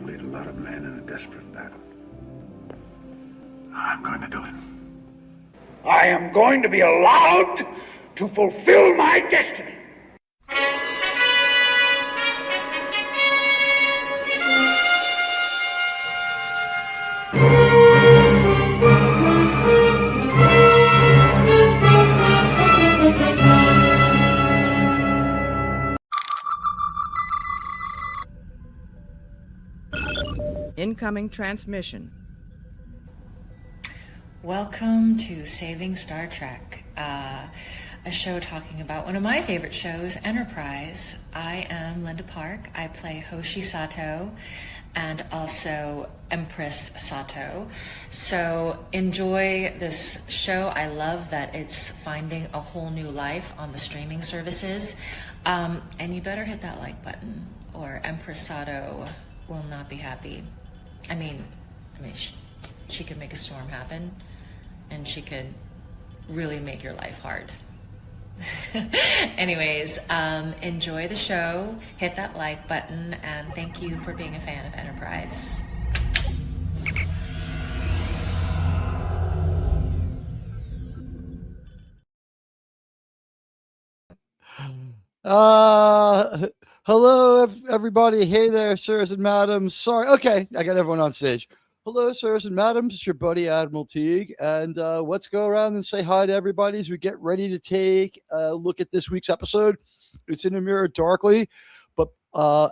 to lead a lot of men in a desperate battle. I'm going to do it. I am going to be allowed to fulfill my destiny. Incoming transmission. Welcome to Saving Star Trek, a show talking about one of my favorite shows, Enterprise. I am Linda Park. I play Hoshi Sato and also Empress Sato. So enjoy this show. I love that it's finding a whole new life on the streaming services. And you better hit that like button or Empress Sato will not be happy. I mean, she could make a storm happen, and she could really make your life hard. Anyways, enjoy the show, hit that like button, and thank you for being a fan of Enterprise. Hello, everybody. Hey there, sirs and madams. Sorry. Okay, I got everyone on stage. Hello, sirs and madams. It's your buddy, Admiral Teag. And let's go around and say hi to everybody as we get ready to take a look at this week's episode. It's In a Mirror Darkly. But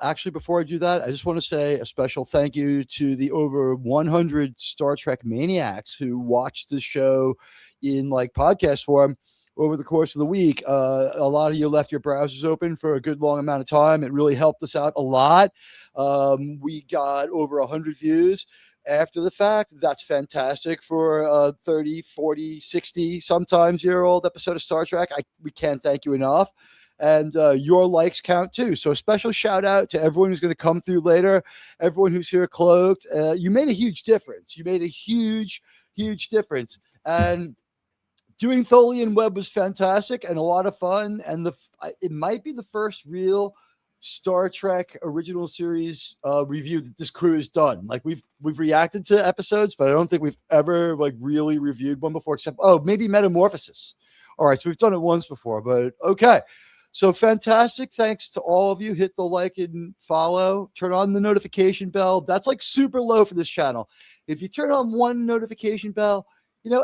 actually, before I do that, I just want to say a special thank you to the over 100 Star Trek maniacs who watched the show in like podcast form over the course of the week. A lot of you left your browsers open for a good long amount of time. It really helped us out a lot. We got over 100 views after the fact. That's fantastic for a 30, 40, 60, sometimes year-old episode of Star Trek. We can't thank you enough. And your likes count too. So a special shout out to everyone who's going to come through later, everyone who's here cloaked. You made a huge difference. You made a huge, huge difference. And doing Tholian Web was fantastic and a lot of fun. And it might be the first real Star Trek original series review that this crew has done. Like we've reacted to episodes, but I don't think we've ever like really reviewed one before, except maybe Metamorphosis. All right, so we've done it once before, but okay. So fantastic. Thanks to all of you. Hit the like and follow. Turn on the notification bell. That's like super low for this channel. If you turn on one notification bell,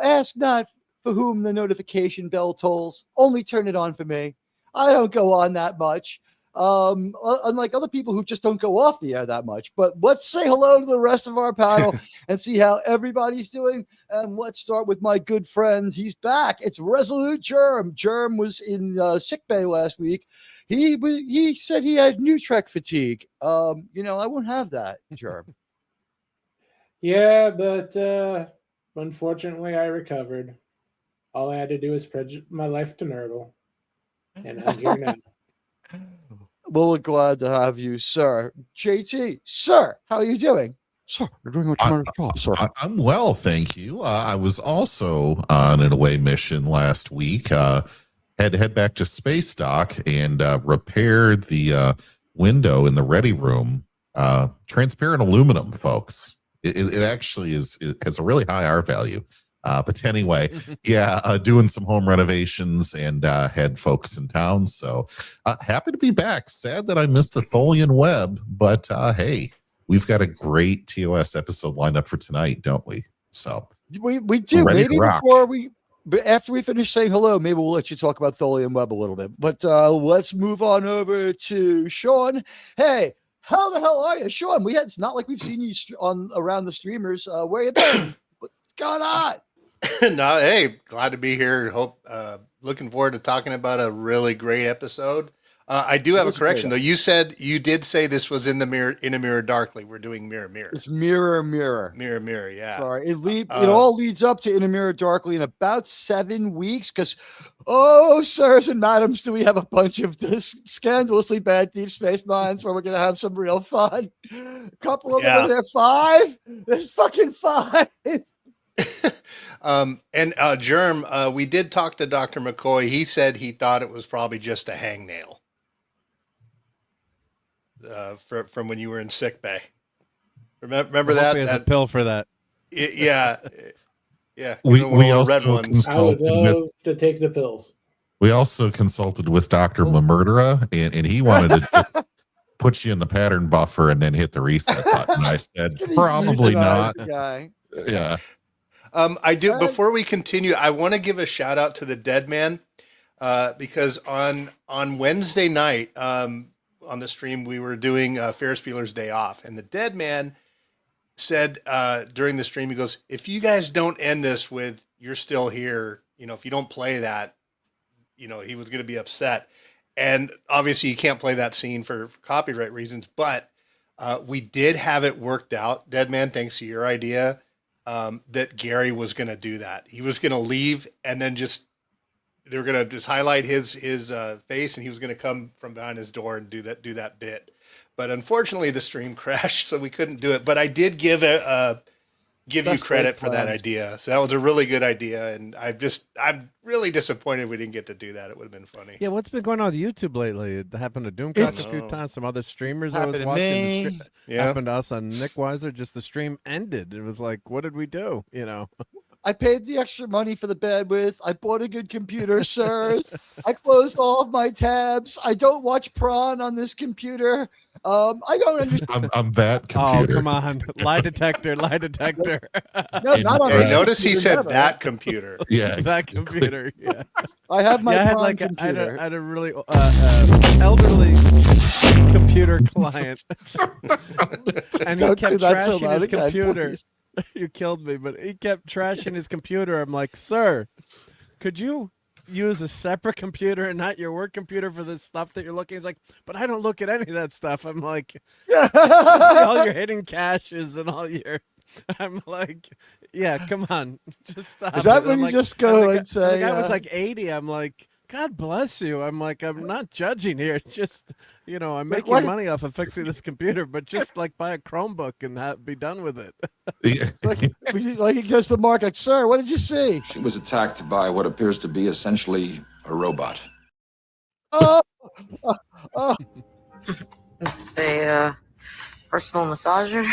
ask not for whom the notification bell tolls. Only turn it on for me. I don't go on that much. Unlike other people who just don't go off the air that much. But let's say hello to the rest of our panel and see how everybody's doing. And let's start with my good friend. He's back. It's Resolute Germ. Germ was in sick bay last week. He said he had new Trek fatigue. I won't have that, Germ. Yeah, but unfortunately I recovered. All I had to do was spread my life to Nurgle. And I'm here now. Well, we're glad to have you, sir. JT, sir, how are you doing? Sir, you're doing a tremendous job, sir. I'm well, thank you. I was also on an away mission last week. Had to head back to Space Dock and repair the window in the ready room. Transparent aluminum, folks. It actually has a really high R value. But anyway, doing some home renovations and had folks in town. So happy to be back. Sad that I missed the Tholian Web, but hey, we've got a great TOS episode lined up for tonight, don't we? So we do. Maybe after we finish saying hello, maybe we'll let you talk about Tholian Web a little bit. But let's move on over to Sean. Hey, how the hell are you, Sean? It's not like we've seen you around the streamers. Where you been? What's going on? No, hey, glad to be here. Looking forward to talking about a really great episode. I do have a correction though. You did say this was In a Mirror Darkly. We're doing Mirror. It's Mirror. Yeah. Sorry, it all leads up to In a Mirror Darkly in about 7 weeks. Because, sirs and madams, do we have a bunch of this scandalously bad Deep Space Nines where we're gonna have some real fun? A couple of them, and there's 5. There's fucking 5. Germ, we did talk to Dr. McCoy. He said he thought it was probably just a hangnail from when you were in sick bay. Remember Well, that? hopefully he has a pill for that. Yeah. Yeah. We Even one of the also red ones. I would consulted with love to take the pills. we also consulted with Dr. Mamurdera, and he wanted to just put you in the pattern buffer and then hit the reset button. I said Can he probably euthanize not. the guy? Yeah. I do. Before we continue, I want to give a shout out to the Dead Man, because on Wednesday night, on the stream, we were doing Ferris Bueller's Day Off, and the Dead Man said during the stream, he goes, "If you guys don't end this with 'You're still here,' if you don't play that, he was going to be upset." And obviously, you can't play that scene for copyright reasons, but we did have it worked out, Dead Man, thanks to your idea. That Gary was going to do that. He was going to leave, and then they were going to just highlight his face, and he was going to come from behind his door and do that bit. But unfortunately, the stream crashed, so we couldn't do it. But I did give you credit for that idea. So that was a really good idea, and I'm really disappointed we didn't get to do that. It would have been funny. Yeah, what's been going on with YouTube lately? It happened to Doomcock a few times. Some other streamers I was watching. Happened to us on Nick Weiser. Just the stream ended. It was like, what did we do? I paid the extra money for the bandwidth. I bought a good computer, sirs. I closed all of my tabs. I don't watch prawn on this computer. I don't understand. On that computer. Oh, come on. Lie detector. No, not on Hey, this notice he said never. that computer. Yeah, That exactly. computer. Yeah. I have my I had prawn like computer. I had a really elderly computer client, and he Don't kept do that so trashing loud his again, computer. please. You killed me, but he kept trashing his computer. I'm like, sir, could you use a separate computer and not your work computer for this stuff that you're looking? He's like, but I don't look at any of that stuff. I'm like, I see all your hidden caches and all your. I'm like, yeah, come on, just stop. Is that it. when I'm you like, just go the and say? the guy was like 80. I'm like, God bless you. I'm like, I'm not judging here. Just, I'm Like, making what? money off of fixing this computer, but just like buy a Chromebook and be done with it. Yeah. like he goes to Mark, like, sir, what did you see? She was attacked by what appears to be essentially a robot. Oh, oh. Is this a personal massager?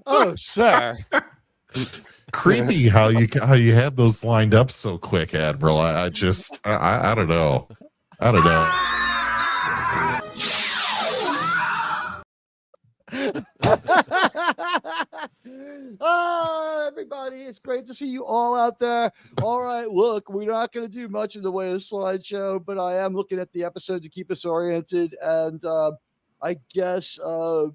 Oh, sir. Creepy how you had those lined up so quick, Admiral. I don't know. I don't know. Oh, everybody, it's great to see you all out there. All right, look, we're not going to do much in the way of slideshow, but I am looking at the episode to keep us oriented, and I guess we're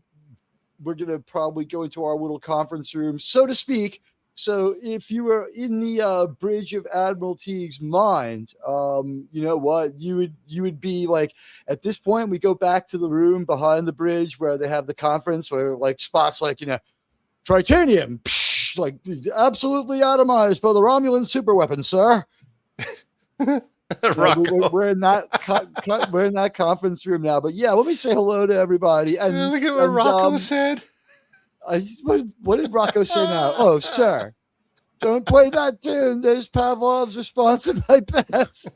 going to probably go into our little conference room, so to speak. So if you were in the bridge of Admiral Teag's mind, you know what, you would be like, at this point, we go back to the room behind the bridge where they have the conference where like Spock's like, Tritanium, psh, like absolutely atomized for the Romulan super weapon, sir. We're in that we're in that conference room now. But yeah, let me say hello to everybody. And Look at what Rocco said. What did Rocco say now? Oh, sir, don't play that tune. There's Pavlov's response in my pants.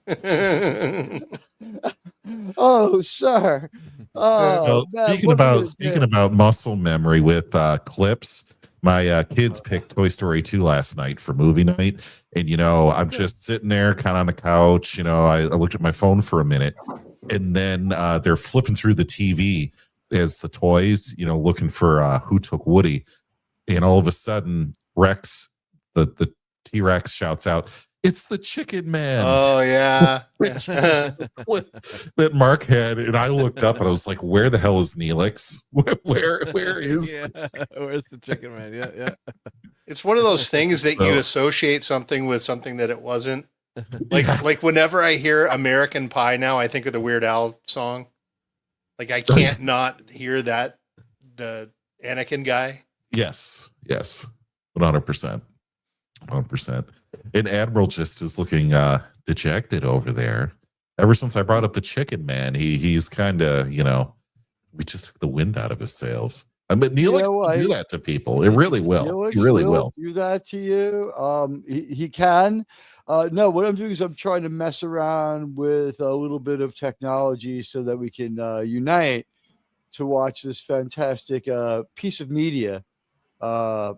Oh, sir. Oh, man, speaking about muscle memory with clips, my kids picked Toy Story 2 last night for movie night, and I'm just sitting there kind of on the couch. I looked at my phone for a minute, and then they're flipping through the TV as the toys, looking for who took Woody, and all of a sudden Rex, the T-Rex, shouts out, "It's the Chicken Man!" Oh yeah, that Mark had, and I looked up and I was like, "Where the hell is Neelix? Where is?" Yeah, where's the Chicken Man? Yeah. It's one of those things that you associate something with something that it wasn't. Like whenever I hear American Pie now, I think of the Weird Al song. Like I can't not hear the Anakin guy. Yes, 100%. And Admiral just is looking dejected over there. Ever since I brought up the Chicken Man, he's kind of, we just took the wind out of his sails. I mean, Neelix will do that to people. It really will. He really will do that to you. He can. No, what I'm doing is I'm trying to mess around with a little bit of technology so that we can unite to watch this fantastic piece of media. I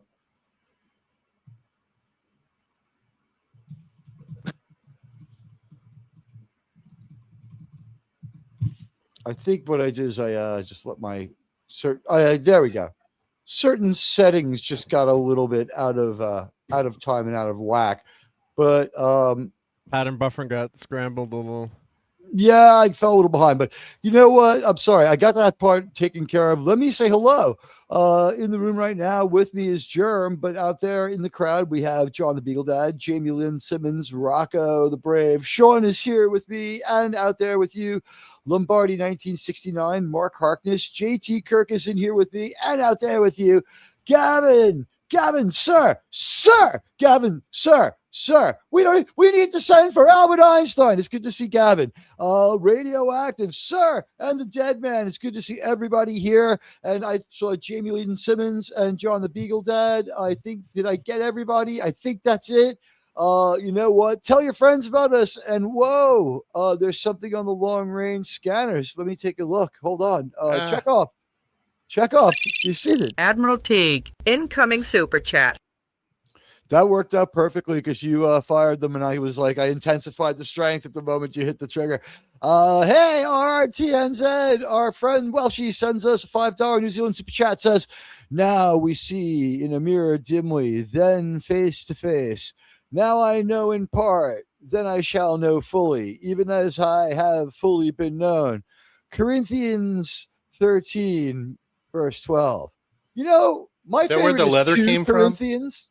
think what I did is I just let my there we go. Certain settings just got a little bit out of time and out of whack, but pattern buffering got scrambled a little. Yeah, I fell a little behind, but you know what? I'm sorry. I got that part taken care of. Let me say hello. In the room right now with me is Germ, but out there in the crowd, we have John the Beagle Dad, Jamie Lynn Simmons, Rocco the Brave. Sean is here with me, and out there with you, Lombardi 1969, Mark Harkness, JT Kirk is in here with me, and out there with you, Gavin, sir, Gavin, sir. We need to send for Albert Einstein. It's good to see Gavin. Radioactive, sir, and the Dead Man. It's good to see everybody here. And I saw Jamie Lee Simmons and John the Beagle Dad. Did I get everybody? I think that's it. You know what? Tell your friends about us. And whoa, there's something on the long range scanners. Let me take a look. Hold on. Check off. You see it. Admiral Teag, incoming super chat. That worked out perfectly because you fired them, and I was like, I intensified the strength at the moment you hit the trigger. Hey, RTNZ, our friend Welshie sends us a $5 New Zealand super chat. Says, now we see in a mirror dimly, then face to face. Now I know in part, then I shall know fully, even as I have fully been known. Corinthians 13, verse 12. You know, my favorite where the is leather 2 came Corinthians.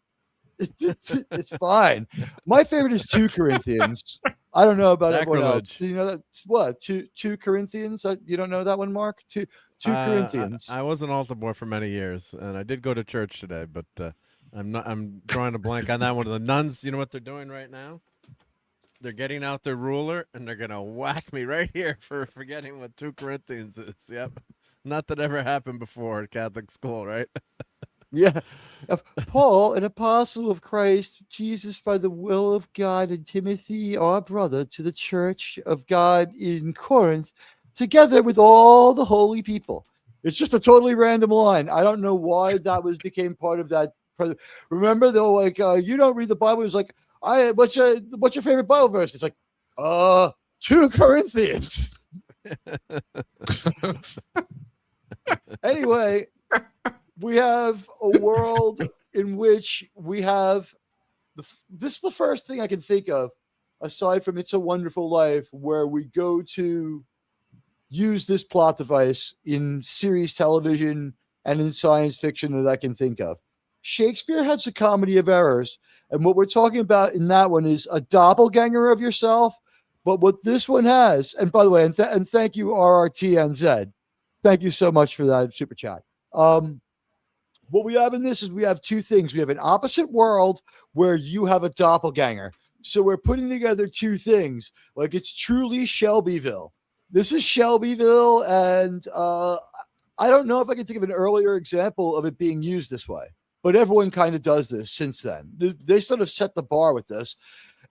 It's fine. My favorite is 2 Corinthians. I don't know about everyone else. Do you know that's what 2 Corinthians? You don't know that one, Mark? 2 Corinthians. I was an altar boy for many years, and I did go to church today, but I'm drawing a blank on that one. The nuns, you know what they're doing right now? They're getting out their ruler, and they're gonna whack me right here for forgetting what 2 Corinthians is. Yep, not that ever happened before at Catholic school, right? Yeah. Paul, an apostle of Christ, Jesus by the will of God, and Timothy, our brother, to the church of God in Corinth, together with all the holy people. It's just a totally random line. I don't know why that became part of that. Remember, they're like, you don't read the Bible. It's like, what's your favorite Bible verse? It's like, 2 Corinthians. Anyway, we have a world in which we have this is the first thing I can think of, aside from It's a Wonderful Life, where we go to use this plot device in series television and in science fiction that I can think of. Shakespeare has a comedy of errors, and what we're talking about in that one is a doppelganger of yourself. But what this one has, and by the way, and thank you, RRTNZ. Thank you so much for that super chat. What we have in this is we have 2 things. We have an opposite world where you have a doppelganger. So we're putting together 2 things. Like, it's truly Shelbyville. This is Shelbyville, and I don't know if I can think of an earlier example of it being used this way. But everyone kind of does this since then. They sort of set the bar with this.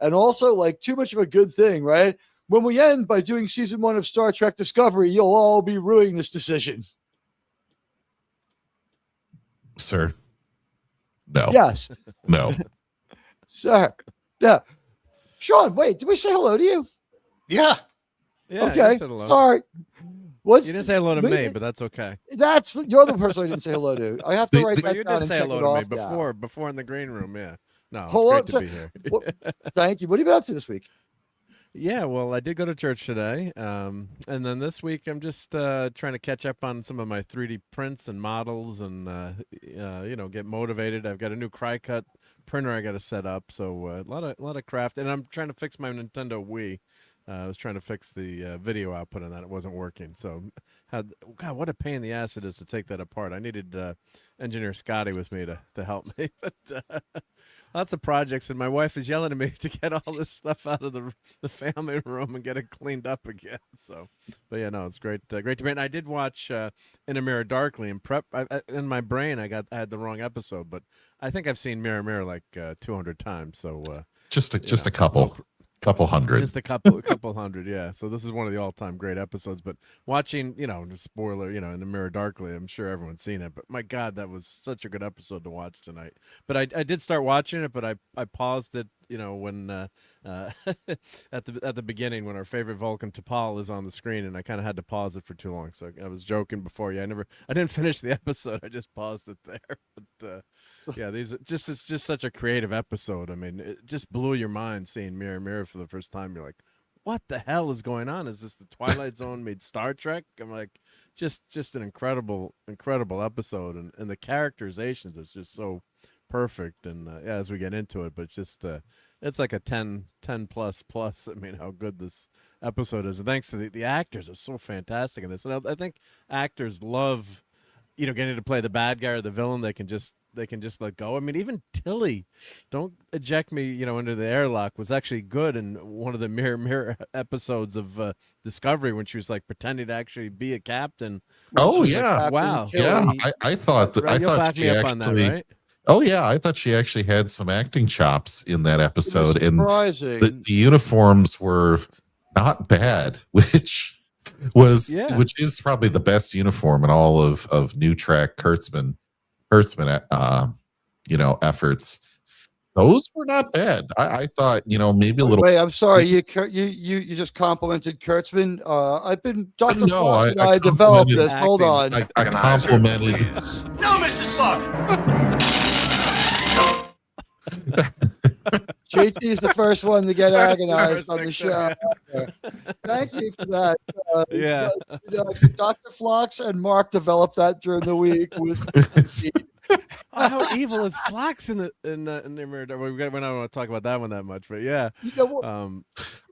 And also, like, too much of a good thing, right? When we end by doing season 1 of Star Trek Discovery, you'll all be ruining this decision. Sir. No. Yes. No. Sir. Yeah. Sean, wait, did we say hello to you? Yeah. Okay. Sorry. You didn't say hello to me, but that's okay. You're the person I didn't say hello to. I have to write that you down did and say check hello it to me off. before in the green room. Yeah. No, Hold it's great to be here. Thank you. What have you been up to this week? Yeah, well, I did go to church today, and then this week I'm just trying to catch up on some of my 3D prints and models, and get motivated. I've got a new Cry-Cut printer I got to set up, so a lot of craft, and I'm trying to fix my Nintendo Wii. I was trying to fix the video output on that; it wasn't working. So, God, what a pain in the ass it is to take that apart. I needed engineer Scotty with me to help me, but. Lots of projects, and my wife is yelling at me to get all this stuff out of the family room and get it cleaned up again. So, but yeah, no, it's great to be. And I did watch In a Mirror Darkly and prep. In my brain, I had the wrong episode, but I think I've seen Mirror Mirror like 200 times. So just a couple. couple hundred. Just a couple hundred, yeah. So this is one of the all-time great episodes. But watching, the spoiler, in the Mirror Darkly, I'm sure everyone's seen it. But my God, that was such a good episode to watch tonight. But I did start watching it, but I paused it, when at the beginning when our favorite Vulcan T'Pol is on the screen, and I kind of had to pause it for too long. So I was joking before. Yeah, I didn't finish the episode. I just paused it there. But yeah, it's just such a creative episode. I mean, it just blew your mind seeing Mirror Mirror for the first time. You're like, what the hell is going on? Is this the Twilight Zone made Star Trek? I'm like, just an incredible episode, and the characterizations is just so perfect. And yeah, as we get into it, but it's just it's like a 10 plus. I mean, how good this episode is, and thanks to the actors are so fantastic in this. And I think actors love, getting to play the bad guy or the villain. They can just let go. I mean, even Tilly, don't eject me, into the airlock, was actually good in one of the Mirror episodes of Discovery when she was like pretending to actually be a captain. Oh yeah, like, wow, yeah. I thought that. I thought she actually. On that, right? Oh yeah, I thought she actually had some acting chops in that episode, and surprising. the uniforms were not bad, which is probably the best uniform in all of New Track Kurtzman efforts. Those were not bad. I thought, maybe a little. Wait, I'm sorry. You just complimented Kurtzman. I've been Dr. Fox and I developed this. Hold on. I complimented. No, Mr. Spock. JT is the first one to get agonized on the show. Thank you for that. Yeah. Dr. Flox and Mark developed that during the week with. How evil is Flox in the Mirror? We don't want to talk about that one that much, but yeah.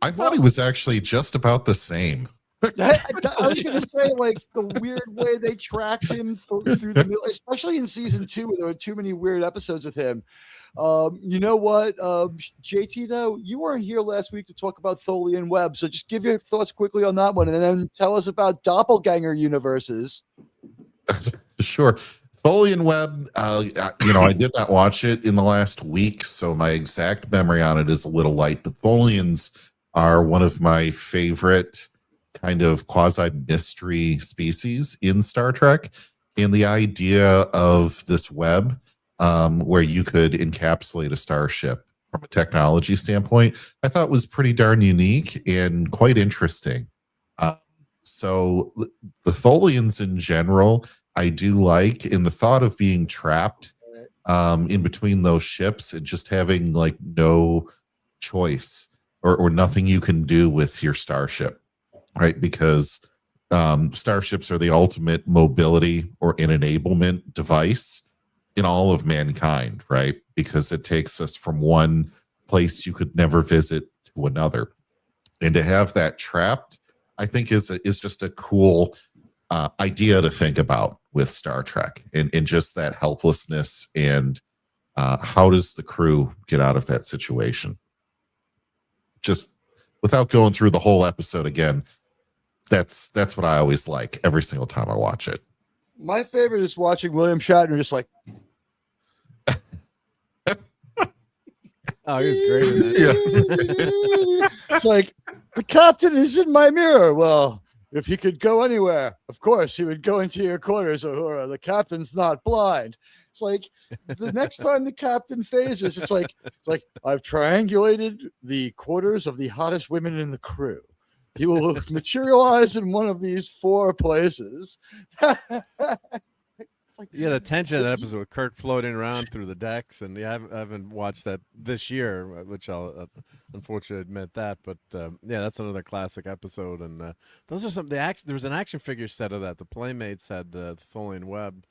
I thought he was actually just about the same. I was going to say, like, the weird way they tracked him through the middle, especially in season 2, where there were too many weird episodes with him. You know what, JT, though, you weren't here last week to talk about Tholian Web, so just give your thoughts quickly on that one, and then tell us about doppelganger universes. Sure. Tholian Web, I did not watch it in the last week, so my exact memory on it is a little light, but Tholians are one of my favorite kind of quasi-mystery species in Star Trek, and the idea of this web where you could encapsulate a starship from a technology standpoint, I thought was pretty darn unique and quite interesting. So the Tholians in general, I do like, in the thought of being trapped in between those ships and just having like no choice or nothing you can do with your starship, right? Because starships are the ultimate mobility or an enablement device in all of mankind, right? Because it takes us from one place you could never visit to another. And to have that trapped, I think is just a cool idea to think about with Star Trek, and just that helplessness, and how does the crew get out of that situation? Just without going through the whole episode again, that's what I always like every single time I watch it. My favorite is watching William Shatner just like, oh, he was great in that. It's like, the captain is in my mirror. Well, if he could go anywhere, of course he would go into your quarters, or the captain's not blind. It's like the next time the captain phases, it's like I've triangulated the quarters of the hottest women in the crew. He will materialize in one of these 4 places. You had a tension in that episode with Kirk floating around through the decks, and yeah, I haven't watched that this year, which I'll unfortunately admit that. But yeah, that's another classic episode, and those are some. There was an action figure set of that. The Playmates had the Tholian Web,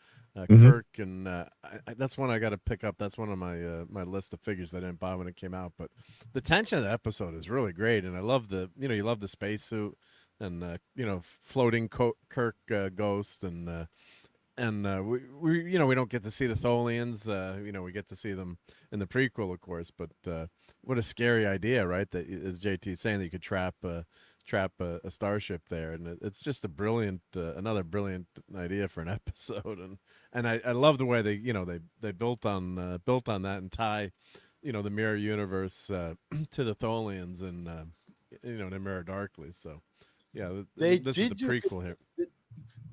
Kirk, and that's one I got to pick up. That's one of my list of figures that I didn't buy when it came out. But the tension of the episode is really great, and I love you love the spacesuit, and floating Kirk ghost, and we don't get to see the Tholians. We get to see them in the prequel, of course. But what a scary idea, right? That, as JT saying, that you could trap a starship there, and it's just a brilliant, another brilliant idea for an episode. And I love the way they built on that, and tie the mirror universe to the Tholians and to Mirror Darkly. So, yeah, this is the prequel here.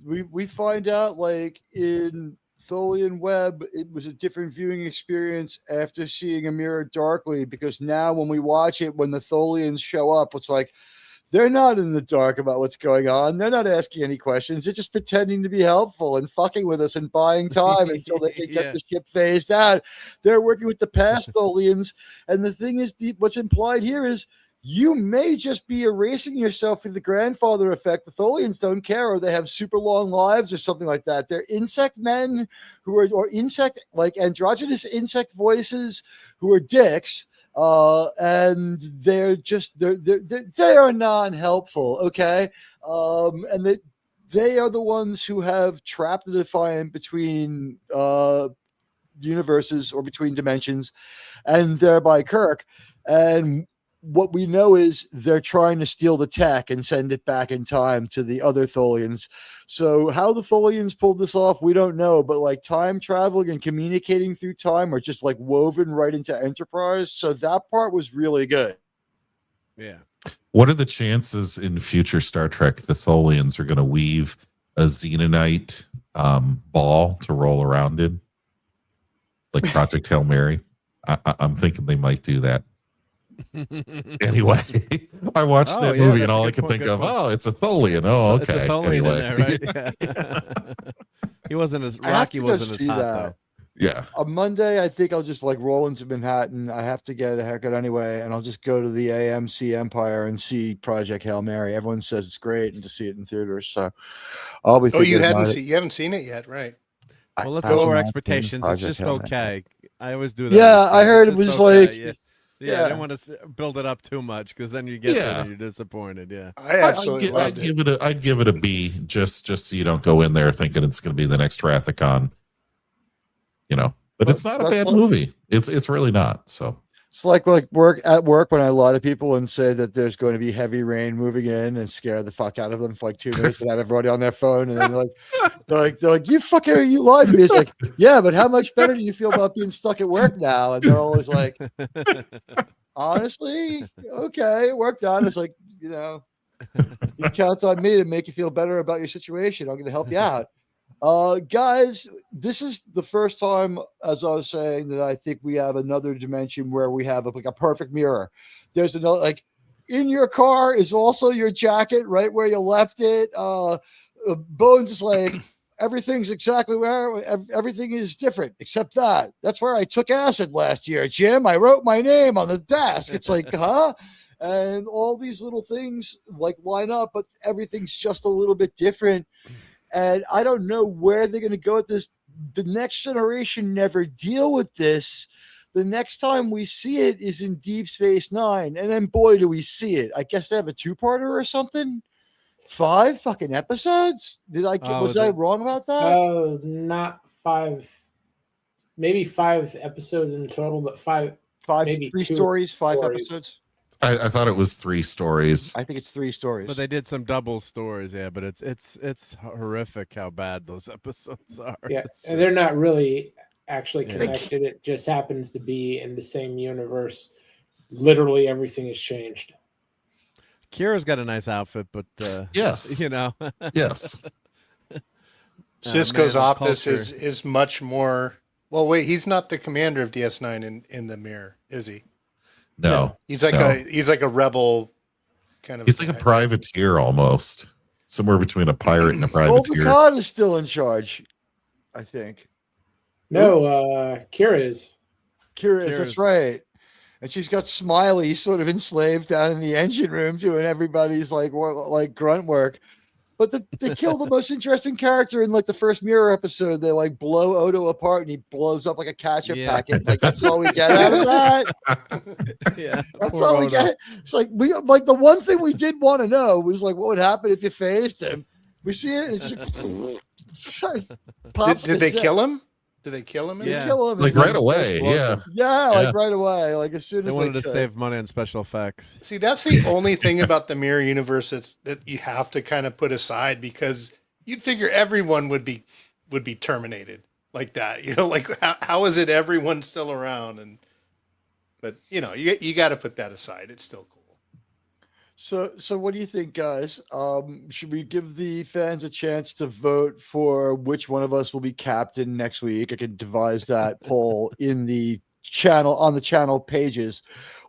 We find out like in Tholian Web, it was a different viewing experience after seeing A Mirror Darkly, because now when we watch it, when the Tholians show up, it's like they're not in the dark about what's going on. They're not asking any questions. They're just pretending to be helpful and fucking with us and buying time until they can get the ship phased out. They're working with the past Tholians. And the thing is, what's implied here is you may just be erasing yourself through the grandfather effect. The Tholians don't care, or they have super long lives or something like that. They're insect men or insect, like androgynous insect voices who are dicks. And they're just, they are non-helpful. Okay. And they are the ones who have trapped the Defiant between, universes or between dimensions, and thereby Kirk. And what we know is they're trying to steal the tech and send it back in time to the other Tholians. So how the Tholians pulled this off, we don't know, but like time traveling and communicating through time are just like woven right into Enterprise. So that part was really good. Yeah. What are the chances in future Star Trek the Tholians are going to weave a Xenonite ball to roll around in? Like Project Hail Mary? I'm thinking they might do that. Anyway, I watched that movie and all I could think of, it's a Tholian. Oh, okay. It's a Tholian anyway. in there, right? Yeah. He wasn't as Rocky wasn't as hot though. Yeah. On Monday, I think I'll just like roll into Manhattan. I have to get a haircut anyway, and I'll just go to the AMC Empire and see Project Hail Mary. Everyone says it's great, and to see it in theaters. So I'll be. You haven't seen it yet, right? Well, let's lower expectations. It's just okay. I always do that. Yeah, I heard it was like. Yeah, I didn't want to build it up too much because then you get there and you're disappointed. Yeah, I absolutely I'd give it a B, just so you don't go in there thinking it's going to be the next Rathacon. But it's not a bad movie. It's really not. So it's like work when I lie to people and say that there's going to be heavy rain moving in and scare the fuck out of them for like 2 minutes and have everybody on their phone, and then they're like you fucker, you lied to me. It's like, yeah, but how much better do you feel about being stuck at work now? And they're always like, honestly, okay, it worked out. It's like, you count on me to make you feel better about your situation. I'm going to help you out. Guys, this is the first time, as I was saying, that I think we have another dimension where we have like a perfect mirror. There's another, like, in your car is also your jacket right where you left it. Bones is like, everything's exactly where everything is different except that. That's where I took acid last year, Jim. I wrote my name on the desk. It's like, huh? And all these little things like line up, but everything's just a little bit different. And I don't know where they're going to go with this. The next generation never deal with this. The next time we see it is in Deep Space Nine. And then, boy, do we see it. I guess they have a 2-parter or something. 5 fucking episodes? Was I wrong about that? Not 5. Maybe 5 episodes in total, but 5. Maybe 3 stories, 5 episodes. I thought it was 3 stories. I think it's 3 stories. But they did some double stories, yeah. But it's horrific how bad those episodes are. Yeah, and they're not really actually connected. It just happens to be in the same universe. Literally everything has changed. Kira's got a nice outfit, but yes, yes. Cisco's office is much more. Well, wait, he's not the commander of DS9 in the mirror, is he? No, he's like a rebel kind of. He's like a privateer almost, somewhere between a pirate and a privateer. Picard is still in charge, I think. No, Kira is. That's right. And she's got Smiley sort of enslaved down in the engine room doing everybody's like grunt work. But they kill the most interesting character in like the first Mirror episode. They like blow Odo apart and he blows up like a ketchup packet. Like that's all we get out of that. Yeah, that's all we get. It's like the one thing we did want to know was like what would happen if you phased him. We see it. It's just, did they kill him? Did they kill him? Yeah. Kill him like right away. Yeah, like right away. Like as soon as they wanted to save money on special effects. See, that's the only thing about the Mirror universe that you have to kind of put aside, because you'd figure everyone would be terminated like that. Like how is it everyone's still around? And But you got to put that aside. It's still cool. So what do you think, guys? Should we give the fans a chance to vote for which one of us will be captain next week? I can devise that poll in the channel on the channel pages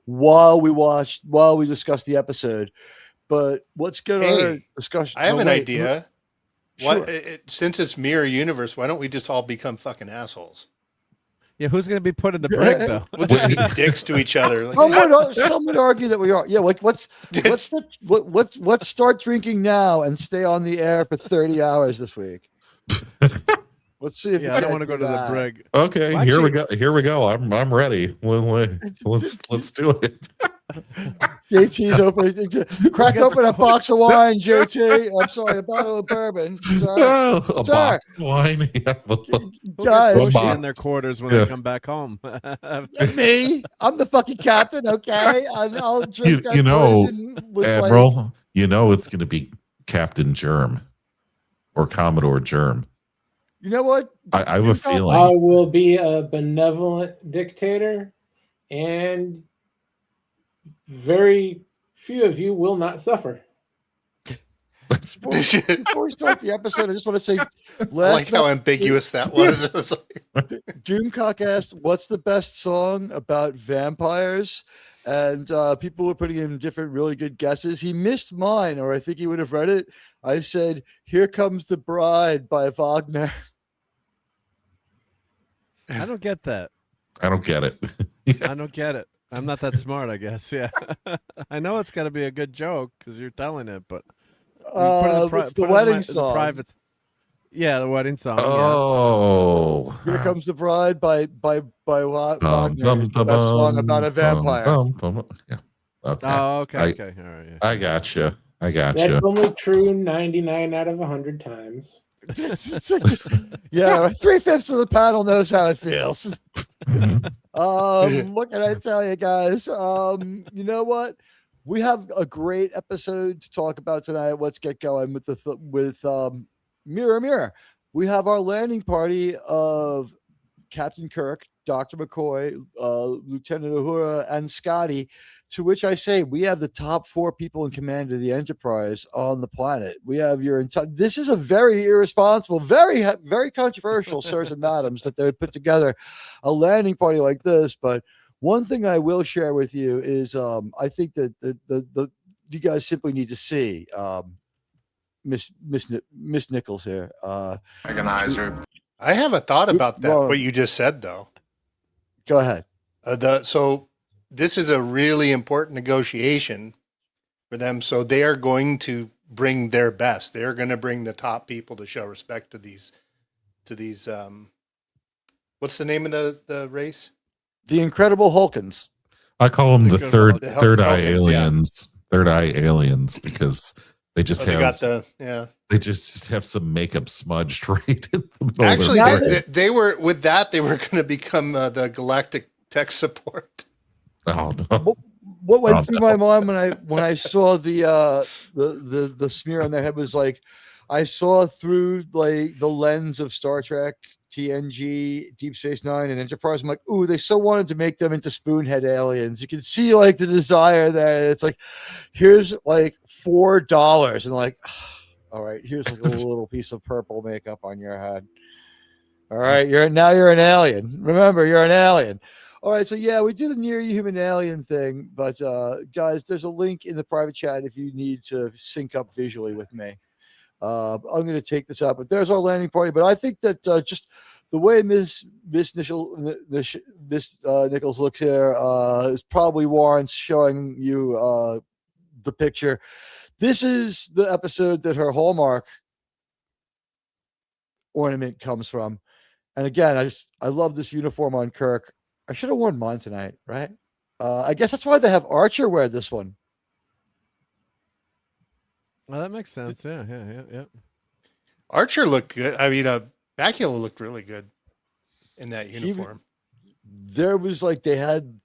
while we discuss the episode. But let's get our discussion. I have an idea. Sure. Since it's mirror universe, why don't we just all become fucking assholes? Yeah, who's going to be put in the brig though? We'll just be dicks to each other. Some would argue that we are. Yeah, like let's start drinking now and stay on the air for 30 hours this week. Let's see if I don't want to go to the brig. Okay, Well, here we go. Here we go. I'm ready. Let's do it. JT's open. Crack open a box of wine, JT. I'm sorry, a bottle of bourbon. Sorry. A box of wine. Guys, in their quarters when they come back home. Me, I'm the fucking captain. Okay, I'll drink that poison with Admiral. It's going to be Captain Germ or Commodore Germ. You know what? I have a feeling. I will be a benevolent dictator, and very few of you will not suffer. Before we start the episode, I just want to say, I like how ambiguous that was. Doomcock asked, "What's the best song about vampires?" And people were putting in different really good guesses. He missed mine, or I think he would have read it. I said, "Here Comes the Bride" by Wagner. I don't get that. I don't get it. I don't get it. I'm not that smart, I guess. Yeah. I know it's got to be a good joke because you're telling it, but it's the wedding song. Yeah, the wedding song. Oh, Here Comes the Bride by Wagner. It's the best song about a vampire. Yeah. Okay. Oh, okay. All right. Yeah. I gotcha. That's only true 99 out of 100 times. Yeah, 3/5 of the panel knows how it feels. What can I tell you guys? You know what? We have a great episode to talk about tonight. Let's get going with Mirror Mirror. We have our landing party of Captain Kirk, Dr. McCoy, Lieutenant Uhura, and Scotty, to which I say we have the top 4 people in command of the Enterprise on the planet. We have this is a very irresponsible, very, very controversial, sirs and madams, that they would put together a landing party like this. But one thing I will share with you is I think that the you guys simply need to see Miss Nichols here. Recognize her. I have a thought about that. What you just said, though. Go ahead. So this is a really important negotiation for them. So they are going to bring their best. They're going to bring the top people to show respect to these. What's the name of the race? The Incredible Hulkins. I call them the third eye Hulkins, aliens. Yeah. Third eye aliens because they just They just have some makeup smudged right in the middle. Actually, they were with that. They were going to become the galactic tech support. Oh no! What went through my mind when I saw the smear on their head was like, I saw through like the lens of Star Trek, TNG, Deep Space Nine, and Enterprise. I'm like, ooh, they so wanted to make them into spoonhead aliens. You can see like the desire there. It's like, here's like $4, and like, all right, here's like a little piece of purple makeup on your head. All right, you're an alien. Remember, you're an alien. All right, so yeah, we do the near human alien thing, but guys, there's a link in the private chat if you need to sync up visually with me. I'm going to take this out, but there's our landing party. But I think that just the way Miss Nichols looks here is probably warrants showing you the picture. This is the episode that her Hallmark ornament comes from. And again, I love this uniform on Kirk. I should have worn mine tonight, right? I guess that's why they have Archer wear this one. Well, that makes sense. Yeah. Archer looked good. I mean, Bakula looked really good in that uniform. There was like they had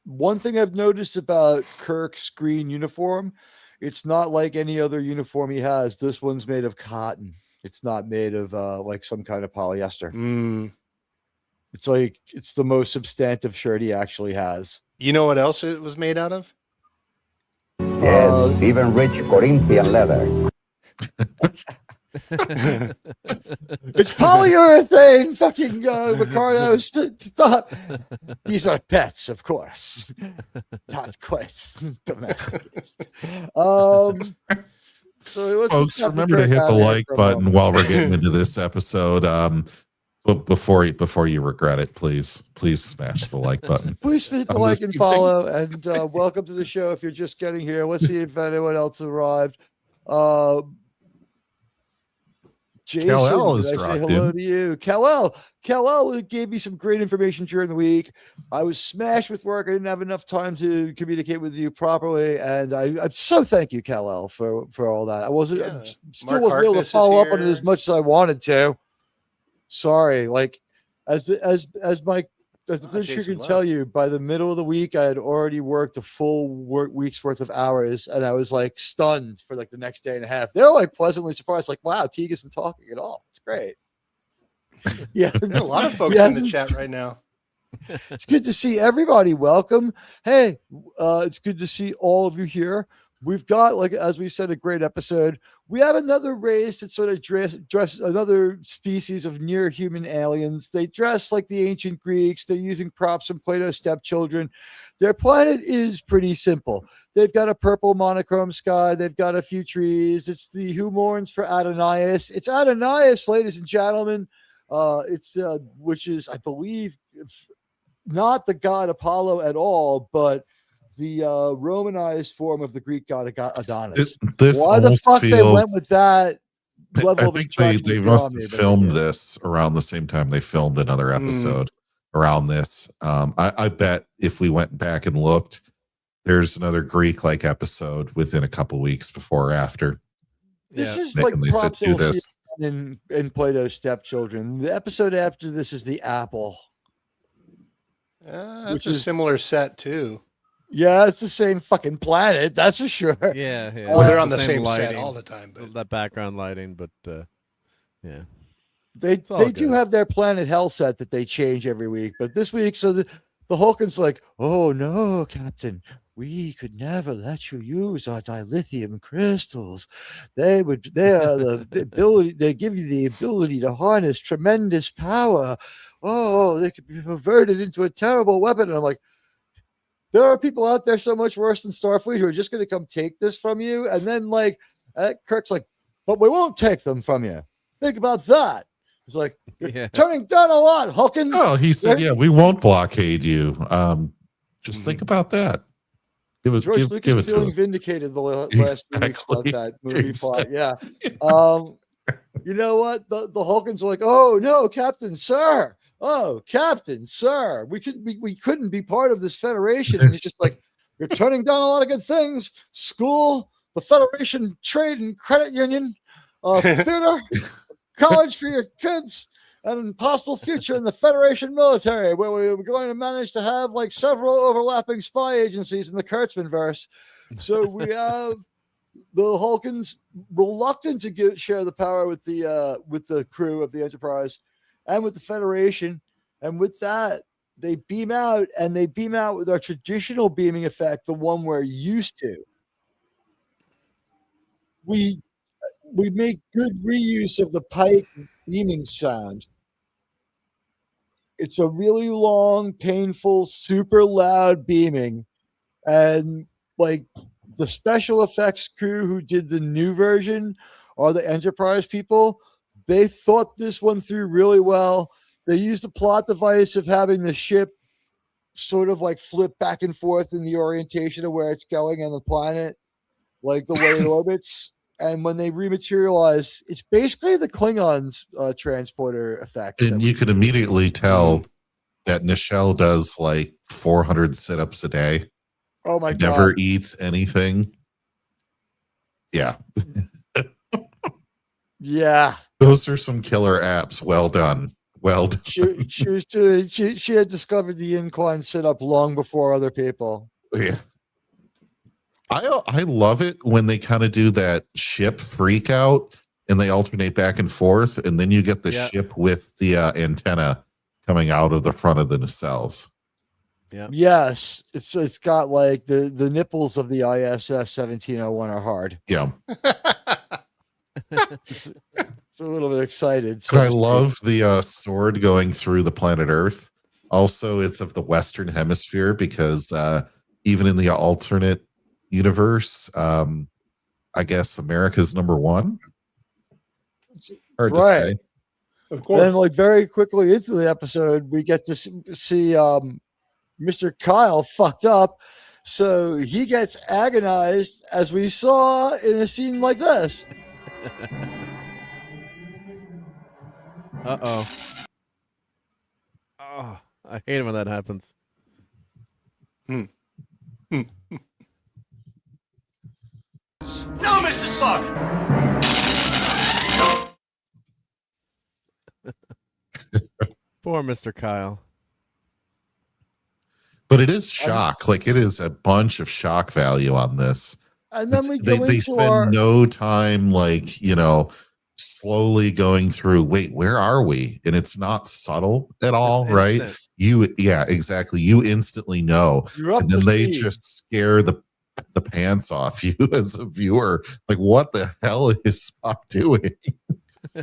one thing I've noticed about Kirk's green uniform. It's not like any other uniform he has. This one's made of cotton. It's not made of like some kind of polyester. it's the most substantive shirt he actually has. You know what else it was made out of? Yes, even rich Corinthian leather. It's polyurethane, fucking Ricardo. Stop. These are pets, of course. Not quests. So folks, remember to hit the like button while we're getting into this episode. But before you regret it, please smash the like button. Please hit the like and follow, and welcome to the show. If you're just getting here, let's see if anyone else arrived. Jason, Kal-El did has I say dropped hello in. to you? Kal-El gave me some great information during the week. I was smashed with work. I didn't have enough time to communicate with you properly, and I'm so thank you, Kal-El, for all that. I wasn't still wasn't able to follow up on it as much as I wanted to. Sorry, like as the producer can tell you, by the middle of the week, I had already worked a full week's worth of hours, and I was like stunned for like the next day and a half. They're like pleasantly surprised, like, "Wow, Teag isn't talking at all. It's great." Yeah, a lot of folks in the chat right now. It's good to see everybody. Welcome. Hey, it's good to see all of you here. We've got, like, as we said, a great episode. We have another race that sort of dress another species of near human aliens. They dress like the ancient Greeks. They're using props from Plato's stepchildren. Their planet is pretty simple. They've got a purple monochrome sky. They've got a few trees. It's the who mourns for Adonais. It's Adonais, ladies and gentlemen. Which is, I believe, not the god Apollo at all, but the Romanized form of the Greek god Adonis. This Why the fuck they went with that level I think they must have filmed this around the same time they filmed another episode around this. I bet if we went back and looked, there's another Greek-like episode within a couple weeks before or after. This is like props in Plato's stepchildren. The episode after this is the apple. That's a similar set too. Yeah, it's the same fucking planet, that's for sure. Yeah. Well, they're on the same set all the time, but that background lighting, but yeah. They do have their planet hell set that they change every week, but this week, so the Hulken's like, "Oh no, Captain, we could never let you use our dilithium crystals. They give you the ability to harness tremendous power. Oh, they could be perverted into a terrible weapon." And I'm like, there are people out there so much worse than Starfleet who are just going to come take this from you. And then, like, Kirk's like, "But we won't take them from you. Think about that." It's like, you're turning down a lot, Hulken. Oh, he said, "Yeah, we won't blockade you. Just think about that." George Lucas give it feeling to vindicated the last 2 weeks about that movie plot. Yeah. You know what? The Hulkins are like, "Oh no, Captain, sir. Oh, Captain, sir, we couldn't be part of this Federation." And he's just like, "You're turning down a lot of good things. School, the Federation Trade and Credit Union, theater, college for your kids, and possible future in the Federation military, where we're going to manage to have like several overlapping spy agencies in the Kurtzman verse." So we have the Hulkins reluctant to share the power with the crew of the Enterprise and with the Federation, and with that, they beam out, and they beam out with our traditional beaming effect, the one we're used to. We make good reuse of the Pike beaming sound. It's a really long, painful, super loud beaming, and like the special effects crew who did the new version or the Enterprise people, they thought this one through really well. They used the plot device of having the ship sort of like flip back and forth in the orientation of where it's going on the planet, like the way it orbits. And when they rematerialize, it's basically the Klingons' transporter effect. And you can immediately tell that Nichelle does like 400 sit-ups a day. Oh my God. Never eats anything. Yeah. Yeah. Those are some killer apps. Well done. Well done. She had discovered the incline sit-up long before other people. Yeah. I love it when they kind of do that ship freak out and they alternate back and forth, and then you get the ship with the antenna coming out of the front of the nacelles. Yeah. Yes, it's got like the nipples of the ISS 1701 are hard. Yeah. It's a little bit excited. And I love the sword going through the planet Earth. Also, it's of the Western Hemisphere because even in the alternate universe, I guess America's number one. Hard to say. Of course. Then, like very quickly into the episode, we get to see Mr. Kyle fucked up, so he gets agonized, as we saw in a scene like this. Uh-oh. Oh, I hate it when that happens. No, Mr. Spock! Poor Mr. Kyle. But it is shock. Like, it is a bunch of shock value on this. And then we They go into spend no time, like, slowly going through, wait, where are we? And it's not subtle at all, right? Yeah, exactly. You instantly know. And then they just scare the pants off you as a viewer. Like, what the hell is Spock doing?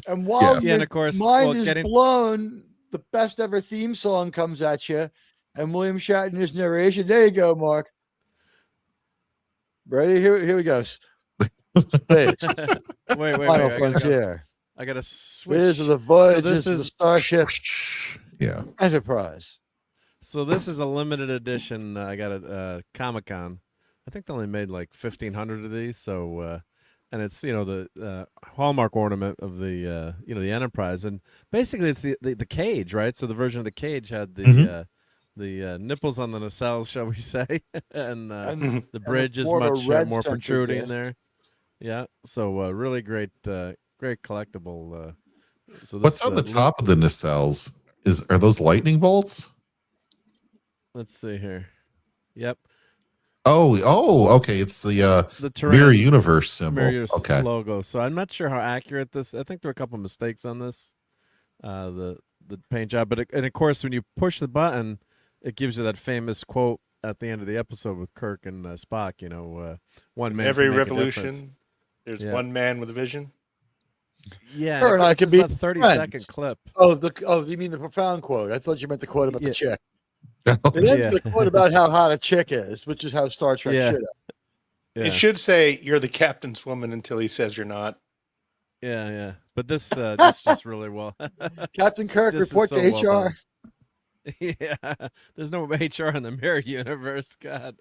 And while and of course, mind is blown, the best ever theme song comes at you, and William Shatner's narration. There you go, Mark. Ready? Here we go. Space. Wait. Final frontier. I gotta switch. These are the voyages of the Starship Enterprise. So this is a limited edition. I got at Comic-Con. I think they only made like 1,500 of these. So, and it's the hallmark ornament of the the Enterprise, and basically it's the cage, right? So the version of the cage had the nipples on the nacelles, shall we say, and the bridge is much more protruding in there. Yeah, so really great collectible. So what's on the top of the nacelles? Are those lightning bolts? Let's see here. Yep. Oh, okay. It's the Mirror Universe symbol. Mirror okay. Logo. So I'm not sure how accurate this. I think there were a couple mistakes on this, the paint job. But and of course, when you push the button, it gives you that famous quote at the end of the episode with Kirk and Spock. One man. Every revolution, there's one man with a vision. Yeah, her and I could be about 30-second clip. Oh, you mean the profound quote? I thought you meant the quote about the chick. It ends the quote about how hot a chick is, which is how Star Trek should have. It should say you're the captain's woman until he says you're not. Yeah. But this just really well. Captain Kirk, report to HR. Yeah, there's no HR in the Mirror Universe. God.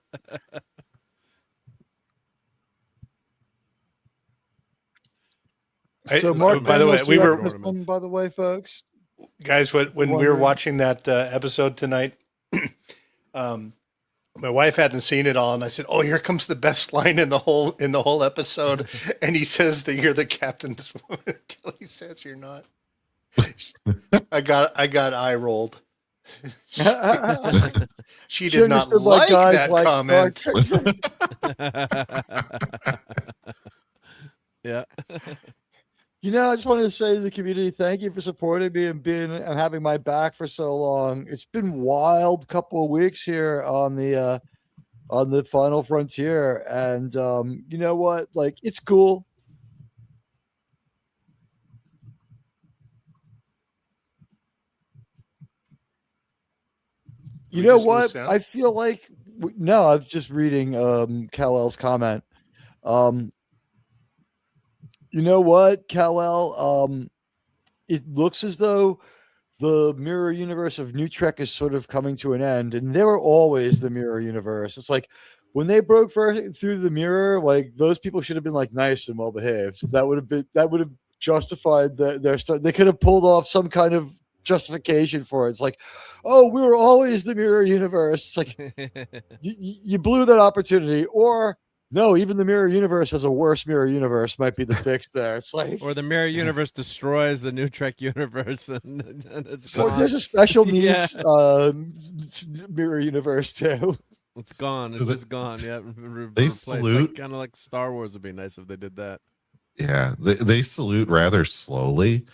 So, Mark, by the way, folks, guys, when we were watching that episode tonight, my wife hadn't seen it all, and I said, "Oh, here comes the best line in the whole episode," and he says that you're the captain's woman until he says you're not. I got eye rolled. She did not like that comment. Yeah. I just wanted to say to the community, thank you for supporting me and having my back for so long. It's been wild couple of weeks here on the Final Frontier, and you know what? Like, it's cool. You know what? I feel like no. I was just reading Kal-El's comment. You know what, Kal-El? It looks as though the mirror universe of New Trek is sort of coming to an end, and they were always the mirror universe. It's like when they broke through the mirror, like those people should have been like nice and well behaved. That would have justified their stuff. They could have pulled off some kind of justification for it. It's like, oh, we were always the mirror universe. It's like you blew that opportunity, or no, even the mirror universe has a worse mirror universe might be the fix there. It's like, or the mirror universe destroys the New Trek universe, and it's gone. There's a special needs mirror universe too. It's gone. It's just gone. Yeah, they salute. Kind of like Star Wars would be nice if they did that. Yeah, they salute rather slowly.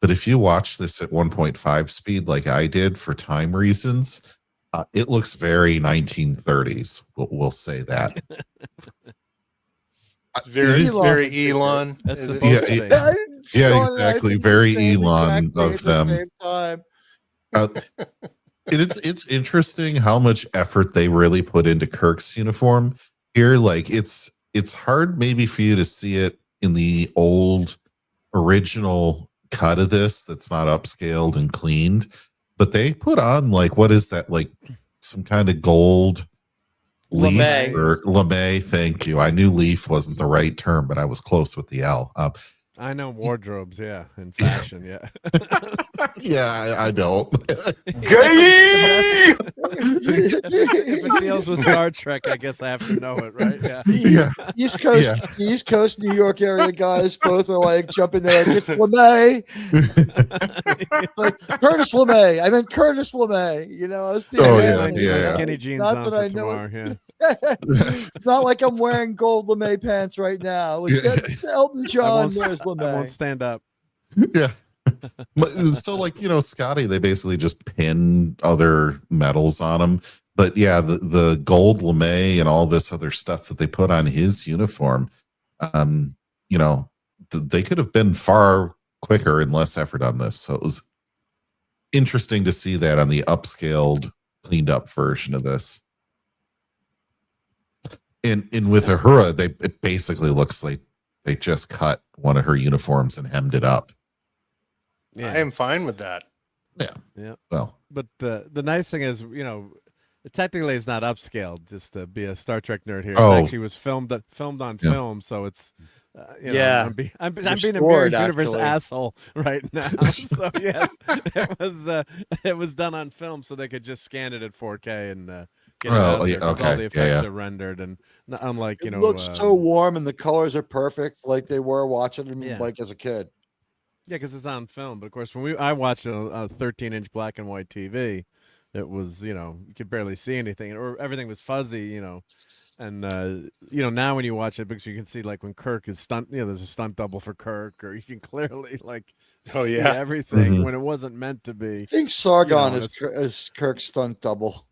But if you watch this at 1.5 speed, like I did for time reasons, it looks very 1930s. We'll say that. Very Elon. That's the yeah, exactly. Very Elon of them. Same time. It's interesting how much effort they really put into Kirk's uniform here. Like it's hard maybe for you to see it in the old original cut of this that's not upscaled and cleaned, but they put on like, what is that, like some kind of gold leaf lame. or lame? Thank you. I knew leaf wasn't the right term, but I was close with the L. I know wardrobes, yeah, and fashion, yeah. Yeah, I don't. If it deals with Star Trek, I guess I have to know it, right? Yeah. Yeah. The East Coast, New York area guys both are like jumping there. Like, it's LeMay. Like Curtis LeMay. I meant Curtis LeMay. You know, I was being skinny jeans not on that for I know tomorrow, yeah. It's not like I'm wearing gold LeMay pants right now. Like, Elton John wears LeMay. I won't stand up. Yeah. So, like, you know, Scotty, they basically just pin other medals on him. But yeah, the gold lame and all this other stuff that they put on his uniform, you know, they could have been far quicker and less effort on this. So it was interesting to see that on the upscaled, cleaned up version of this. And with Uhura, it basically looks like they just cut one of her uniforms and hemmed it up. Yeah. I am fine with that. Yeah. Yeah. Well, but the nice thing is, you know, technically it's not upscaled. Just to be a Star Trek nerd here, it actually was filmed on film, so it's. You know, I'm being a Mirror Universe asshole right now. So yes, it was done on film, so they could just scan it at 4K and get it out there, all the effects are rendered, and unlike it looks so warm and the colors are perfect, like they were watching them like as a kid. Yeah, because it's on film. But of course, when I watched a 13-inch black and white TV, it was, you know, you could barely see anything, or everything was fuzzy, you know. And you know, now when you watch it, because you can see, like, when Kirk is stunt, you know, there's a stunt double for Kirk, or you can clearly see everything when it wasn't meant to be. I think Sargon is Kirk's stunt double.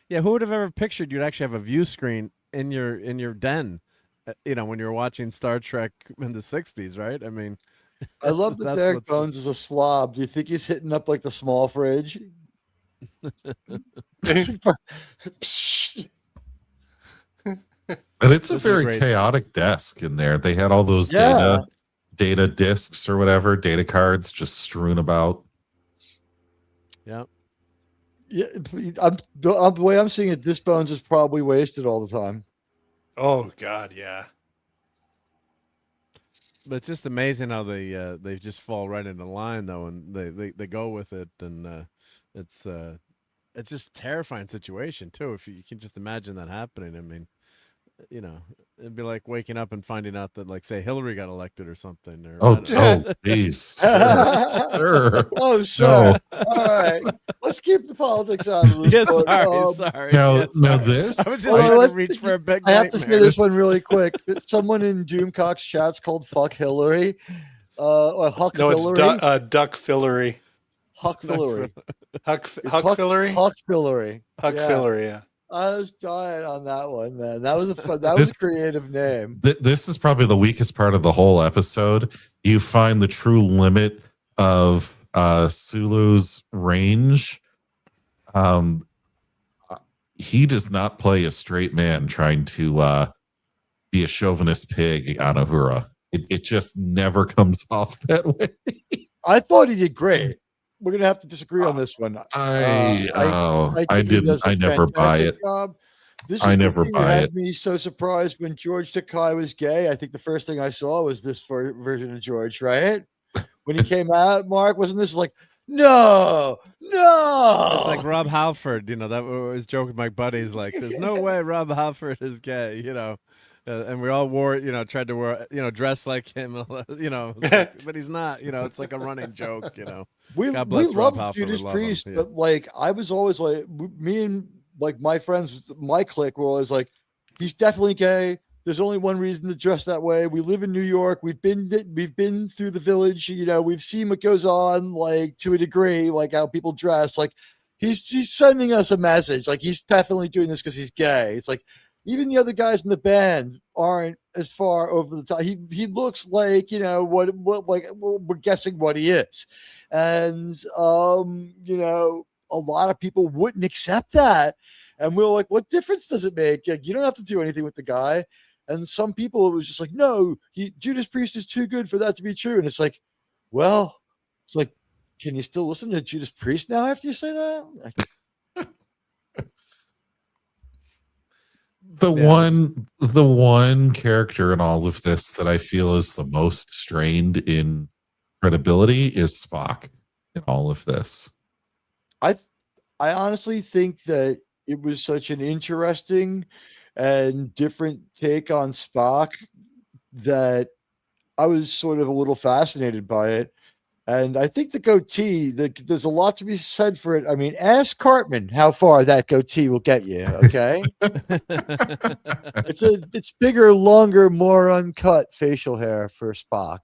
Yeah, who would have ever pictured you'd actually have a view screen in your den, you know, when you're watching Star Trek in the '60s, right? I mean, I love that Derek Bones is a slob. Do you think he's hitting up like the small fridge? And it's a very chaotic desk in there. They had all those data discs or whatever, data cards just strewn about. Yeah. Yeah, the way I'm seeing it, this Bones is probably wasted all the time. Oh God, yeah. But it's just amazing how they just fall right into line, though, and they go with it, and it's just a terrifying situation too. If you can just imagine that happening, I mean, you know, it'd be like waking up and finding out that, like, say, Hillary got elected or something. Or, please, sir. Oh, sir. No. All right, let's keep the politics out of this. Yes, sorry. Now this. I was just trying to reach for a big. I have to say this one really quick. Someone in Doomcock's chat's called "fuck Hillary," or Huck Hillary. No, it's Duck Fillery. Huck Hillary. Huck Fillery. Huck Hillary. Huck Fillery. Yeah. I was dying on that one, man. That was a creative name. This is probably the weakest part of the whole episode. You find the true limit of Sulu's range. He does not play a straight man trying to be a chauvinist pig on Uhura. It just never comes off that way. I thought he did great. We're gonna have to disagree on this one. I never buy it. This is the thing that had me so surprised when George Takei was gay. I think the first thing I saw was this version of George, right? When he came out, Mark, wasn't this like, no. It's like Rob Halford, you know, that was joke with my buddies, like, there's no way Rob Halford is gay, you know. And we all wore, you know, tried to wear, you know, dress like him, you know, but he's not, you know, it's like a running joke, you know. We love Judas Priest, but like, I was always like, me and like my friends, my clique were always like, he's definitely gay. There's only one reason to dress that way. We live in New York. We've been through the village. We've seen what goes on, like to a degree, like how people dress. Like he's sending us a message. Like he's definitely doing this because he's gay. It's like even the other guys in the band aren't as far over the top. He looks like what like we're guessing what he is, and a lot of people wouldn't accept that. And we're like, what difference does it make? Like, you don't have to do anything with the guy. And some people, it was just like, no, Judas Priest is too good for that to be true. And it's like, well, it's like, can you still listen to Judas Priest now after you say that? The one character in all of this that I feel is the most strained in credibility is Spock in all of this. I honestly think that it was such an interesting and different take on Spock that I was sort of a little fascinated by it. And I think the goatee, there's a lot to be said for it. I mean, ask Cartman how far that goatee will get you, okay? It's bigger, longer, more uncut facial hair for Spock.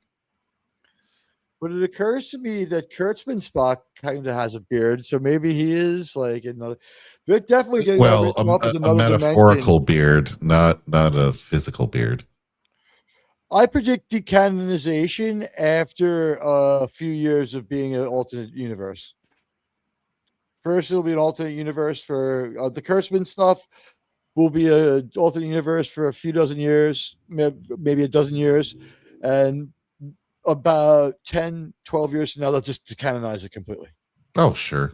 But it occurs to me that Kurtzman Spock kind of has a beard, so maybe he is like another. They're definitely getting a metaphorical beard, not a physical beard. I predict decanonization after a few years of being an alternate universe. First, it'll be an alternate universe for the Kurtzman stuff. Will be an alternate universe for a few dozen years, maybe a dozen years, and about 10, 12 years from now, they'll just decanonize it completely. Oh, sure.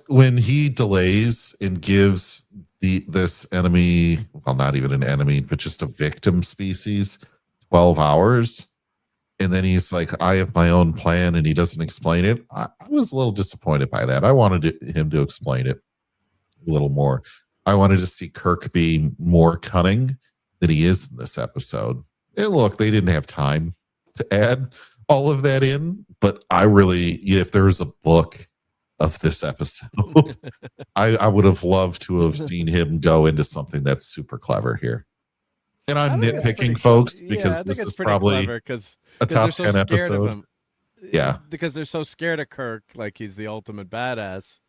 When he delays and gives this enemy, well, not even an enemy, but just a victim species, 12 hours, and then he's like, I have my own plan, and he doesn't explain it. I was a little disappointed by that. I wanted him to explain it a little more. I wanted to see Kirk be more cunning than he is in this episode. And look, they didn't have time to add all of that in, but I really, if there's a book of this episode, I would have loved to have seen him go into something that's super clever here. And I'm nitpicking, folks, because this is probably a top 10 episode. Yeah, because they're so scared of Kirk, like he's the ultimate badass.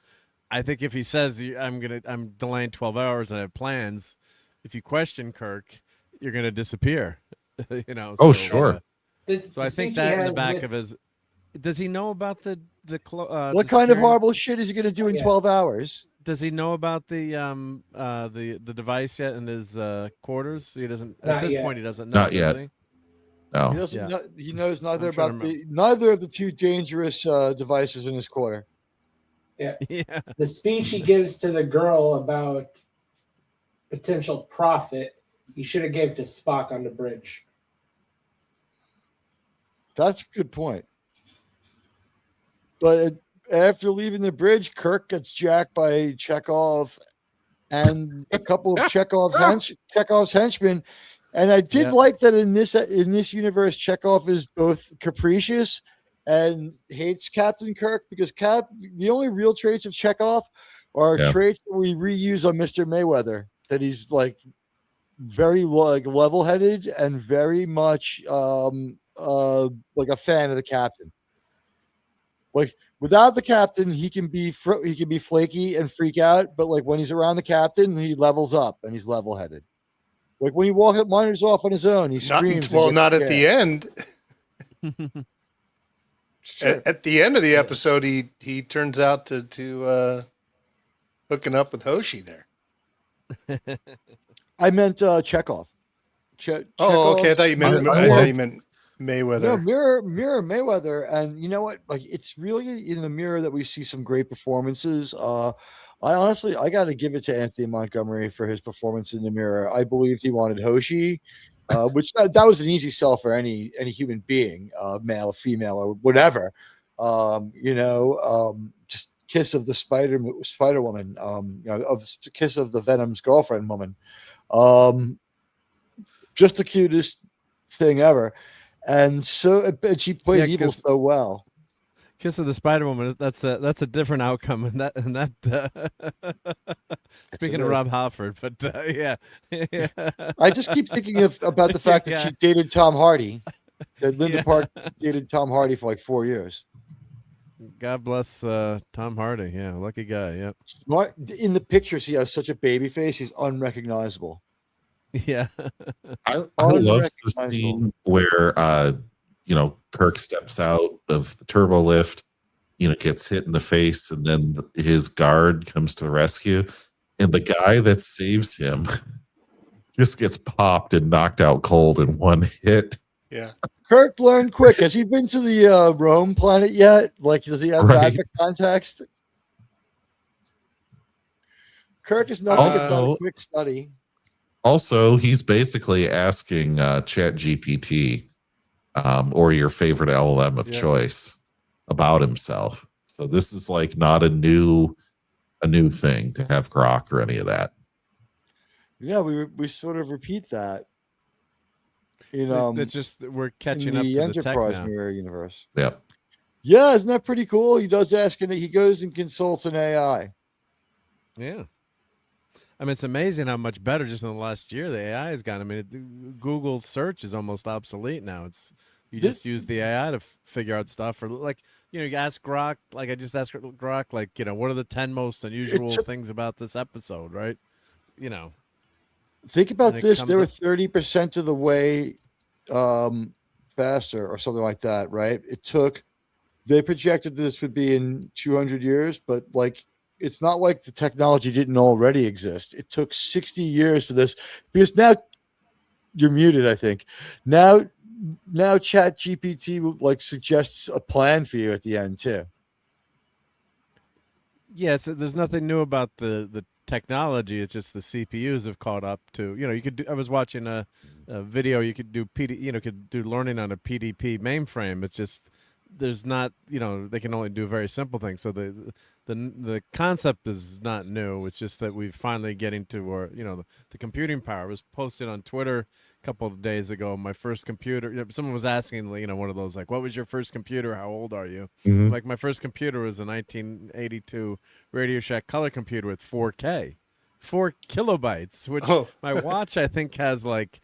I think if he says I'm delaying 12 hours and I have plans, if you question Kirk, you're gonna disappear. Oh, sure. So I think that in the back of his, does he know about the what kind of horrible shit is he going to do in 12 hours? Does he know about the device yet in his quarters? He doesn't. At this point, he doesn't know. Not yet. No. He doesn't know, he knows neither of the two dangerous devices in his quarter. Yeah. Yeah. The speech he gives to the girl about potential profit, he should have gave to Spock on the bridge. That's a good point. But after leaving the bridge, Kirk gets jacked by Chekhov and a couple of Chekhov's henchmen. And I did like that in this universe, Chekhov is both capricious and hates Captain Kirk, because the only real traits of Chekhov are traits that we reuse on Mr. Mayweather. That he's like very like level-headed and very much like a fan of the captain. Like without the captain, he can be flaky and freak out, but like when he's around the captain, he levels up and he's level-headed. Like when he wanders off on his own, he screams. Not at the end. Sure. At the end of the episode, he turns out to hooking up with Hoshi there. I meant Chekhov. Oh, okay. I thought you meant Mayweather. No, mirror Mayweather. And you know what? Like, it's really in the mirror that we see some great performances. I got to give it to Anthony Montgomery for his performance in the mirror. I believed he wanted Hoshi, which that was an easy sell for any human being, male, female, or whatever. Just kiss of the Spider Woman, kiss of the Venom's girlfriend woman. Just the cutest thing ever. And she played evil so well. Kiss of the Spider Woman. That's a different outcome. And speaking of Rob Halford, but yeah. I just keep thinking about the fact that she dated Tom Hardy. That Linda Park dated Tom Hardy for like 4 years. God bless Tom Hardy. Yeah, lucky guy. Yep. Smart. In the pictures, he has such a baby face. He's unrecognizable. Yeah. I love the scene where Kirk steps out of the turbo lift, gets hit in the face, and then his guard comes to the rescue, and the guy that saves him just gets popped and knocked out cold in one hit. Yeah. Kirk learned quick. Has he been to the Rome planet yet? Like, does he have that for context? Kirk is not a quick study. Also, he's basically asking ChatGPT or your favorite LLM of choice about himself. So this is like not a new thing to have Grok or any of that. Yeah, we sort of repeat that. It's just we're catching up to the the Enterprise tech now. Mirror universe. Yep. Yeah, isn't that pretty cool? He does ask, and he goes and consults an AI. Yeah. I mean, it's amazing how much better just in the last year the AI has gotten. I mean, Google search is almost obsolete now. You just use the AI to figure out stuff, or like you ask Grok. Like I just asked Grok, like what are the 10 most unusual things about this episode, right? Think about this: they were 30% of the way faster, or something like that, right? They projected this would be in 200 years, but like. It's not like the technology didn't already exist. It took 60 years for this, because now you're muted, I think. Now Chat GPT like suggests a plan for you at the end too. Yeah, there's nothing new about the technology. It's just the CPUs have caught up to, you could I was watching a video, you could do could do learning on a PDP mainframe. It's just, there's not, they can only do very simple things. So the concept is not new. It's just that we're finally getting to where, the computing power. Was posted on Twitter a couple of days ago. My first computer, someone was asking, one of those, like, what was your first computer? How old are you? Mm-hmm. Like, my first computer was a 1982 Radio Shack color computer with 4K, 4 kilobytes, which my watch, I think, has like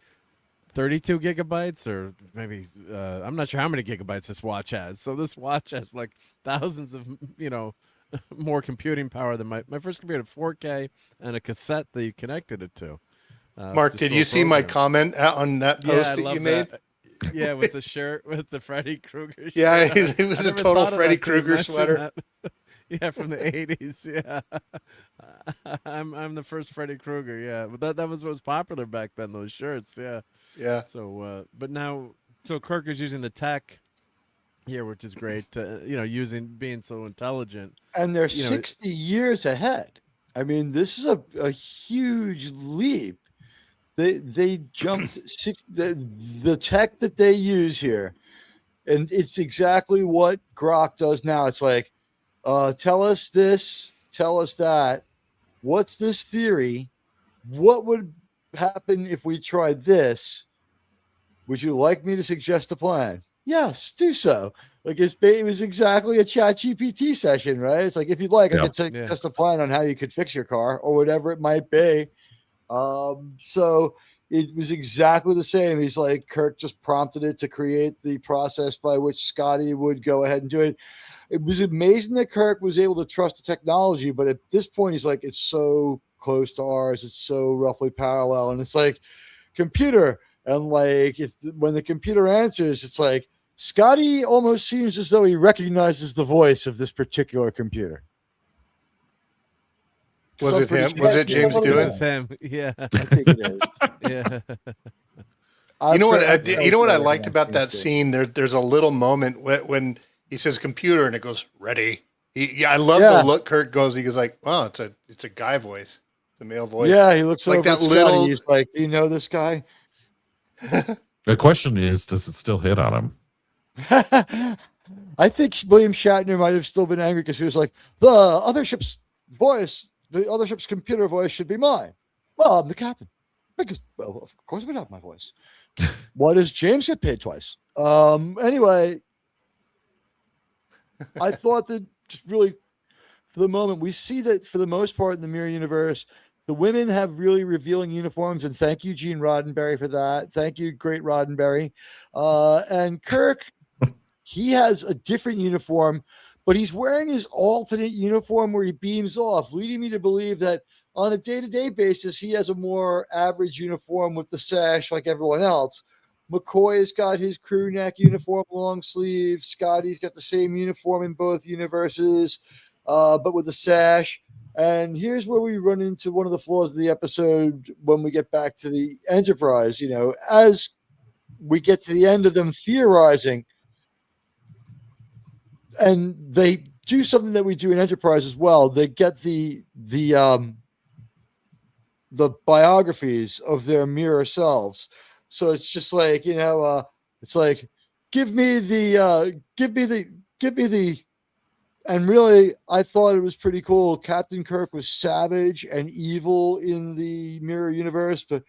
32 gigabytes, or maybe, I'm not sure how many gigabytes this watch has. So this watch has like thousands of, more computing power than my first computer, 4K, and a cassette that you connected it to. Mark, did you see my comment on that post that you made? Yeah, with the shirt, with the Freddy Krueger shirt. Yeah, it was a total Freddy Krueger sweater. Yeah, from the 80s. Yeah, I'm the first Freddy Krueger. Yeah, but that was what was popular back then. Those shirts. Yeah. Yeah. So, but now, Kirk is using the tech here, which is great. Being so intelligent, and they're 60 years ahead. I mean, this is a huge leap. They jumped the tech that they use here, and it's exactly what Grok does now. It's like, tell us this, tell us that. What's this theory? What would happen if we tried this? Would you like me to suggest a plan? Yes, do so. Like, it was exactly a Chat GPT session, right? It's like, if you'd like, I could suggest a plan on how you could fix your car or whatever it might be. So it was exactly the same. He's like, Kirk just prompted it to create the process by which Scotty would go ahead and do it. It was amazing that Kirk was able to trust the technology, but at this point, he's like, it's so close to ours. It's so roughly parallel. And it's like, computer. And like, when the computer answers, it's like, Scotty almost seems as though he recognizes the voice of this particular computer. Was it him? Was it James Doohan? It's him. Yeah, I think it is. Yeah. You know what I liked about that scene? There's a little moment when he says computer and it goes ready. I love the look Kirk goes. He goes like, "Wow, it's a guy voice, it's a male voice." Yeah, he looks like over that at Scotty. He's like, "Do you know this guy?" The question is, does it still hit on him? I think William Shatner might have still been angry because he was like, the other ship's computer voice should be mine. Well, I'm the captain. Because, well, of course we have my voice. Why does James get paid twice? Anyway, I thought that just really, for the moment, we see that for the most part in the Mirror Universe, the women have really revealing uniforms, and thank you, Gene Roddenberry, for that. Thank you, great Roddenberry. And Kirk, he has a different uniform, but he's wearing his alternate uniform where he beams off, leading me to believe that on a day-to-day basis, he has a more average uniform with the sash like everyone else. McCoy's got his crew neck uniform, long sleeve. Scotty's got the same uniform in both universes, but with a sash. And here's where we run into one of the flaws of the episode when we get back to the Enterprise. You know, as we get to the end of them theorizing, and they do something that we do in Enterprise as well. They get the biographies of their mirror selves. So it's just like, it's like, give me the, and really, I thought it was pretty cool. Captain Kirk was savage and evil in the Mirror Universe, but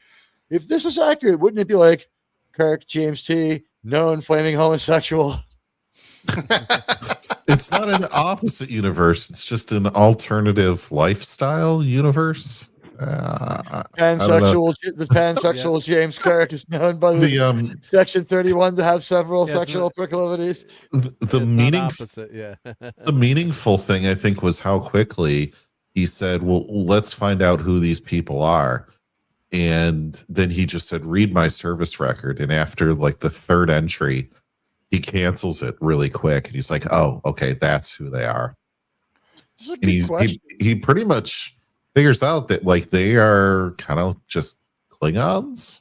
if this was accurate, wouldn't it be like Kirk, James T., known flaming homosexual? It's not an opposite universe. It's just an alternative lifestyle universe. The pansexual James Kirk is known by the Section 31 to have several sexual proclivities. The meaningful thing, I think, was how quickly he said, well, let's find out who these people are. And then he just said, read my service record. And after like the third entry, he cancels it really quick. And he's like, oh, okay, that's who they are. And he pretty much figures out that like they are kind of just Klingons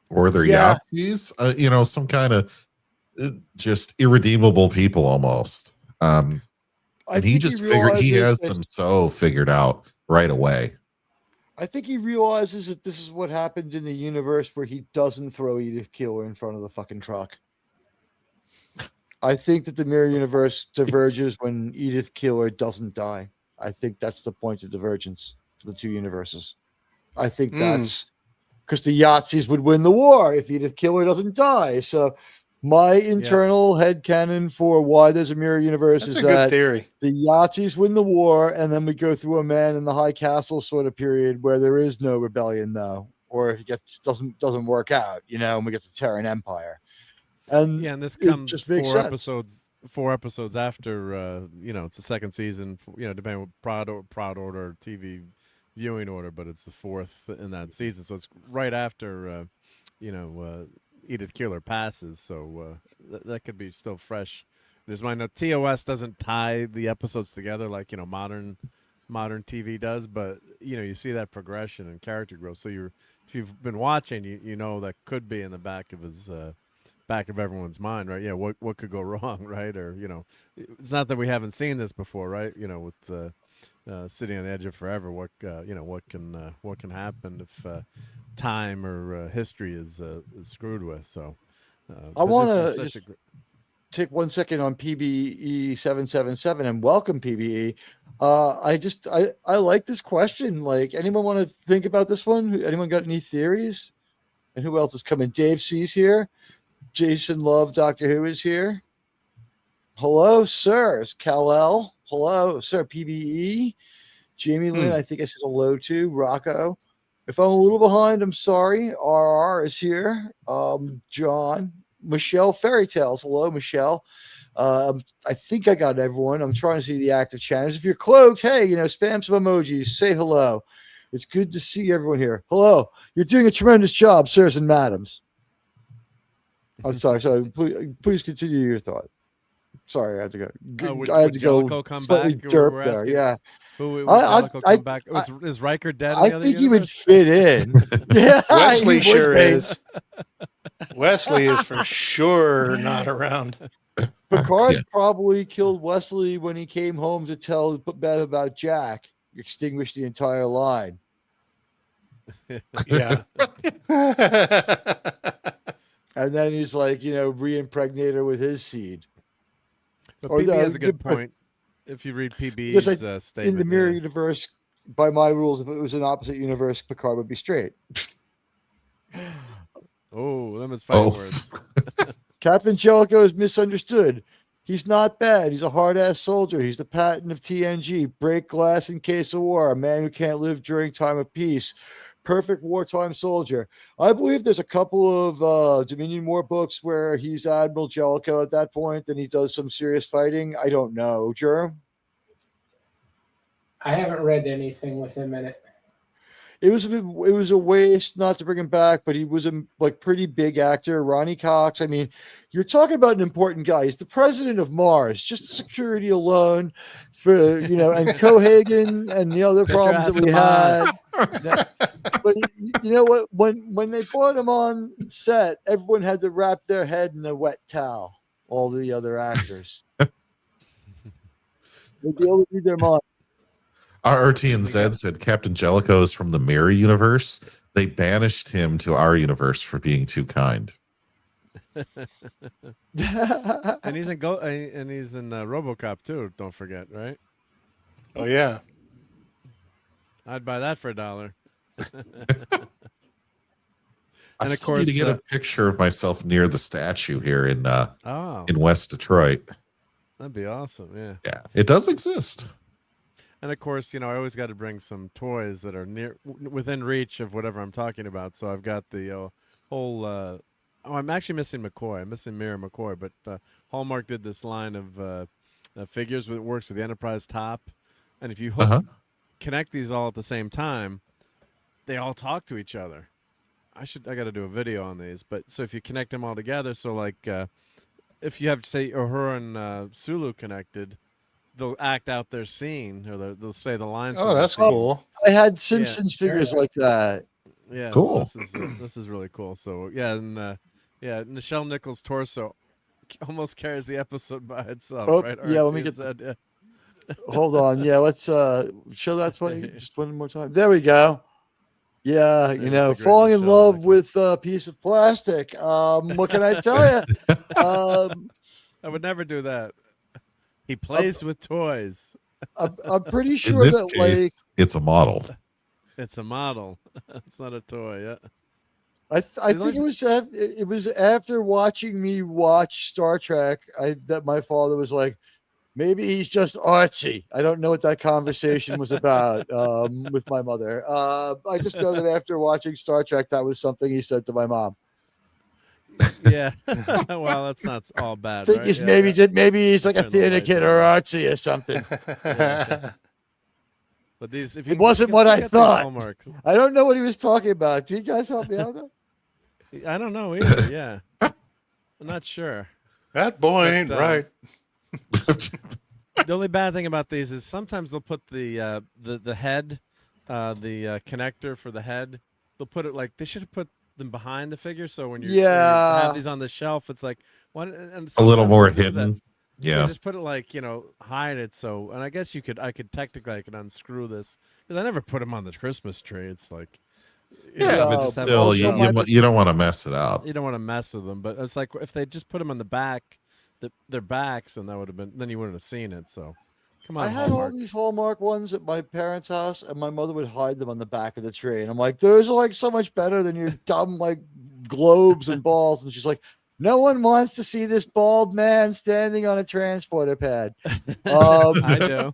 or they're Yazis, some kind of just irredeemable people almost. And he just figured he has them so figured out right away. I think he realizes that this is what happened in the universe where he doesn't throw Edith Keeler in front of the fucking truck. I think that the Mirror Universe diverges when Edith Keeler doesn't die. I think that's the point of divergence for the two universes. I think that's because the Yahtzees would win the war if Edith Keeler doesn't die. So my internal headcanon for why there's a Mirror Universe is that theory. The Yahtzees win the war, and then we go through a Man in the High Castle sort of period where there is no rebellion, though, or it doesn't work out, and we get the Terran Empire. And this comes just four episodes after it's the second season, depending on proud order TV viewing order, but it's the fourth in that season, so it's right after Edith Keeler passes, so that could be still fresh in his mind. Now TOS doesn't tie the episodes together like modern TV does, but you see that progression and character growth. So if you've been watching, you know that could be in the back of everyone's mind, right? Yeah, what could go wrong, right? Or it's not that we haven't seen this before, right? With Sitting on the Edge of Forever, what can happen if time or history is screwed with? So I want to take 1 second on PBE 777 and welcome PBE. I like this question. Like, anyone want to think about this one? Anyone got any theories? And who else is coming? Dave C's here. Jason Love, Doctor Who is here. Hello, sir. Kal-El. Hello, sir. PBE. Jamie Lynn, I think I said hello to. Rocco. If I'm a little behind, I'm sorry. RR is here. John. Michelle Fairy Tales. Hello, Michelle. I think I got everyone. I'm trying to see the active channels. If you're cloaked, hey, spam some emojis. Say hello. It's good to see everyone here. Hello. You're doing a tremendous job, sirs and madams. I'm sorry. Please continue your thought. Sorry, I had to go. I had to go slightly derp there. Yeah. Come back? Is Riker dead? I think he would fit in. Yeah, Wesley sure is. Wesley is for sure not around. Picard probably killed Wesley when he came home to tell Beth about Jack. Extinguished the entire line. Yeah. And then he's like, re-impregnate her with his seed. But PB has a good point. If you read PB's statement. In the Mirror Universe, by my rules, if it was an opposite universe, Picard would be straight. Oh, them is fighting words. Captain Jellicoe is misunderstood. He's not bad. He's a hard-ass soldier. He's the patent of TNG. Break glass in case of war. A man who can't live during time of peace. Perfect wartime soldier. I believe there's a couple of Dominion War books where he's Admiral Jellicoe at that point, and he does some serious fighting. I don't know. Jerm? I haven't read anything with him in it. It was a waste not to bring him back, but he was a pretty big actor. Ronnie Cox. I mean, you're talking about an important guy. He's the president of Mars. Just security alone, for and Cohagen and the other problems that we had. But you know what? When they brought him on set, everyone had to wrap their head in a wet towel. All the other actors. They'd be able to read their mind. RTNZ said Captain Jellicoe is from the Mirror universe. They banished him to our universe for being too kind. And he's in RoboCop too. Don't forget, right? Oh yeah, I'd buy that for $1. I'm And of still course, need to get a picture of myself near the statue here in West Detroit. That'd be awesome. Yeah. Yeah, it does exist. And of course, I always got to bring some toys that are within reach of whatever I'm talking about. So I've got the whole. I'm actually missing McCoy. I'm missing Mira McCoy, but Hallmark did this line of figures that works with the Enterprise top, and if you connect these all at the same time, they all talk to each other. I got to do a video on these, but so if you connect them all together, so like if you have say Uhura and Sulu connected, they'll act out their scene, or they'll say the lines. Oh, that's cool. I had Simpsons figures like that. Yeah, cool. So this is really cool. So yeah, and Nichelle Nichols' torso almost carries the episode by itself. Oh, right? yeah, let me get that. Yeah. Hold on. Yeah, let's show that just one more time. There we go. Yeah, falling in love with a piece of plastic. What can I tell you? I would never do that. He plays with toys. I'm pretty sure in this that case, it's a model. It's a model. It's not a toy. Yeah. I think it was after watching me watch Star Trek that my father was like, maybe he's just artsy. I don't know what that conversation was about with my mother. I just know that after watching Star Trek, that was something he said to my mom. Yeah. Well, that's not all bad. I think he's maybe he's like a theater kid or artsy or something. Yeah. But these, if you, it wasn't what I thought. I I don't know what he was talking about. Can you guys help me out with that? I don't know either. Yeah, I'm not sure. That boy ain't right. The only bad thing about these is sometimes they'll put the head, the connector for the head. They'll put it like they should have put them behind the figure. So when you have these on the shelf, it's like and a little more hidden. Yeah, just put it like hide it. So, and I guess I could technically unscrew this because I never put them on the Christmas tree. It's like but still, you don't want to mess it up. You don't want to mess with them. But it's like if they just put them on the back, their backs, and that would have been then you wouldn't have seen it. So, come on. I had all these Hallmark ones at my parents' house, and my mother would hide them on the back of the tree. And I'm like, those are like so much better than your dumb like globes and balls. And she's like, no one wants to see this bald man standing on a transporter pad. I do.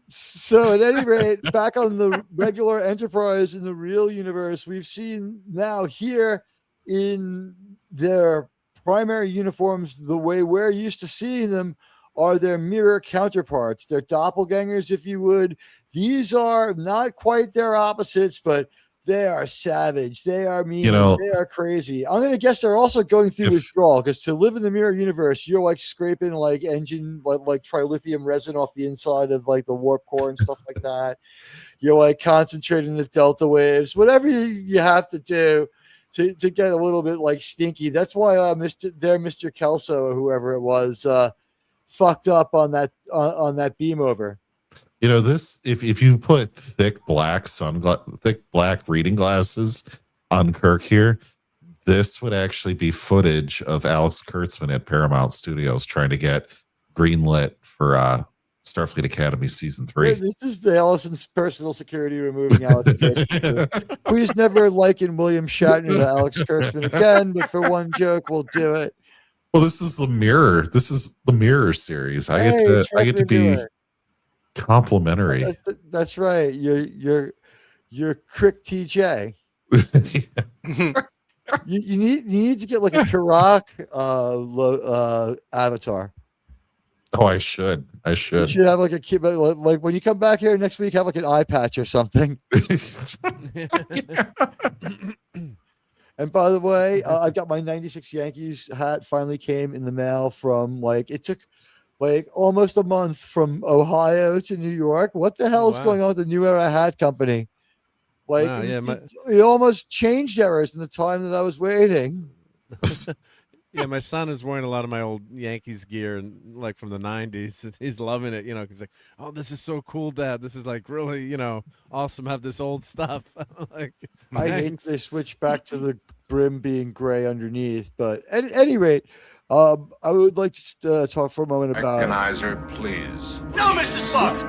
So at any rate, back on the regular Enterprise in the real universe, we've seen now here in their primary uniforms, the way we're used to seeing them are their mirror counterparts, their doppelgangers, if you would. These are not quite their opposites, but they are savage. They are mean. They are crazy. I'm going to guess they're also going through withdrawal because to live in the mirror universe, you're like scraping like engine, like trilithium resin off the inside of like the warp core and stuff like that. You're like concentrating the delta waves, whatever you have to do to get a little bit like stinky. That's why Mr. Kelso or whoever it was fucked up on that beam over. This if you put thick black reading glasses on Kirk here, this would actually be footage of Alex Kurtzman at Paramount Studios trying to get greenlit for Starfleet Academy season 3. This is the Allison's personal security removing Alex Kurtzman. Please never liken William Shatner to Alex Kurtzman again, but for one joke, we'll do it. Well, this is the mirror. This is the mirror series. I get to be complimentary. That's right. You're Crick TJ. you need to get like a Karak avatar. Oh, I should. You should have like a kid, like when you come back here next week, have like an eye patch or something. And by the way, I've got my 96 Yankees hat finally came in the mail from it took like almost a month from Ohio to New York. What the hell is going on with the New Era Hat Company? It almost changed errors in the time that I was waiting. Yeah, my son is wearing a lot of my old Yankees gear, and like from the '90s. He's loving it, He's like, "Oh, this is so cool, Dad. This is like really, awesome. Have this old stuff." I hate they switched back to the brim being gray underneath, but at any rate, I would like to talk for a moment about. Mechanizer, please. No, Mr. Spock.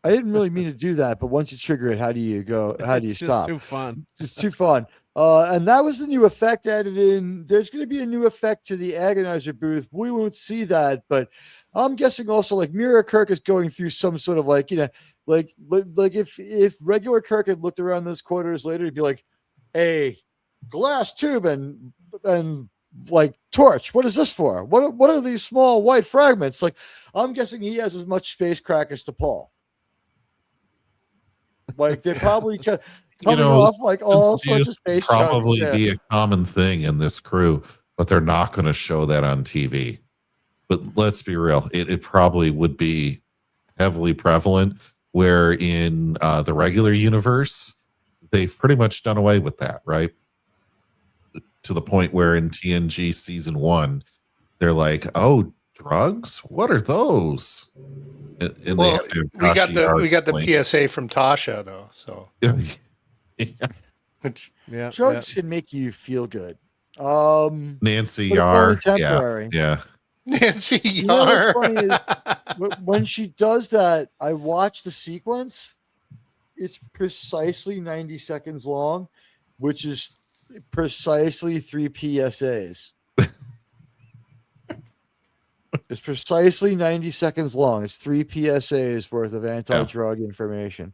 I didn't really mean to do that, but once you trigger it, how do you go? How do you stop? It's too fun. It's too fun. And that was the new effect added in. There's going to be a new effect to the agonizer booth. We won't see that, but I'm guessing also like Mirror Kirk is going through some sort of like if regular Kirk had looked around those quarters later, he'd be like, "Hey, glass tube and like torch. What is this for? What are these small white fragments?" Like, I'm guessing he has as much space crack as DePaul. Like they probably coming off like all sorts of space probably chunks, be a common thing in this crew, but they're not going to show that on TV. But let's be real, it probably would be heavily prevalent. Where in the regular universe, they've pretty much done away with that, right? To the point where in TNG season 1, they're like, "Oh, drugs? What are those?" And well, we got the PSA from Tasha though, so yeah, drugs can make you feel good. Nancy Yar, temporary. Yeah. Nancy Yar. You know what's funny is when she does that, I watch the sequence. It's precisely 90 seconds long, which is precisely 3 PSAs. It's precisely 90 seconds long. It's 3 PSAs worth of anti-drug information.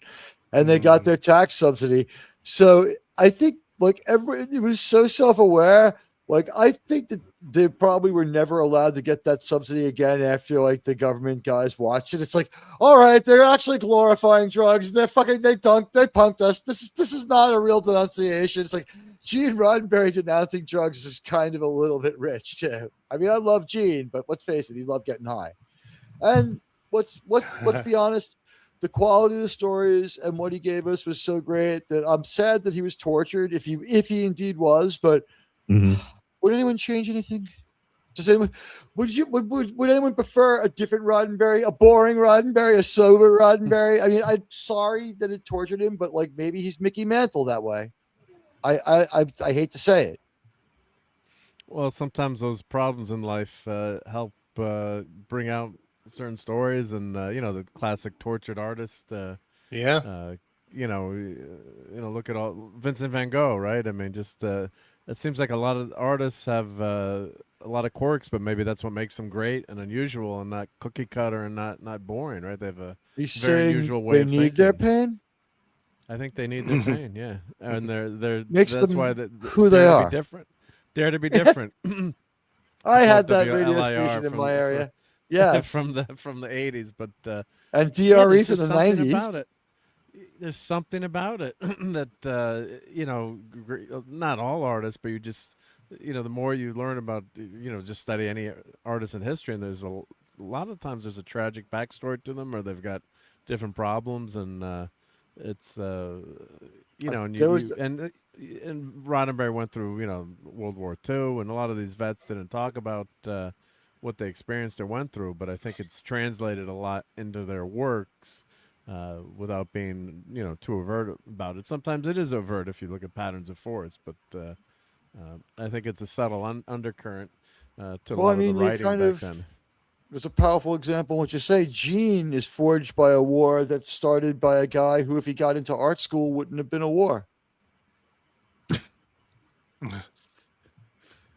And they got their tax subsidy. So I think it was so self-aware. Like, I think that they probably were never allowed to get that subsidy again after like the government guys watched it. It's like, all right, they're actually glorifying drugs. They punked us. This is not a real denunciation. It's like Gene Roddenberry denouncing drugs is kind of a little bit rich too. I mean, I love Gene, but let's face it, he loved getting high. And let's be honest, the quality of the stories and what he gave us was so great that I'm sad that he was tortured, if he indeed was. But would anyone change anything? Does anyone would anyone prefer a different Roddenberry, a boring Roddenberry, a sober Roddenberry? I mean, I'm sorry that it tortured him, but like maybe he's Mickey Mantle that way. I hate to say it. Well, sometimes those problems in life help bring out certain stories, and the classic tortured artist. Look at all Vincent Van Gogh, right? I mean, just it seems like a lot of artists have a lot of quirks, but maybe that's what makes them great and unusual, and not cookie cutter and not boring, right? They have a very unusual way of thinking. They need their pain. I think they need their pain, yeah, and they're makes that's them why who they are. Different. Dare to be different. I had that radio station in my area. Yeah, from the 80s, but and DRE from the 90s. There's something about it that not all artists, but you just the more you learn about just study any artist in history, and there's a lot of times there's a tragic backstory to them, or they've got different problems, and it's and Roddenberry went through World War II, and a lot of these vets didn't talk about what they experienced or went through, but I think it's translated a lot into their works without being too overt about it. Sometimes it is overt if you look at Patterns of Force, but I think it's a subtle undercurrent to a lot of the writing back then. There's a powerful example. What you say, Gene is forged by a war that's started by a guy who, if he got into art school, wouldn't have been a war.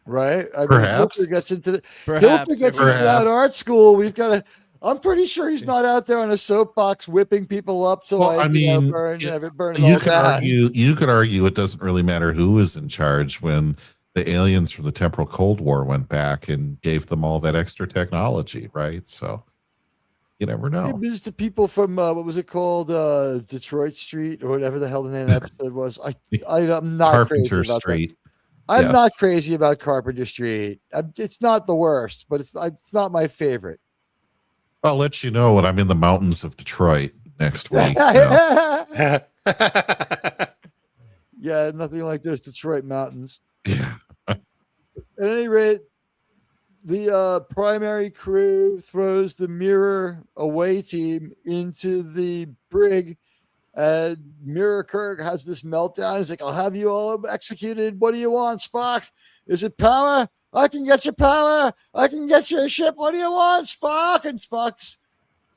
right? I mean, Perhaps. Hilter gets into Perhaps. Hilter gets into that Perhaps. art school. We've got to. I'm pretty sure he's not out there on a soapbox whipping people up to Well, I mean, burn it you all could down. argue it doesn't really matter who was in charge when the aliens from the temporal Cold War went back and gave them all that extra technology, right? So you never It know. was the people from what was it called, Detroit Street or whatever the hell the name of the episode was. I'm not crazy Carpenter about Street. that. I'm Yes. not crazy about Carpenter Street. It's not the worst, but it's not my favorite. I'll let you know when I'm in the mountains of Detroit next week. Yeah, nothing like those Detroit mountains. Yeah. At any rate, the primary crew throws the mirror away team into the brig, and Mirror Kirk has this meltdown. He's like, I'll have you all executed. What do you want, Spock? Is it power? I can get you power. I can get you a ship. What do you want, Spock? And Spock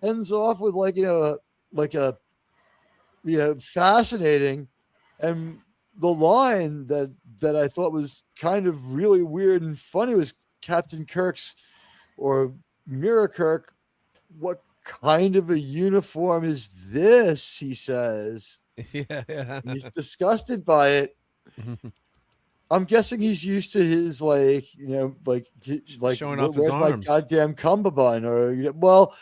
ends off with fascinating. And the line that I thought was kind of really weird and funny was Captain Kirk's or Mirror Kirk. What kind of a uniform is this? He says. Yeah. He's disgusted by it. I'm guessing he's used to his showing off his arms. My goddamn cummerbund, or well,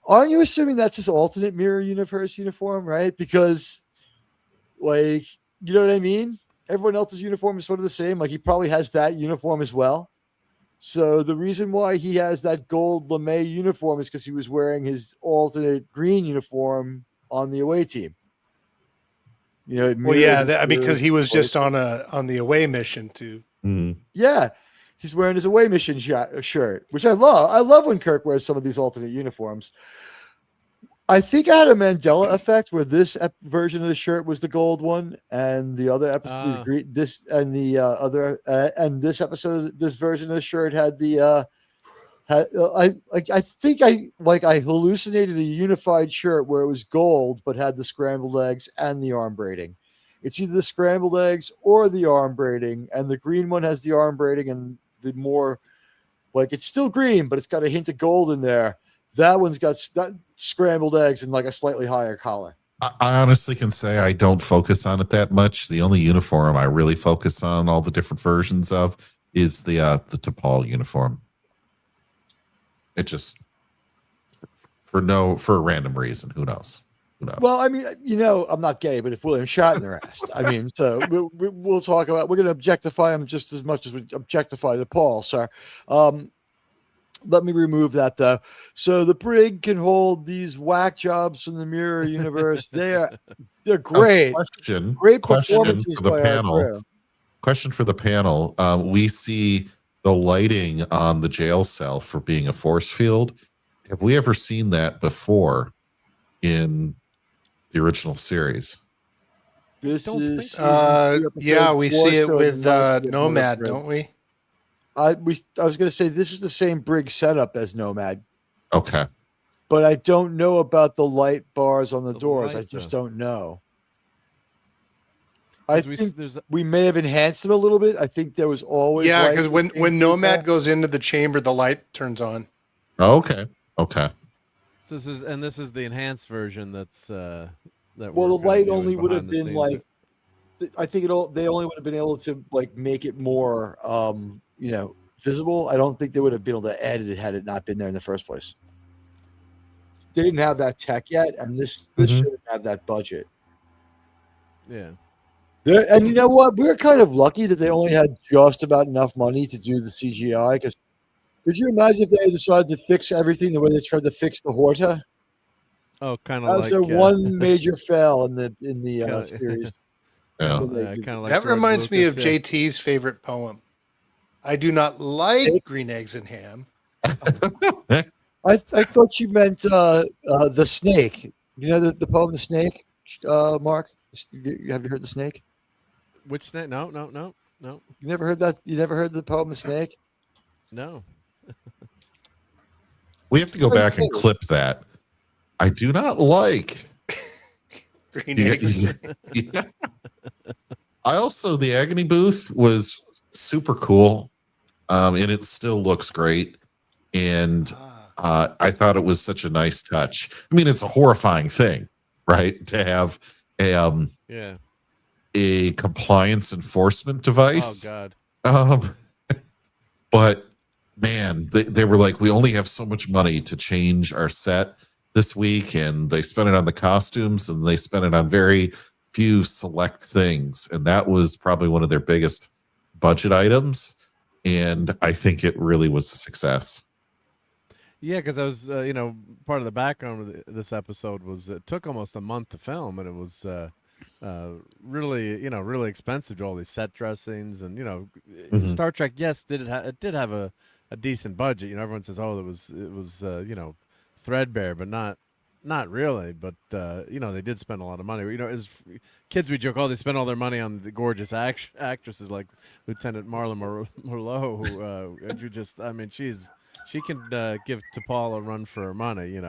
aren't you assuming that's his alternate mirror universe uniform, right? Because, you know what I mean? Everyone else's uniform is sort of the same. Like he probably has that uniform as well. So the reason why he has that gold lame uniform is because he was wearing his alternate green uniform on the away team. Because he was just on the away mission too. Mm-hmm. Yeah, he's wearing his away mission shirt, which I love. I love when Kirk wears some of these alternate uniforms. I think I had a Mandela effect where this version of the shirt was the gold one, and the other episode, the green, this and the and this episode, this version of the shirt had the. I think I hallucinated a unified shirt where it was gold but had the scrambled eggs and the arm braiding. It's either the scrambled eggs or the arm braiding, and the green one has the arm braiding and the more it's still green, but it's got a hint of gold in there. That one's got scrambled eggs and a slightly higher collar. I honestly can say I don't focus on it that much. The only uniform I really focus on all the different versions of is the T'Pol uniform. It just for a random reason. Who knows? Well, I mean, I'm not gay, but if William Shatner asked, I mean, so we'll talk about. We're going to objectify him just as much as we objectify T'Pol, sir. Let me remove that though. So the brig can hold these whack jobs from the mirror universe. They're great. Great performances for the by panel. our crew. Question for the panel. We see the lighting on the jail cell for being a force field. Have we ever seen that before in the original series? This is we see it with Nomad, don't we? I was going to say this is the same brig setup as Nomad. Okay. But I don't know about the light bars on the doors. I just don't know. I think we may have enhanced them a little bit. I think there was always because when Nomad goes into the chamber, the light turns on. Okay. So this is the enhanced version. That's that. Well, the light only would have been I think they only would have been able to make it more visible. I don't think they would have been able to edit it had it not been there in the first place. They didn't have that tech yet, and this shouldn't have that budget. Yeah. And you know what? We're kind of lucky that they only had just about enough money to do the CGI. Because could you imagine if they had decided to fix everything the way they tried to fix the Horta? Oh, kind that of was their one major fail in the series. Yeah. That reminds me of JT's favorite poem. I do not like green eggs and ham. I thought you meant the snake. You know the poem, The Snake, Mark? Have you heard The Snake? Which snake? No. You never heard that? You never heard the poem, The Snake? No. We have to go back and clip that. I do not like green eggs. Yeah. The Agony booth was super cool. and it still looks great. And I thought it was such a nice touch. I mean, it's a horrifying thing, right? To have a compliance enforcement device. Oh God. But man, they were like, we only have so much money to change our set this week, and they spent it on the costumes, and they spent it on very few select things, and that was probably one of their biggest budget items, and I think it really was a success. Yeah, because I was, part of the background of this episode was it took almost a month to film, and it was really expensive to all these set dressings, and Star Trek. Yes, it did have a decent budget. Everyone says, oh, it was threadbare, but not really. But they did spend a lot of money. As kids, we joke, oh, they spend all their money on the gorgeous actresses like Lieutenant Marla Merlot, who she can give T'Pol a run for her money,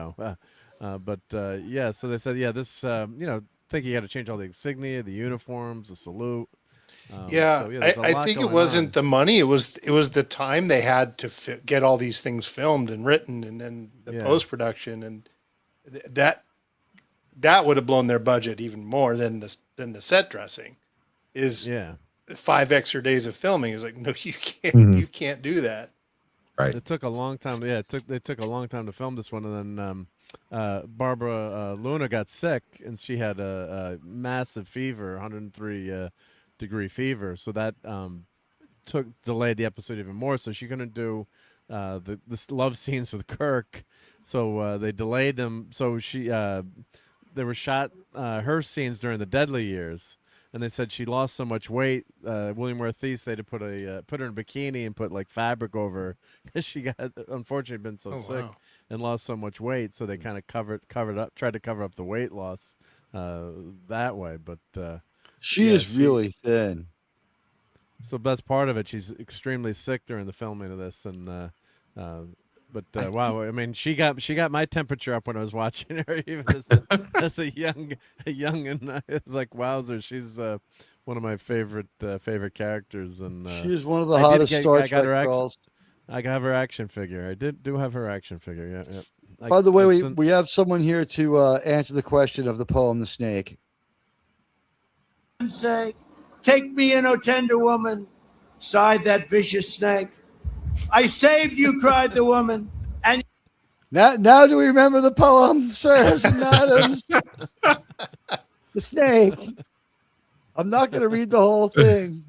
so they said, this, think you got to change all the insignia, the uniforms, the salute. I think it wasn't the money; it was the time they had to get all these things filmed and written, and then the post production, and that would have blown their budget even more than the set dressing. Is 5 extra days of filming is like, no, you can't you can't do that. Right. It took a long time. Yeah, they took a long time to film this one, and then Barbara Luna got sick, and she had a massive fever, 103 degree fever. So that delayed the episode even more. So she couldn't do the love scenes with Kirk. So they delayed them. So they were shot her scenes during the Deadly Years. And they said she lost so much weight. William Ortiz, they had to put her in a bikini and put like fabric over her because she got unfortunately been so sick and lost so much weight. So they kind of tried to cover up the weight loss that way. But she is really thin. So that's part of it. She's extremely sick during the filming of this, and wow! I mean, she got my temperature up when I was watching her, even as a young, and it's like wowzer. She's one of my favorite characters, and she's one of the hottest Star Trek girls. I have her action figure. I do have her action figure. Yeah. By the way, we have someone here to answer the question of the poem, "The Snake." Say, take me in, O tender woman, sighed that vicious snake. I saved you, cried the woman. And now do we remember the poem, sirs and madams? The snake. I'm not going to read the whole thing.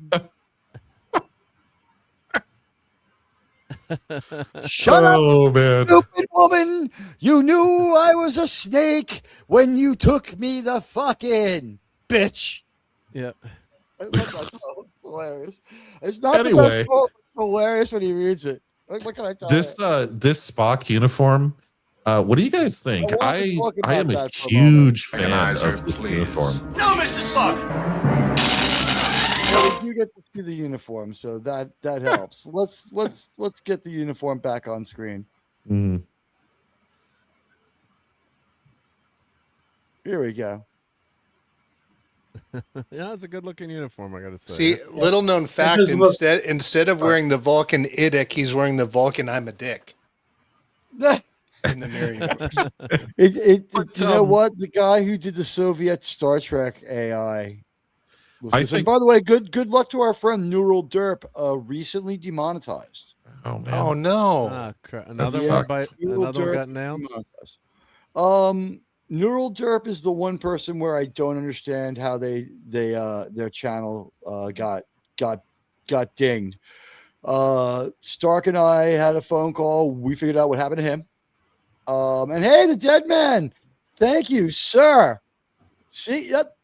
Shut up, man. Stupid woman. You knew I was a snake when you took me the fucking bitch. Yeah. I love that poem. It's hilarious. It's not the best poem. It's hilarious when he reads it. What can I tell you? This Spock uniform, what do you guys think? I am a huge fan of this uniform. No, Mr. Spock. Well, we do get to see the uniform, so that helps. Let's get the uniform back on screen. Mm-hmm. Here we go. Yeah, it's a good-looking uniform, I gotta say. See, little known fact: instead of wearing the Vulcan Idic, he's wearing the Vulcan I'm a Dick. In the mirror universe. You know what? The guy who did the Soviet Star Trek AI. By the way, good luck to our friend Neural Derp. Recently demonetized. Oh man! Oh no! Another one got nailed. Neural Derp is the one person where I don't understand how their channel got dinged. Stark and I had a phone call. We figured out what happened to him. And hey, the dead man. Thank you, sir. See, yep.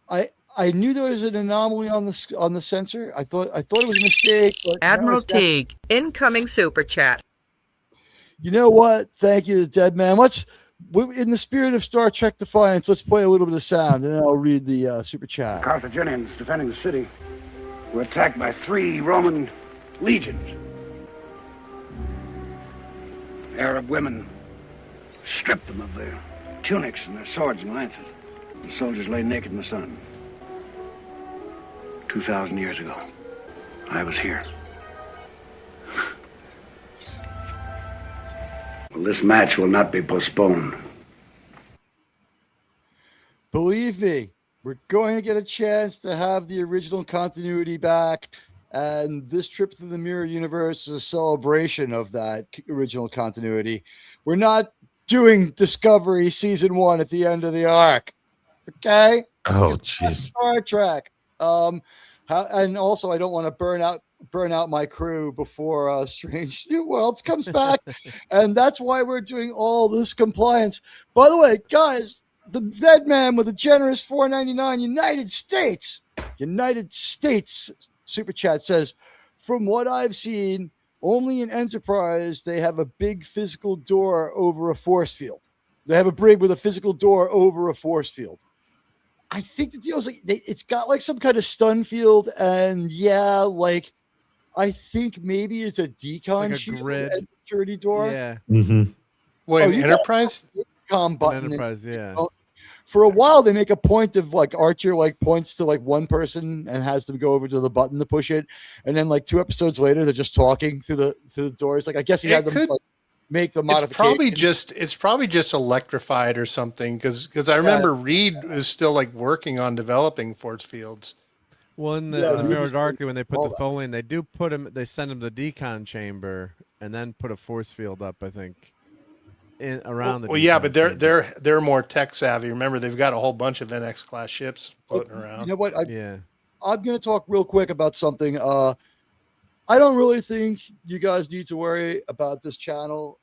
I knew there was an anomaly on the sensor. I thought it was a mistake. But Admiral Teag, incoming super chat. You know what? Thank you, the dead man. In the spirit of Star Trek Defiance, let's play a little bit of sound, and then I'll read the super chat. Carthaginians defending the city were attacked by 3 Roman legions. Arab women stripped them of their tunics and their swords and lances. The soldiers lay naked in the sun. 2,000 years ago, I was here. Well, this match will not be postponed. Believe me, we're going to get a chance to have the original continuity back. And this trip through the mirror universe is a celebration of that original continuity. We're not doing Discovery season 1 at the end of the arc. Okay? Oh, jeez. Star Trek. And also, I don't want to burn out my crew before Strange New Worlds comes back. And that's why we're doing all this compliance. By the way, guys, the dead man with a generous $4.99 United States Super Chat says, from what I've seen, only in Enterprise, they have a big physical door over a force field. They have a brig with a physical door over a force field. I think the deal is like it's got like some kind of stun field, and I think maybe it's a decon like shield grid and security door. Yeah. Mm-hmm. Wait, Enterprise? Decon button. Enterprise, yeah. For a while, they make a point of like Archer points to one person and has them go over to the button to push it, and then 2 episodes later, they're just talking through the doors. I guess he had them make the modification. It's probably just electrified or something because I remember Reed is still working on developing force fields. Well, in the Mirror Darkly, when they put the Tholian, they do put him. They send him to the decon chamber and then put a force field up. I think around the. Well, yeah, but they're more tech savvy. Remember, they've got a whole bunch of NX class ships floating around. You know what? I'm going to talk real quick about something. I don't really think you guys need to worry about this channel.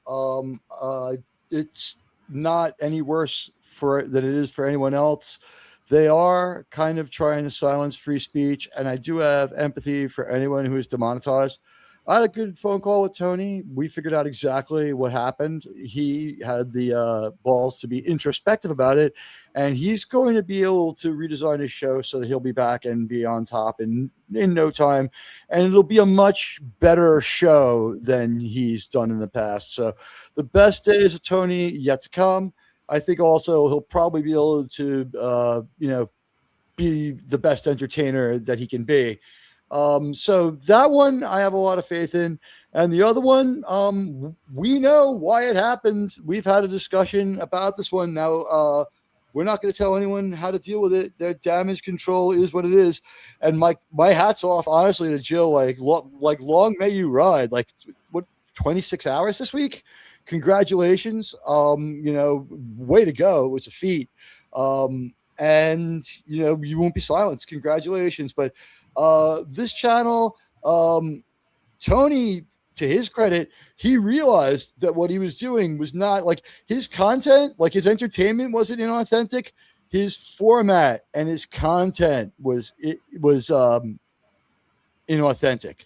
It's not any worse than it is for anyone else. They are kind of trying to silence free speech, and I do have empathy for anyone who is demonetized. I had a good phone call with Tony. We figured out exactly what happened. He had the balls to be introspective about it, and he's going to be able to redesign his show so that he'll be back and be on top in no time, and it'll be a much better show than he's done in the past. So the best days of Tony yet to come. I think also he'll probably be able to, be the best entertainer that he can be. So that one I have a lot of faith in. And the other one, we know why it happened. We've had a discussion about this one. Now, we're not going to tell anyone how to deal with it. Their damage control is what it is. And my hat's off, honestly, to Jill. Long may you ride. 26 hours this week? Congratulations. Way to go. It's a feat. And you won't be silenced. Congratulations. But this channel, Tony, to his credit, he realized that what he was doing was not his content, his entertainment wasn't inauthentic. His format and his content was inauthentic.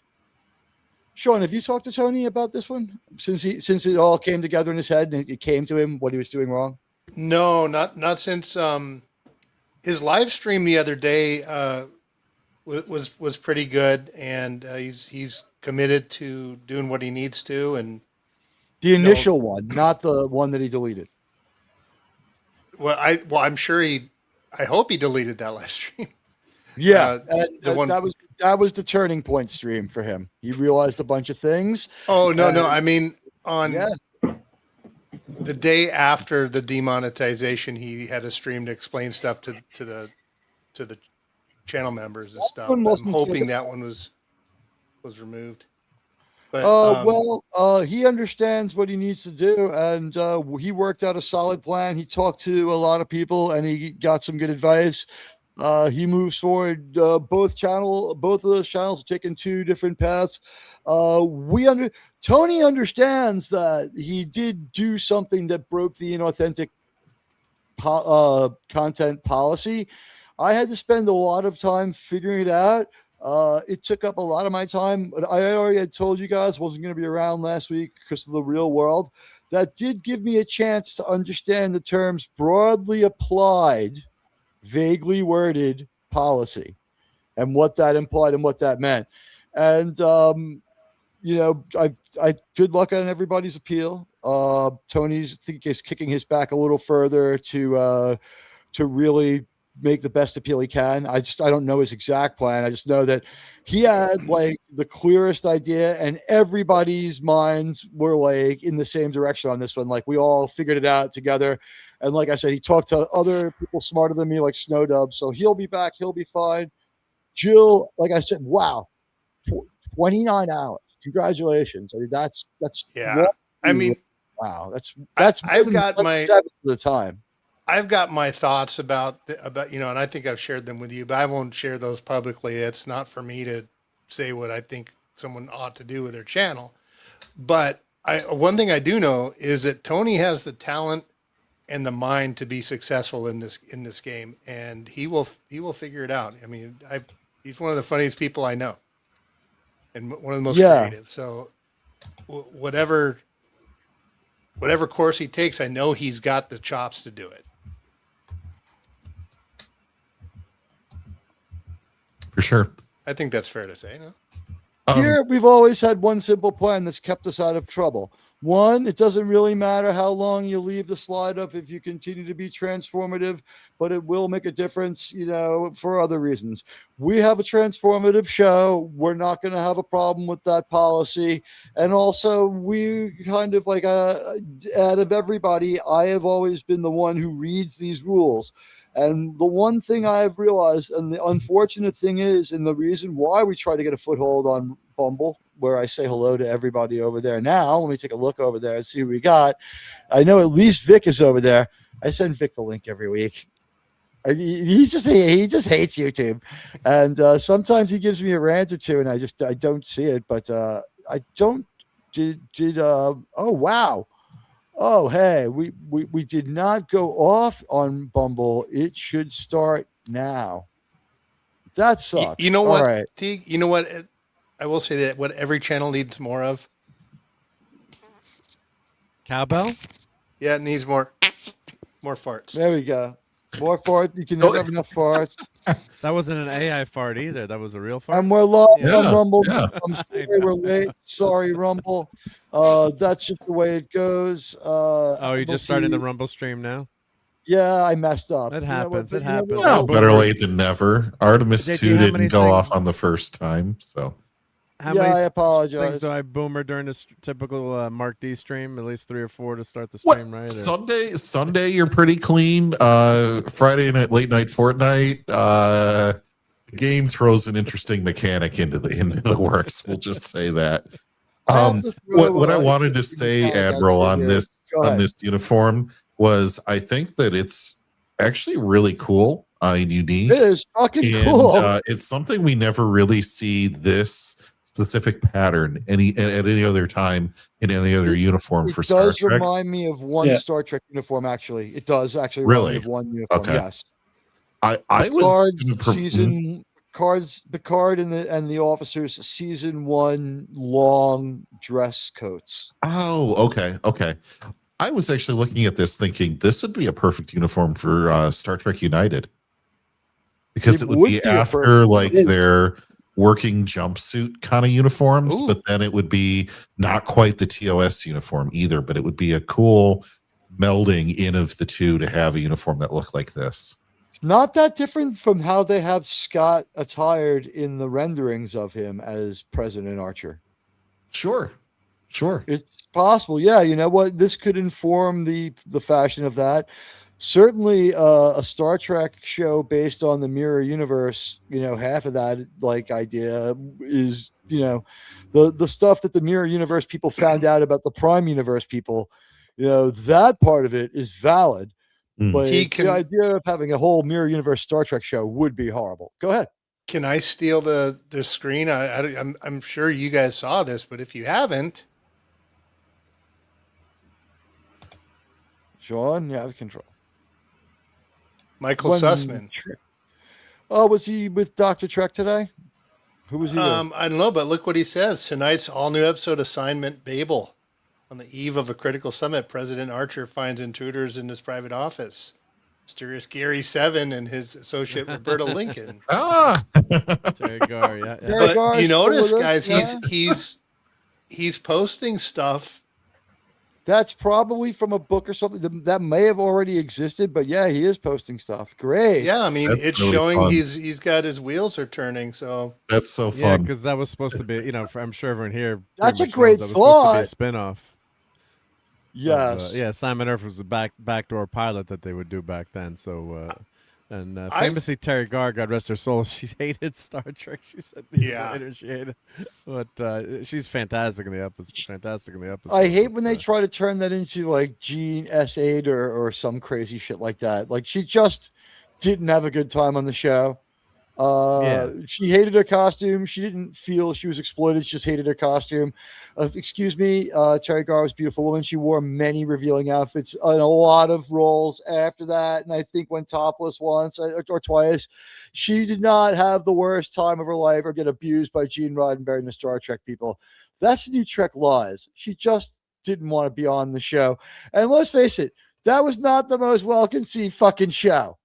Sean, have you talked to Tony about this one since it all came together in his head and it came to him what he was doing wrong? No, not since his live stream the other day was pretty good, and he's committed to doing what he needs to. And the initial one, not the one that he deleted. Well, I'm sure I hope he deleted that live stream. Yeah, that was the turning point stream for him. He realized a bunch of things. Oh no! I mean, on the day after the demonetization, he had a stream to explain stuff to the channel members and stuff. I'm hoping that one was removed. But he understands what he needs to do, and he worked out a solid plan. He talked to a lot of people, and he got some good advice. He moves forward. Both of those channels are taking 2 different paths. Tony understands that he did do something that broke the inauthentic content policy. I had to spend a lot of time figuring it out. It took up a lot of my time, but I already had told you guys I wasn't going to be around last week because of the real world. That did give me a chance to understand the terms broadly applied, vaguely worded policy and what that implied and what that meant. And, I good luck on everybody's appeal. Tony's is kicking his back a little further to really make the best appeal he can. I don't know his exact plan. I just know that he had like the clearest idea, and everybody's minds were like in the same direction on this one. Like we all figured it out together. And like I said, he talked to other people smarter than me, like Snowdub. So he'll be back. He'll be fine. Jill, like I said, wow, 29 hours. Congratulations. I mean, that's yeah. I mean, wow, that's I've got my the time. I've got my thoughts about and I think I've shared them with you, but I won't share those publicly. It's not for me to say what I think someone ought to do with their channel. But one thing I do know is that Tony has the talent and the mind to be successful in this game, and he will figure it out. I mean, he's one of the funniest people I know, and one of the most creative. So whatever course he takes, I know he's got the chops to do it. For sure. I think that's fair to say, no? Here, we've always had one simple plan that's kept us out of trouble. One, it doesn't really matter how long you leave the slide up if you continue to be transformative, but it will make a difference, for other reasons. We have a transformative show. We're not going to have a problem with that policy. And also, we kind of like, out of everybody, I have always been the one who reads these rules. And the one thing I've realized, and the unfortunate thing is, and the reason why we try to get a foothold on Bumble, where I say hello to everybody over there now. Let me take a look over there and see what we got. I know at least Vic is over there. I send Vic the link every week. He just hates YouTube, and sometimes he gives me a rant or two, and I don't see it. But I don't oh wow. Oh, hey, we did not go off on Bumble. It should start now. That sucks. You know what, all right. Teague? You know what? I will say that what every channel needs more of. Cowbell? Yeah, it needs more farts. There we go. More farts. You can never have enough farts. That wasn't an AI fart either. That was a real fart. And we're live on Rumble. Yeah. I'm sorry we're late. Sorry, Rumble. That's just the way it goes. You just started the Rumble stream now? Yeah, I messed up. It happens. It happens. No, better late than never. Artemis 2 didn't go off on the first time, so. I apologize. Things do I boomer during this typical Mark D stream? At least 3 or 4 to start the stream, right? Or? Sunday, you're pretty clean. Friday night, late night Fortnite. The game throws an interesting mechanic into the works. We'll just say that. What I wanted to say, Admiral, on this uniform was I think that it's actually really cool and unique. It is fucking cool. It's something we never really see this specific pattern at any other time in any other uniform for Star Trek. It does remind me of one Star Trek uniform, actually. It does actually remind me of one uniform, yes. I was Picard and the officers season 1 long dress coats. Oh, okay. I was actually looking at this thinking this would be a perfect uniform for Star Trek United. Because it would be after like their working jumpsuit kind of uniforms. Ooh. But then it would be not quite the TOS uniform either, but it would be a cool melding in of the two to have a uniform that looked like this. Not that different from how they have Scott attired in the renderings of him as President Archer. Sure. It's possible. Yeah, you know what? This could inform the fashion of that. Certainly a Star Trek show based on the mirror universe, half of that like idea is, the stuff that the mirror universe people found out about the prime universe people, that part of it is valid. But the idea of having a whole mirror universe Star Trek show would be horrible. Go ahead. Can I steal the screen? I'm sure you guys saw this, but if you haven't, Sean, you have control. Michael Sussman. Oh, was he with Dr. Trek today? Who was he with? I don't know, but look what he says. Tonight's all-new episode assignment, Babel. On the eve of a critical summit, President Archer finds intruders in his private office. Mysterious Gary Seven and his associate Roberta Lincoln. Teag, yeah. But you notice, guys, he's posting stuff That's probably from a book or something that may have already existed, but yeah, he is posting stuff. Great. Yeah, I mean, That's it's really showing fun. he's got his wheels are turning. So That's so Yeah, fun. because that was supposed to be, I'm sure everyone here. That's a pretty much great knows that was supposed to be a thought. spin-off. Yes. Yeah, Simon Earth was the backdoor pilot that they would do back then. So, and famously, Terry Garr, God rest her soul, she hated Star Trek. She said later she hated, but she's fantastic in the episode. I hate when they try to turn that into like Gene S8 or some crazy shit like that. Like she just didn't have a good time on the show. She hated her costume. She didn't feel she was exploited. She just hated her costume. Excuse me, Terry Garr was a beautiful woman. She wore many revealing outfits in a lot of roles after that, and I think went topless once or twice. She did not have the worst time of her life or get abused by Gene Roddenberry and the Star Trek people. That's the new Trek laws. She just didn't want to be on the show. And let's face it, that was not the most well-conceived fucking show.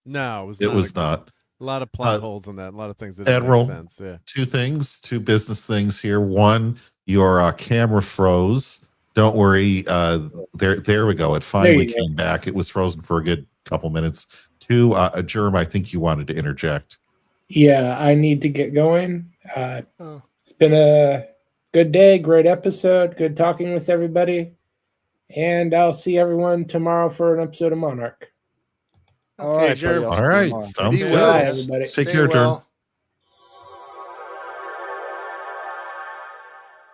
No, it was not. A lot of plot holes in that. A lot of things that Admiral, make sense. Yeah. Two business things here. One, your camera froze. Don't worry. There we go. It finally came back. It was frozen for a good couple minutes. Two, a germ. I think you wanted to interject. Yeah, I need to get going. It's been a good day, great episode, good talking with everybody, and I'll see everyone tomorrow for an episode of Monarch. Okay, Jerm. All right. Sounds Be good. well, everybody. Take Stay care, well.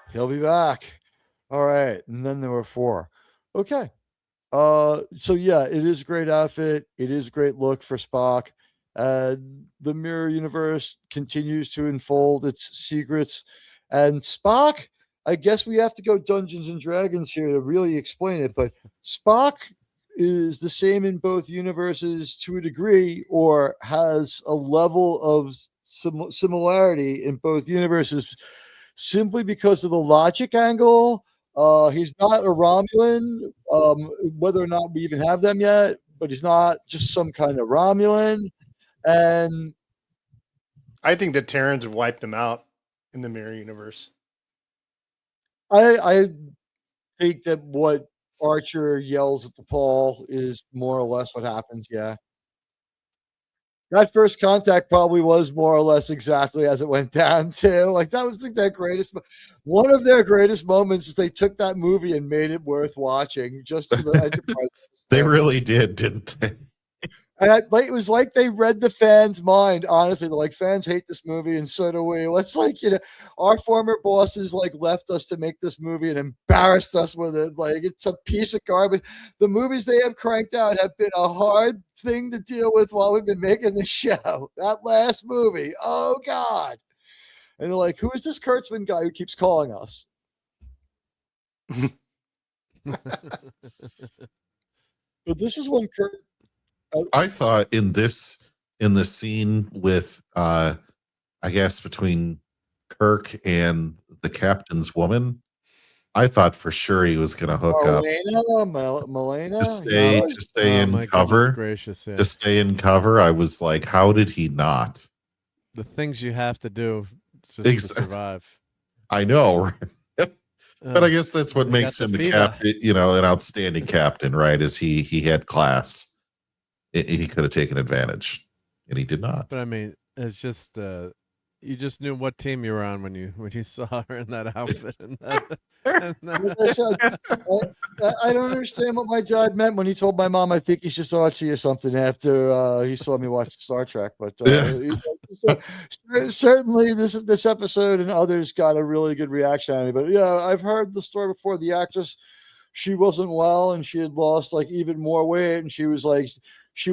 Jerm. He'll be back. All right. And then there were 4. Okay. So yeah, it is a great outfit. It is a great look for Spock. The mirror universe continues to unfold its secrets. And Spock, I guess we have to go Dungeons and Dragons here to really explain it, but Spock is the same in both universes to a degree, or has a level of similarity in both universes simply because of the logic angle. He's not a Romulan, whether or not we even have them yet, but he's not just some kind of Romulan. And I think the Terrans have wiped him out in the mirror universe. I think that what Archer yells at the Paul is more or less what happens. Yeah. That first contact probably was more or less exactly as it went down too. Like that was like one of their greatest moments is they took that movie and made it worth watching just for the Enterprise. They really did, didn't they? And it was like they read the fans' mind. Honestly, they're like, fans hate this movie, and so do we. Let's our former bosses left us to make this movie and embarrassed us with it. Like it's a piece of garbage. The movies they have cranked out have been a hard thing to deal with while we've been making the show. That last movie, oh God! And they're like, who is this Kurtzman guy who keeps calling us? But this is when Kurt. I thought in the scene with I guess between Kirk and the captain's woman, I thought for sure he was going to hook up. Melena? To stay in cover. Gracious, yeah. To stay in cover. I was like, how did he not? The things you have to do just to survive. I know. But I guess that's what makes him the captain, an outstanding captain, right? Is he had class. He could have taken advantage, and he did not. But I mean, it's just you just knew what team you were on when you saw her in that outfit. I don't understand what my dad meant when he told my mom, I think he's just artsy or something after he saw me watch Star Trek. But certainly this episode and others got a really good reaction out of it. But yeah, I've heard the story before. The actress, she wasn't well and she had lost even more weight, and she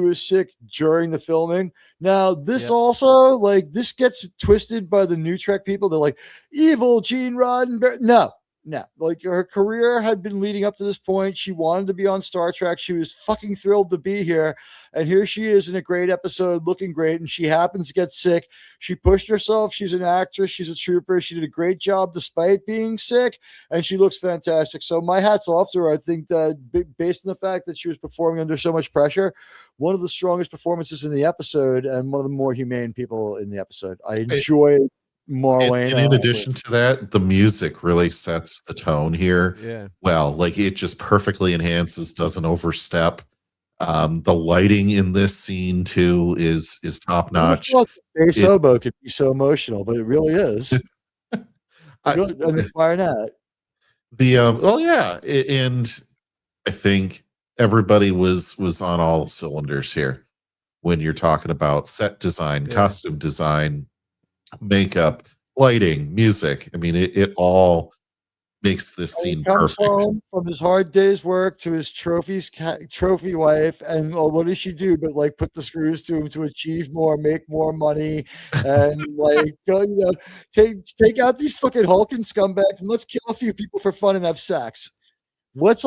was sick during the filming. Now, this also, this gets twisted by the new Trek people. They're like, evil Gene Roddenberry. No. Her career had been leading up to this point. She wanted to be on Star Trek. She was fucking thrilled to be here. And here she is in a great episode, looking great. And she happens to get sick. She pushed herself. She's an actress. She's a trooper. She did a great job despite being sick. And she looks fantastic. So my hat's off to her. I think that based on the fact that she was performing under so much pressure, one of the strongest performances in the episode and one of the more humane people in the episode. I enjoyed Marlene. And in addition to that, the music really sets the tone here. Yeah. Well, like it just perfectly enhances, doesn't overstep. The lighting in this scene too is top notch. Bass oboe could be so emotional, but it really is. And the clarinet. Well, yeah, and I think everybody was on all cylinders here when you're talking about set design, costume design, makeup, lighting, music. I mean, it all makes this scene Comes perfect. home from his hard day's work to his trophy wife, and what does she do but like put the screws to him to achieve more, make more money, and like go, take out these fucking hulking scumbags and let's kill a few people for fun and have sex. Let's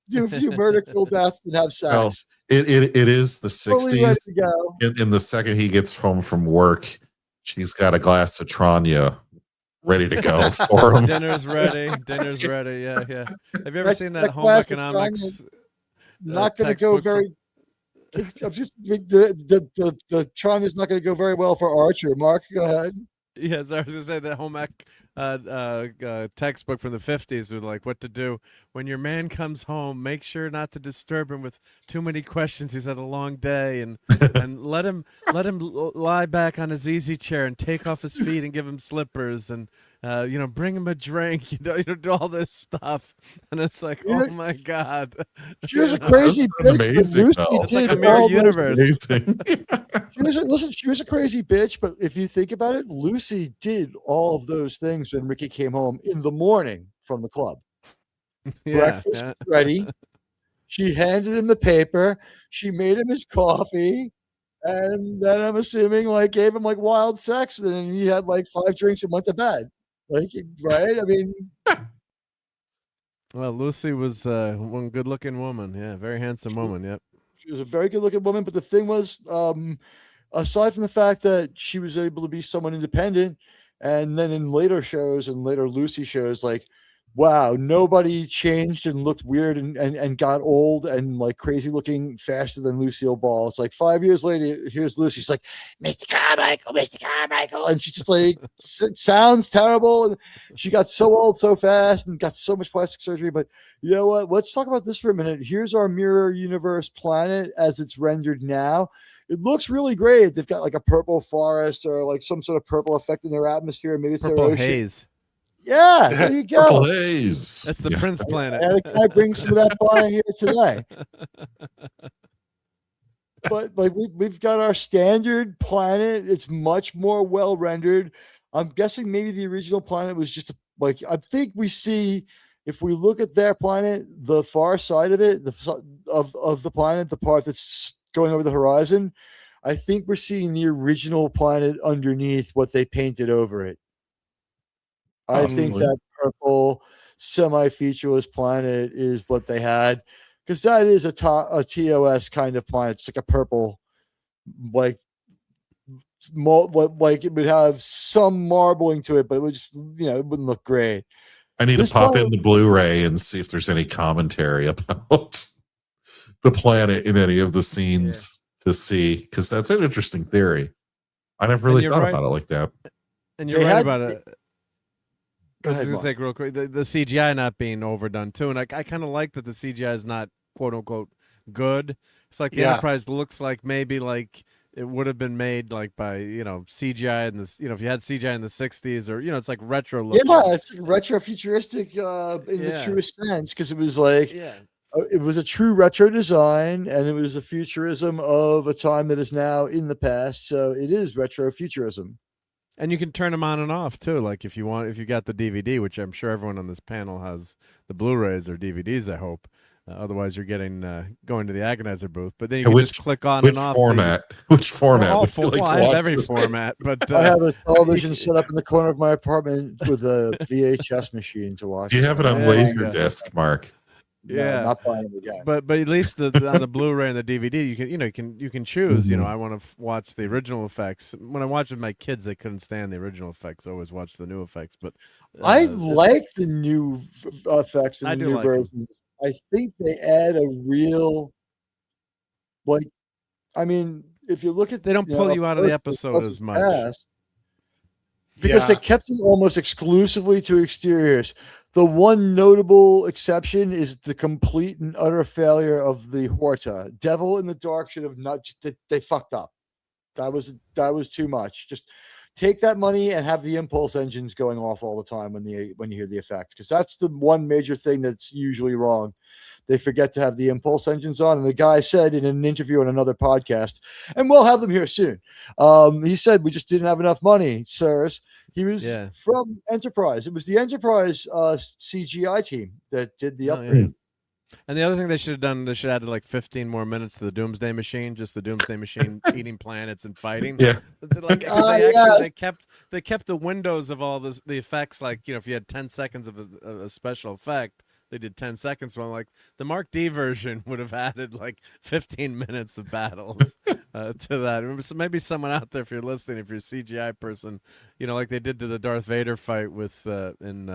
do a few murder, kill, deaths, and have sex. Well, it is the Totally ready 60s. to go. In the second he gets home from work, she's got a glass of Tranya ready to go for him. Dinner's ready. Yeah. Have you ever seen that home glass of economics? Not going to go very. I'm just the Tranya's not going to go very well for Archer. Mark, go ahead. Yes, I was going to say that home ec textbook from the 50s with like what to do when your man comes home. Make sure not to disturb him with too many questions. He's had a long day, and let him lie back on his easy chair and take off his feet and give him slippers and bring him a drink. Do all this stuff, and it's like, oh my god, she was a crazy bitch. Amazing, it's like a mirror universe. She was a crazy bitch, but if you think about it, Lucy did all of those things when Ricky came home in the morning from the club. Breakfast was ready. She handed him the paper. She made him his coffee. And then I'm assuming like gave him like wild sex. And then he had like 5 drinks and went to bed. Like, right? I mean, well, Lucy was one good-looking woman. Yeah, very handsome woman. Yep. She was a very good-looking woman. But the thing was, aside from the fact that she was able to be someone independent, and then in later shows and later Lucy shows, like, wow, nobody changed and looked weird and got old and like crazy looking faster than Lucille Ball. It's like 5 years later, here's Lucy. She's like, Mr. Carmichael. And she just like sounds terrible. And she got so old so fast and got so much plastic surgery. But you know what? Let's talk about this for a minute. Here's our mirror universe planet as it's rendered now. It looks really great. They've got like a purple forest or like some sort of purple effect in their atmosphere. Maybe it's purple their ocean. Haze. Yeah, there you go. Purple haze. That's the Prince planet. I bring some of that fire here today. But like we've got our standard planet. It's much more well rendered. I'm guessing maybe the original planet was just like I think we see if we look at their planet, the far side of it, of the planet, the part that's going over the horizon. I think we're seeing the original planet underneath what they painted over it. I think that purple semi-featureless planet is what they had because that is a TOS kind of planet. It's like a purple, like it would have some marbling to it, but it would just, it wouldn't look great. I need to pop in the Blu-ray and see if there's any commentary about the planet in any of the scenes to see, because that's an interesting theory. I never really thought about it like that. And you're right about it. I was going to say real quick, the CGI not being overdone too, and I kind of like that the CGI is not quote unquote good. It's like the Enterprise looks like maybe like it would have been made like by CGI in this, if you had CGI in the 60s or it's like retro looking. Yeah, it's like retro futuristic in the truest sense because it was like it was a true retro design and it was a futurism of a time that is now in the past. So it is retro futurism. And you can turn them on and off too. Like if you got the DVD, which I'm sure everyone on this panel has the Blu-rays or DVDs, I hope. Otherwise, you're getting going to the agonizer booth. But then you can just click on and off. Which format? I have every format, but I have a television set up in the corner of my apartment with a VHS machine to watch. Do you have it on Laserdisc, Mark? Yeah, not buying it again. But at least on the Blu-ray and the DVD, you can choose. I want to watch the original effects. When I watched with my kids, they couldn't stand the original effects. I always watched the new effects. But I like the new effects and the new versions. I think they add a real, if you look at, they don't pull you out of the episode as much. because they kept it almost exclusively to exteriors. The one notable exception is the complete and utter failure of the Horta. Devil in the Dark should have not. They fucked up. That was too much. Just take that money and have the impulse engines going off all the time when you hear the effects, because that's the one major thing that's usually wrong. They forget to have the impulse engines on. And the guy said in an interview on another podcast, and we'll have them here soon. He said, we just didn't have enough money, sirs. He was from Enterprise. It was the Enterprise CGI team that did the upgrade. And the other thing they should have done, they should have added like 15 more minutes to the Doomsday Machine, just the Doomsday Machine eating planets and fighting. Yeah. They kept the windows of all the effects, like, if you had 10 seconds of a special effect, they did 10 seconds. But I'm like, the Mark D version would have added like 15 minutes of battles to that. So maybe someone out there, if you're listening, if you're a CGI person, like they did to the Darth Vader fight with in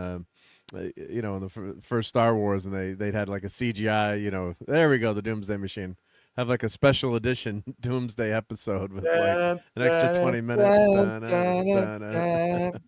the first Star Wars, and they'd had like a CGI, there we go, the Doomsday Machine. Have like a special edition Doomsday episode with like an extra 20 minutes.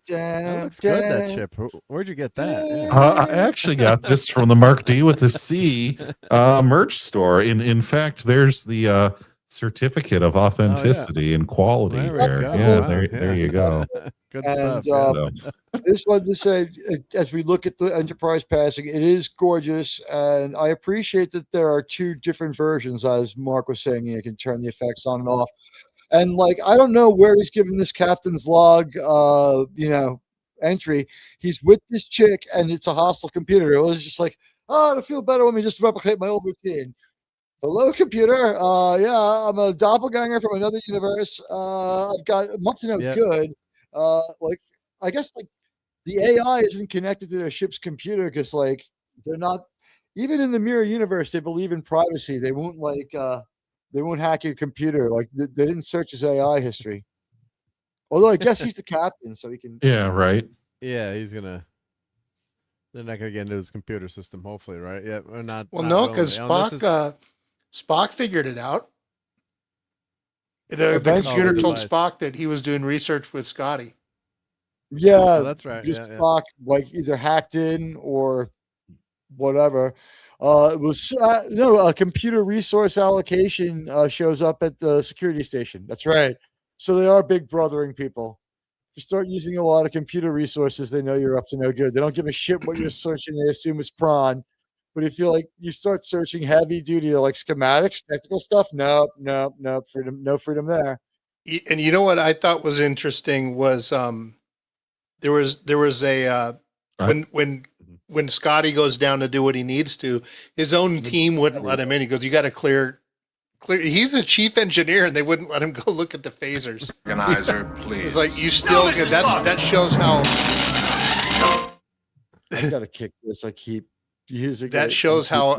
That looks good, that ship. Where'd you get that? Yeah. I actually got this from the Mark D with the C merch store. In fact, there's the certificate of authenticity and quality there. There you go. Good and, stuff. I just wanted to say, as we look at the Enterprise passing, it is gorgeous, and I appreciate that there are two different versions, as Mark was saying. You can turn the effects on and off, and like, I don't know where he's given this captain's log, entry. He's with this chick, and it's a hostile computer. It was just like, to feel better, let me just replicate my old routine. Hello, computer. I'm a doppelganger from another universe. I'm up to no good. I guess like the AI isn't connected to their ship's computer, because like they're not, even in the mirror universe, they believe in privacy. They won't they won't hack your computer. Like they didn't search his AI history. Although I guess he's the captain, so he can. Yeah, right. Yeah, they're not gonna get into his computer system, hopefully, right? Yeah, or not. Well, no, because Spock figured it out. The computer told Spock that he was doing research with Scotty. Yeah, that's right. Spock like either hacked in or whatever. It was a computer resource allocation shows up at the security station. That's right. So they are big brothering people. If you start using a lot of computer resources, they know you're up to no good. They don't give a shit what you're searching. They assume it's prawn. But if you start searching heavy duty, like schematics, technical stuff, nope, freedom, no freedom there. And you know what I thought was interesting was there was a when Scotty goes down to do what he needs to, his own team wouldn't let him in. He goes, "You got to clear." He's a chief engineer, and they wouldn't let him go look at the phasers. Organizer, please. It's like, you still get that shows how. I gotta kick this. I keep using that. Shows how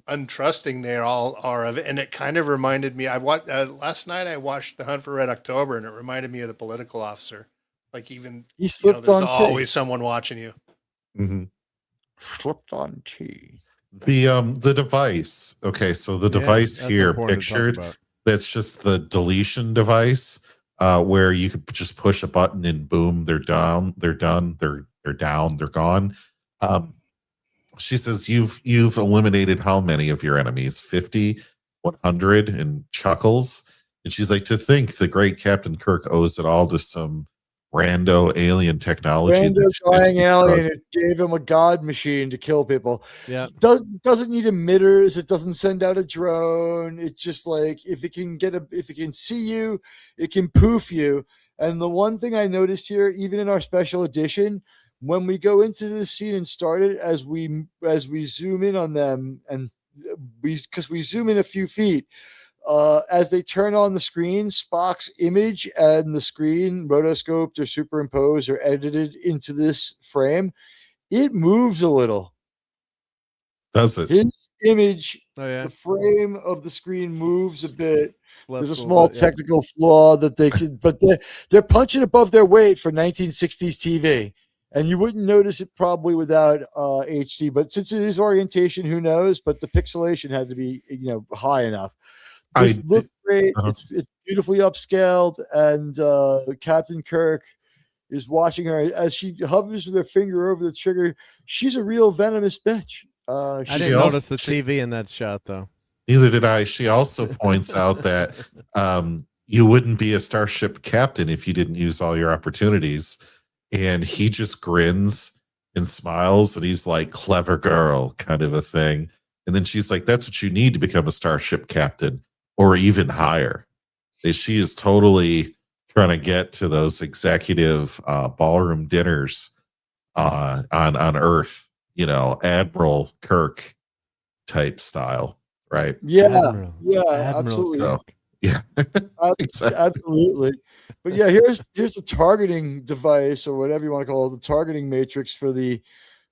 untrusting they all are of it, and it kind of reminded me. I watched last night. I watched The Hunt for Red October, and it reminded me of the political officer. Like, even he slipped there's on always someone watching you. Mm-hmm. Slipped on tea. The device. Okay, so the device here pictured, that's just the deletion device, where you could just push a button and boom, they're down, they're done, they're down, they're gone. She says you've eliminated how many of your enemies? 50, 100, and chuckles. And she's like, to think the great Captain Kirk owes it all to some rando alien technology. Rando flying alien. It gave him a god machine to kill people. Yeah. Doesn't need emitters. It doesn't send out a drone. It's just like, if it can see you, it can poof you. And the one thing I noticed here, even in our special edition, when we go into this scene and start it, as we zoom in on them, and because we zoom in a few feet, as they turn on the screen, Spock's image and the screen rotoscoped or superimposed or edited into this frame, it moves a little. Does it? His image, the frame of the screen moves a bit. There's a small technical flaw that they could, but they're punching above their weight for 1960s TV. And you wouldn't notice it probably without HD, but since it is orientation, who knows? But the pixelation had to be, high enough. This looked great. It's beautifully upscaled, and Captain Kirk is watching her as she hovers with her finger over the trigger. She's a real venomous bitch. I She didn't notice the TV in that shot, though. Neither did I. She also points out that you wouldn't be a starship captain if you didn't use all your opportunities. And he just grins and smiles, and he's like, clever girl, kind of a thing. And then she's like, that's what you need to become a starship captain, or even higher. She is totally trying to get to those executive ballroom dinners on Earth, you know, Admiral Kirk type style, right? Yeah, Admiral. yeah, Admiral absolutely. Kirk. Yeah, exactly. Absolutely. But yeah, here's the targeting device, or whatever you want to call it, the targeting matrix for the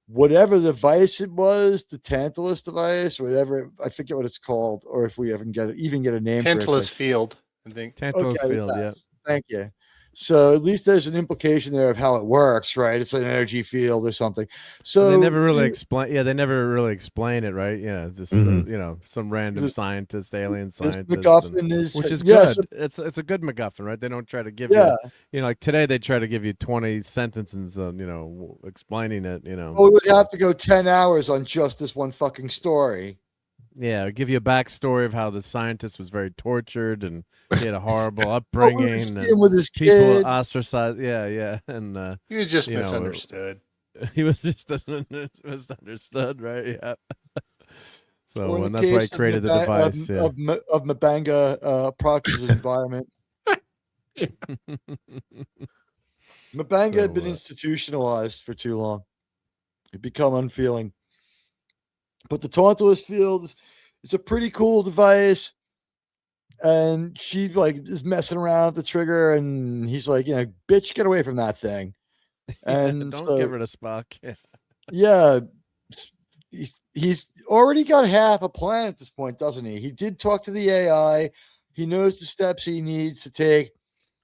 whatever device it was, the Tantalus device, or whatever. I forget what it's called, or if we even get a name Tantalus for it. Field, I think. Tantalus Field, yeah. Thank you. So at least there's an implication there of how it works, right? It's an energy field or something. So they never really explain. Yeah, they never really explain it, right? Yeah, just you know, some random scientist, alien scientist, MacGuffin is, which is yes, good. It's a good MacGuffin, right? They don't try to give you, you know, like today they try to give you 20 sentences on, you know, explaining it. You know, well, we would have to go 10 hours on just this one fucking story. Yeah, give you a backstory of how the scientist was very tortured and he had a horrible upbringing. And with his people kid. ostracized. Yeah, and He was just you know, misunderstood. he was just misunderstood, right? Yeah. So, Or in and the that's why he case of created the Maba- device. Yeah. of Mabanga Proctor's environment. Mabanga had been institutionalized for too long. It become unfeeling. But the Tantalus field is a pretty cool device. And she like is messing around with the trigger, and he's like, you know, bitch, get away from that thing. And don't so, give rid of Spock. yeah, he's already got half a plan at this point, doesn't he? He did talk to the AI. He knows the steps he needs to take.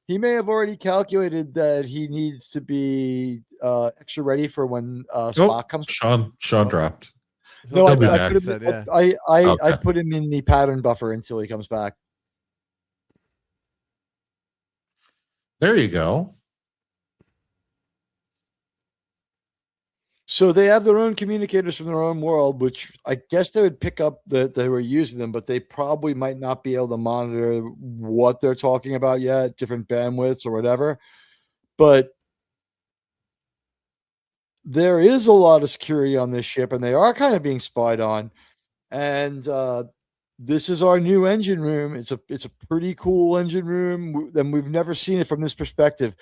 He may have already calculated that he needs to be extra ready for when Spock comes. Sean dropped. No, He'll be I back. put him. I put him in the pattern buffer until he comes back. There you go. So they have their own communicators from their own world, which I guess they would pick up that they were using them, but they probably might not be able to monitor what they're talking about yet, different bandwidths or whatever. But there is a lot of security on this ship, and they are kind of being spied on. And this is our new engine room. It's a pretty cool engine room, and we've never seen it from this perspective.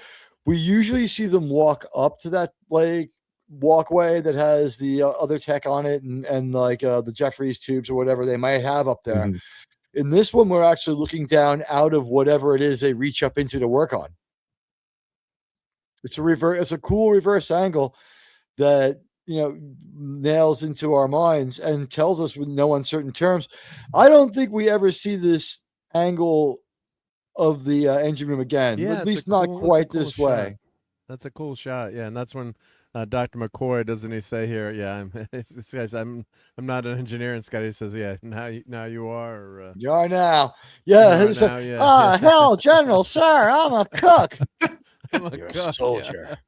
We usually see them walk up to that like walkway that has the other tech on it, and like the Jeffries tubes or whatever they might have up there. Mm-hmm. In this one, we're actually looking down out of whatever it is they reach up into to work on. It's a cool reverse angle that, you know, nails into our minds and tells us with no uncertain terms. I don't think we ever see this angle of the engine room again. Yeah, at least not quite this way. That's a cool shot. Yeah, and that's when Dr. McCoy, doesn't he say here? Yeah, this guy's I'm not an engineer, and Scotty says, yeah, now you are. Or, you are now. Yeah. You are now, yeah. Hell, General, sir, I'm a cook. You're a soldier.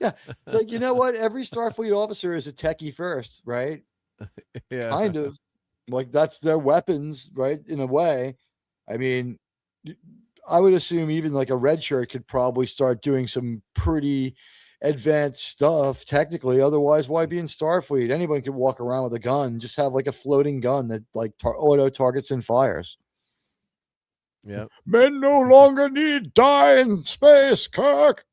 Yeah. It's like, you know what? Every Starfleet officer is a techie first, right? Yeah. Kind of. Like that's their weapons, right? In a way. I mean, I would assume even like a red shirt could probably start doing some pretty advanced stuff technically. Otherwise, why be in Starfleet? Anyone could walk around with a gun, just have like a floating gun that like auto targets and fires. Yeah. Men no longer need die in space, Kirk.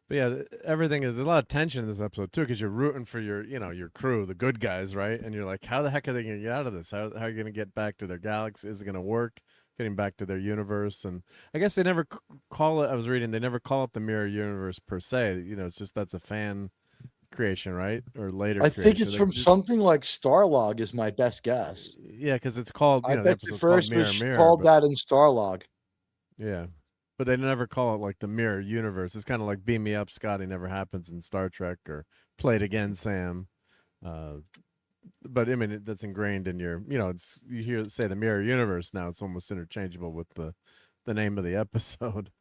But yeah, everything is, there's a lot of tension in this episode too, because you're rooting for your crew, the good guys, right? And you're like, how the heck are they going to get out of this? How are you going to get back to their galaxy? Is it going to work? Getting back to their universe? And I guess they never call it, I was reading, they never call it the mirror universe per se. You know, it's just that's a fan creation, right? Or later I think it's from something like Starlog is my best guess. Yeah, because it's called, I bet the first was Mirror, called that in Starlog. Yeah. But they never call it like the mirror universe. It's kind of like Beam Me Up, Scotty, never happens in Star Trek, or Play It Again, Sam. but I mean that's ingrained in your, you know, it's you hear say the mirror universe now. It's almost interchangeable with the name of the episode.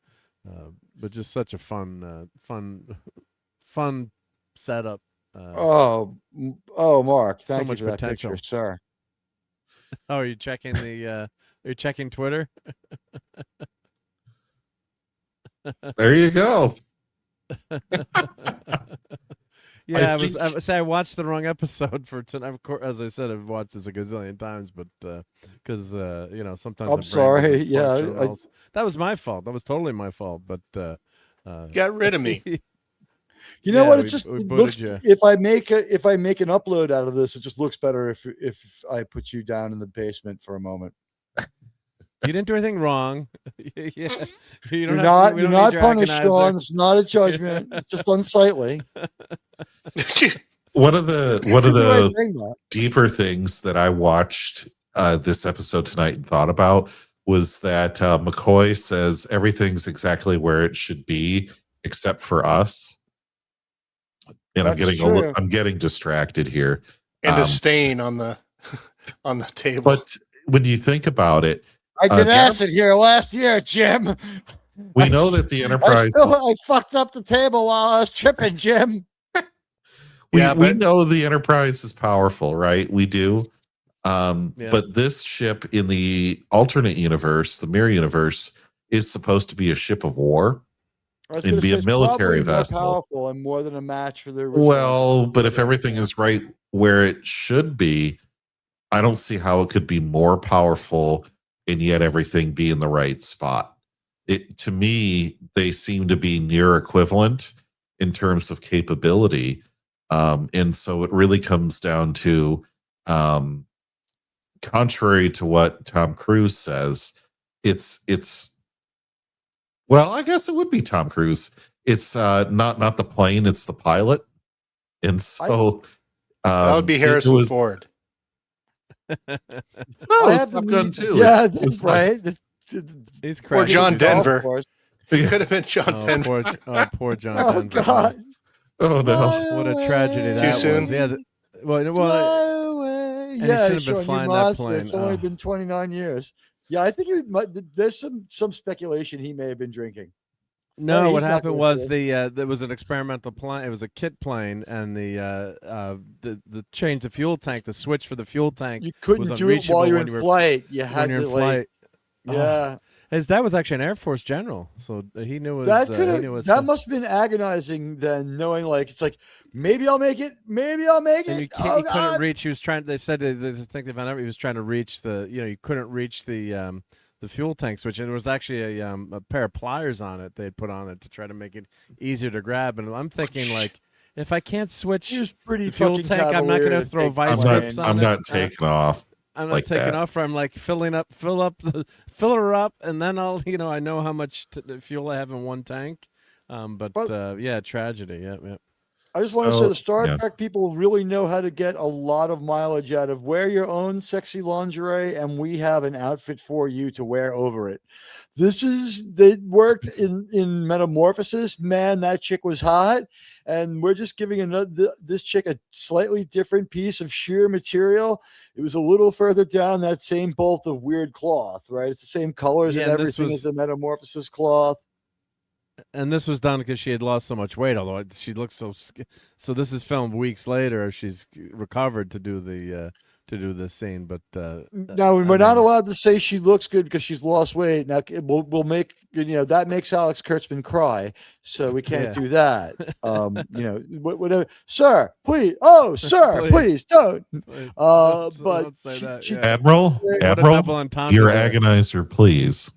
But just such a fun setup. Mark, so thank you much for that potential. picture, sir. Oh, are you checking the? Are you checking Twitter? There you go. Yeah, I watched the wrong episode for tonight. Of course, as I said, I've watched this a gazillion times, but because you know, sometimes I'm sorry. Yeah, that was my fault. That was totally my fault. But got rid of me. You know what? It we just booted looks. you. If I make an upload out of this, it just looks better if I put you down in the basement for a moment. You didn't do anything wrong. Yeah. You're not punished, Sean. It's not a judgment. It's just unsightly. One of the deeper things that I watched this episode tonight and thought about was that McCoy says everything's exactly where it should be except for us. And I'm getting distracted here. And a stain on the table. But when you think about it, I did acid here last year, Jim. We know that the Enterprise. I fucked up the table while I was tripping, Jim. We know the Enterprise is powerful, right? We do. But this ship in the alternate universe, the mirror universe, is supposed to be a ship of war and be a military vessel. Powerful and more than a match for the original. Well, but if everything is right where it should be, I don't see how it could be more powerful and yet everything be in the right spot. To me, they seem to be near equivalent in terms of capability. And so it really comes down to, contrary to what Tom Cruise says, it's well, I guess it would be Tom Cruise. It's not the plane, it's the pilot. And so that would be Harrison Ford. No, it's Top Gun too. Yeah, that's right. He's or John Denver. It could have been John Oh, Denver. poor John Denver. God. Oh no! What a tragedy that was. soon? Yeah. Yeah, he should have been flying that plane. It's only been 29 years. Yeah, I think there's some speculation he may have been drinking. No, what happened was there was an experimental plane. It was a kit plane, and the change the fuel tank, the switch for the fuel tank. You couldn't do it while you're in flight. You had to flight. Yeah. His dad was actually an Air Force general, so he knew his. That must have been agonizing. Then knowing it's like maybe I'll make it, And he couldn't reach. He was trying. They said they think they found out he was trying to reach the. You know, you couldn't reach the fuel tank switch, and there was actually a pair of pliers on it they had put on it to try to make it easier to grab. And I'm thinking if I can't swch the fuel tank, I'm not going to throw vice grips on it. I'm not taking off. I'm not taking off. I'm like fill her up, and then I'll, I know how much fuel I have in one tank. Yeah, tragedy. Yeah. I just want to say the Star Trek people really know how to get a lot of mileage out of wear your own sexy lingerie, and we have an outfit for you to wear over it. They worked in Metamorphosis. Man, that chick was hot. And we're just giving this chick a slightly different piece of sheer material. It was a little further down that same bolt of weird cloth, right? It's the same colors and everything as the Metamorphosis cloth. And this was done because she had lost so much weight, although she looked so this is filmed weeks later. She's recovered to do the scene, but now we're not allowed to say she looks good because she's lost weight. Now we'll make that makes Alex Kurtzman cry, so we can't do that. Whatever, sir, please. Oh, sir, please don't. But say that, Admiral, your agonizer, please.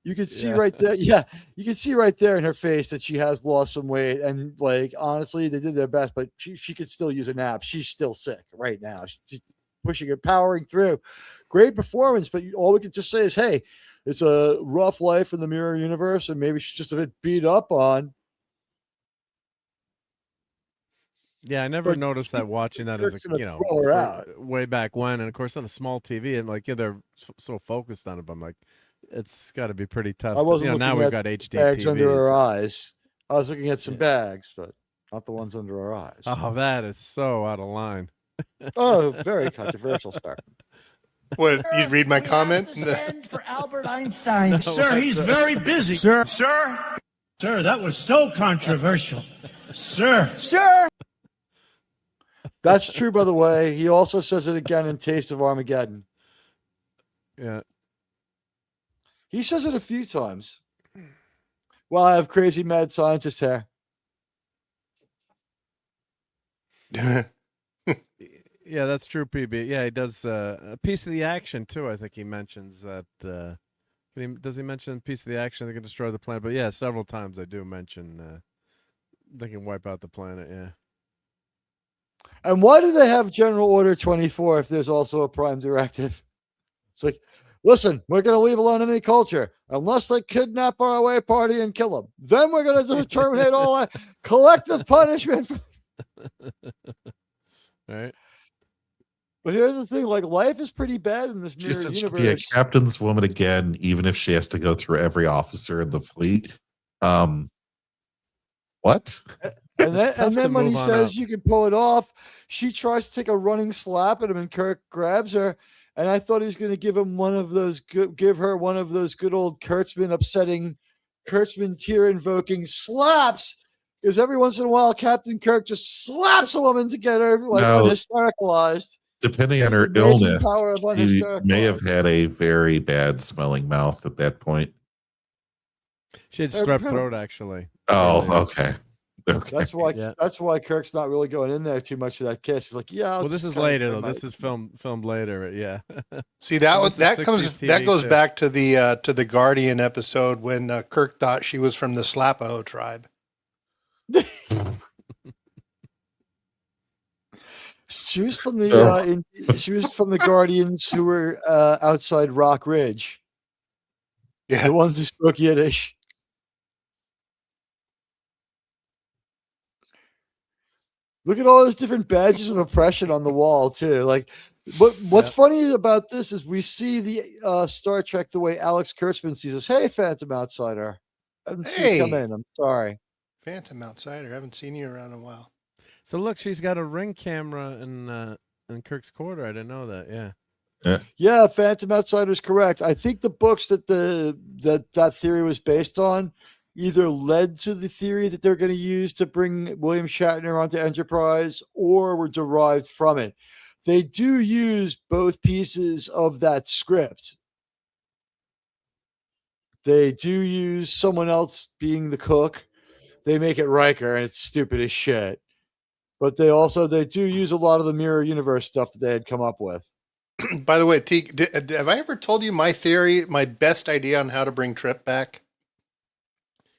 You can see right there. Yeah, you can see right there in her face that she has lost some weight. And honestly, they did their best, but she could still use a nap. She's still sick right now. She's pushing it, powering through. Great performance, but all we could just say is, hey, it's a rough life in the mirror universe, and maybe she's just a bit beat up on. Yeah, I never noticed that watching that as way back when, and of course on a small TV, and they're so focused on it. But I'm like, it's got to be pretty tough. I wasn't looking now we've at got HD bags TVs. under her eyes. I was looking at some bags, but not the ones under her eyes. Oh, that is so out of line. Oh, very controversial, sir. What, you read my comment? Send for Albert Einstein. Sir, he's very busy. Sir, that was so controversial. Sir. That's true, by the way. He also says it again in Taste of Armageddon. Yeah. He says it a few times. Well, I have crazy mad scientist hair. Yeah, that's true, PB. Yeah, he does a piece of the action too. I think he mentions that. Does he mention a piece of the action that can destroy the planet? But yeah, several times I do mention they can wipe out the planet. Yeah. And why do they have General Order 24 if there's also a prime directive? It's like, listen, we're going to leave alone any culture unless they kidnap our away party and kill them. Then we're going to terminate all that collective punishment. All right. But here's the thing, like, life is pretty bad in this She mirror said universe. she'll be a captain's woman again, even if she has to go through every officer in the fleet. What? And then when he says you can pull it off, she tries to take a running slap at him, and Kirk grabs her. And I thought he was going to give her one of those good old Kurtzman tear-invoking slaps. Because every once in a while, Captain Kirk just slaps a woman to get her unhystericalized. Depending on her illness, she may have had a very bad smelling mouth at that point. She had strep throat, actually. Oh, okay. That's why Kirk's not really going in there too much of that kiss. He's like, yeah. Well, this is later though. This is filmed later. Yeah. See, that goes back to the Guardian episode when Kirk thought she was from the Slapo tribe. She was from the Guardians who were outside Rock Ridge. Yeah, the ones who spoke Yiddish. Look at all those different badges of oppression on the wall too. Like, what's funny about this is we see the Star Trek the way Alex Kurtzman sees us. Hey, Phantom Outsider, I haven't seen you come in. I'm sorry. Phantom Outsider, haven't seen you around in a while. So look, she's got a Ring camera in Kirk's quarter. I didn't know that. Yeah, Phantom Outsider is correct. I think the books that that theory was based on either led to the theory that they're going to use to bring William Shatner onto Enterprise, or were derived from it. They do use both pieces of that script. They do use someone else being the cook. They make it Riker, and it's stupid as shit. But they do use a lot of the mirror universe stuff that they had come up with. By the way, Teag, have I ever told you my theory, my best idea on how to bring Trip back?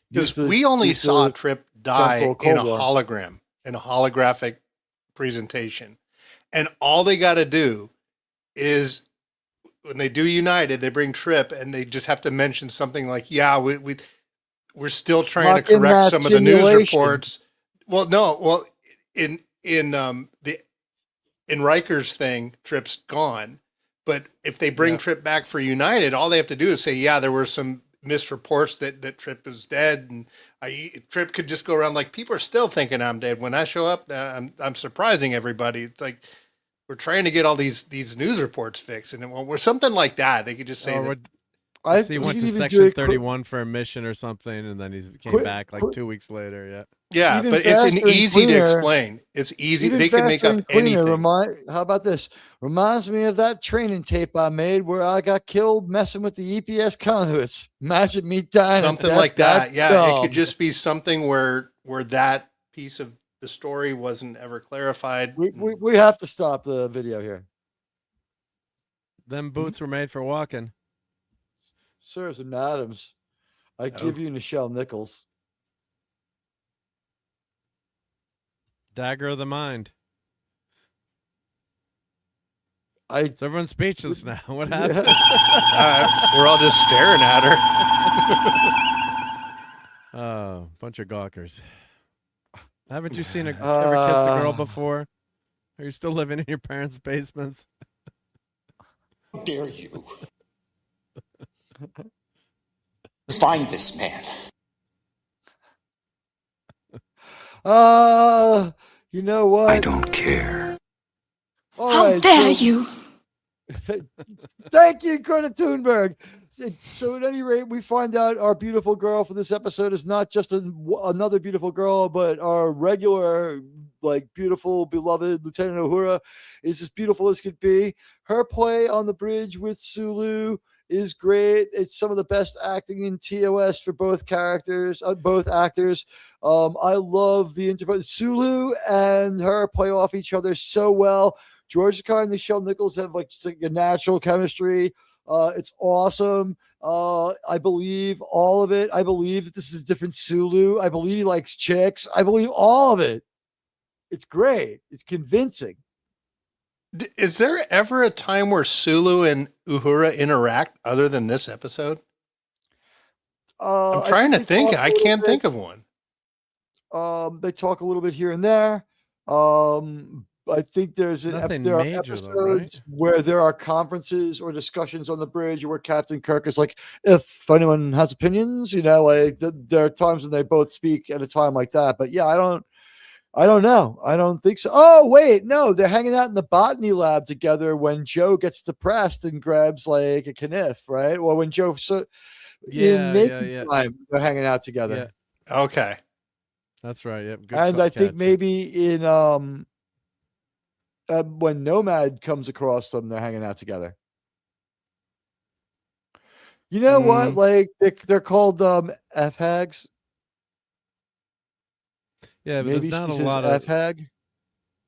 Because we only saw Trip die in a hologram, in a holographic presentation. And all they got to do is, when they do United, they bring Trip, and they just have to mention something like, yeah, we're still trying to correct some of the news reports. Well, no, well, in Riker's thing, Trip's gone. But if they bring Trip back for United, all they have to do is say, yeah, there were some misreports that Trip is dead, and Trip could just go around like, people are still thinking I'm dead. When I show up, I'm surprising everybody. It's like, we're trying to get all these news reports fixed, and we're something like that. They could just say that. He went to Section 31 for a mission or something, and then he came back like 2 weeks later. Yeah, but it's easy to explain. It's easy. They can make up anything. How about this? Reminds me of that training tape I made where I got killed messing with the EPS conduits. Imagine me dying. Something like that. Yeah, it could just be something where that piece of the story wasn't ever clarified. We have to stop the video here. Them boots were made for walking. Sirs and madams, I give you Nichelle Nichols. Dagger of the mind. So everyone's speechless now. What happened? We're all just staring at her. Oh, bunch of gawkers. Haven't you seen ever kissed a girl before? Are you still living in your parents' basements? How dare you? Find this man. You know what? I don't care. How dare you? Thank you, Greta Thunberg. So at any rate, we find out our beautiful girl for this episode is not just another beautiful girl, but our regular, like, beautiful, beloved Lieutenant Uhura is as beautiful as could be. Her play on the bridge with Sulu is great. It's some of the best acting in TOS for both characters, both actors. I love the Sulu and her play off each other so well. George Takei and Nichelle Nichols have like a natural chemistry. It's awesome. I believe all of it. I believe that this is a different Sulu. I believe he likes chicks. I believe all of it. It's great. It's convincing. Is there ever a time where Sulu and Uhura interact other than this episode? I'm trying to think. I can't think of one. They talk a little bit here and there. I think there are episodes though, right? where there are conferences or discussions on the bridge where Captain Kirk is like, if anyone has opinions, like there are times when they both speak at a time like that. But yeah, I don't know. I don't think so. Oh, wait, no, they're hanging out in the botany lab together when Joe gets depressed and grabs like a kniff, right? Or when Joe in naked time, they're hanging out together. Yeah. Okay. That's right. Yep. Good And I think catch. maybe in when Nomad comes across them, they're hanging out together. You know what? Like they're called F-hags. Yeah, but Maybe there's not a she lot says of F-hag.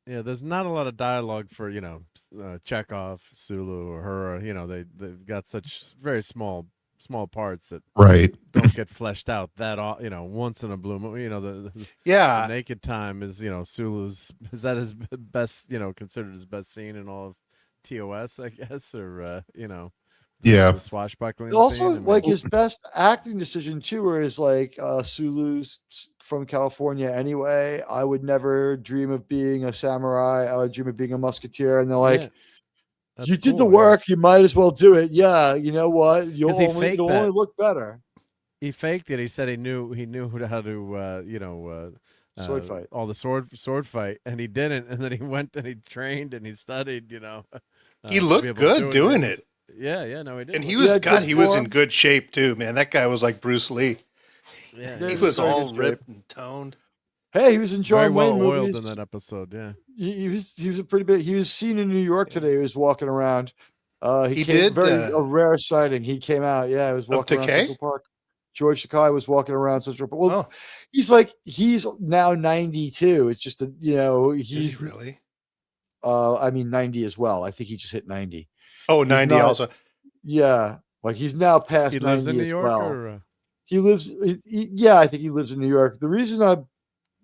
Yeah, there's not a lot of dialogue for Chekhov, Sulu, or her. They've got such very small parts that don't get fleshed out that once in a blue moon. The naked time is Sulu's. Is that his best? Considered his best scene in all of TOS, I guess, or the swashbuckling. Also, scene. like his best acting decision too, is like Sulu's from California anyway. I would never dream of being a samurai. I would dream of being a musketeer. And they're like, you did the work. You might as well do it. Yeah, you know what? It'll only look better. He faked it. He said he knew how to sword fight, all the sword fight, and he didn't. And then he went and he trained and he studied. He looked good doing it. Yeah, no, he did. And he was in good shape too, man. That guy was like Bruce Lee. Yeah, he was all ripped and toned. Hey, he was in John Wayne oiled movies in that episode. Yeah, he was a pretty big. He was seen in New York today. He was walking around. He did a rare sighting. He came out. Yeah, he was walking around Central Park. George Takei was walking around Central Park. Well, he's now 92. It's just he's really. I mean 90 as well. I think he just hit 90. Oh, 90 also. Yeah, like he's now past. He 90 lives in New York. Well. Or, He lives. Yeah, I think he lives in New York. The reason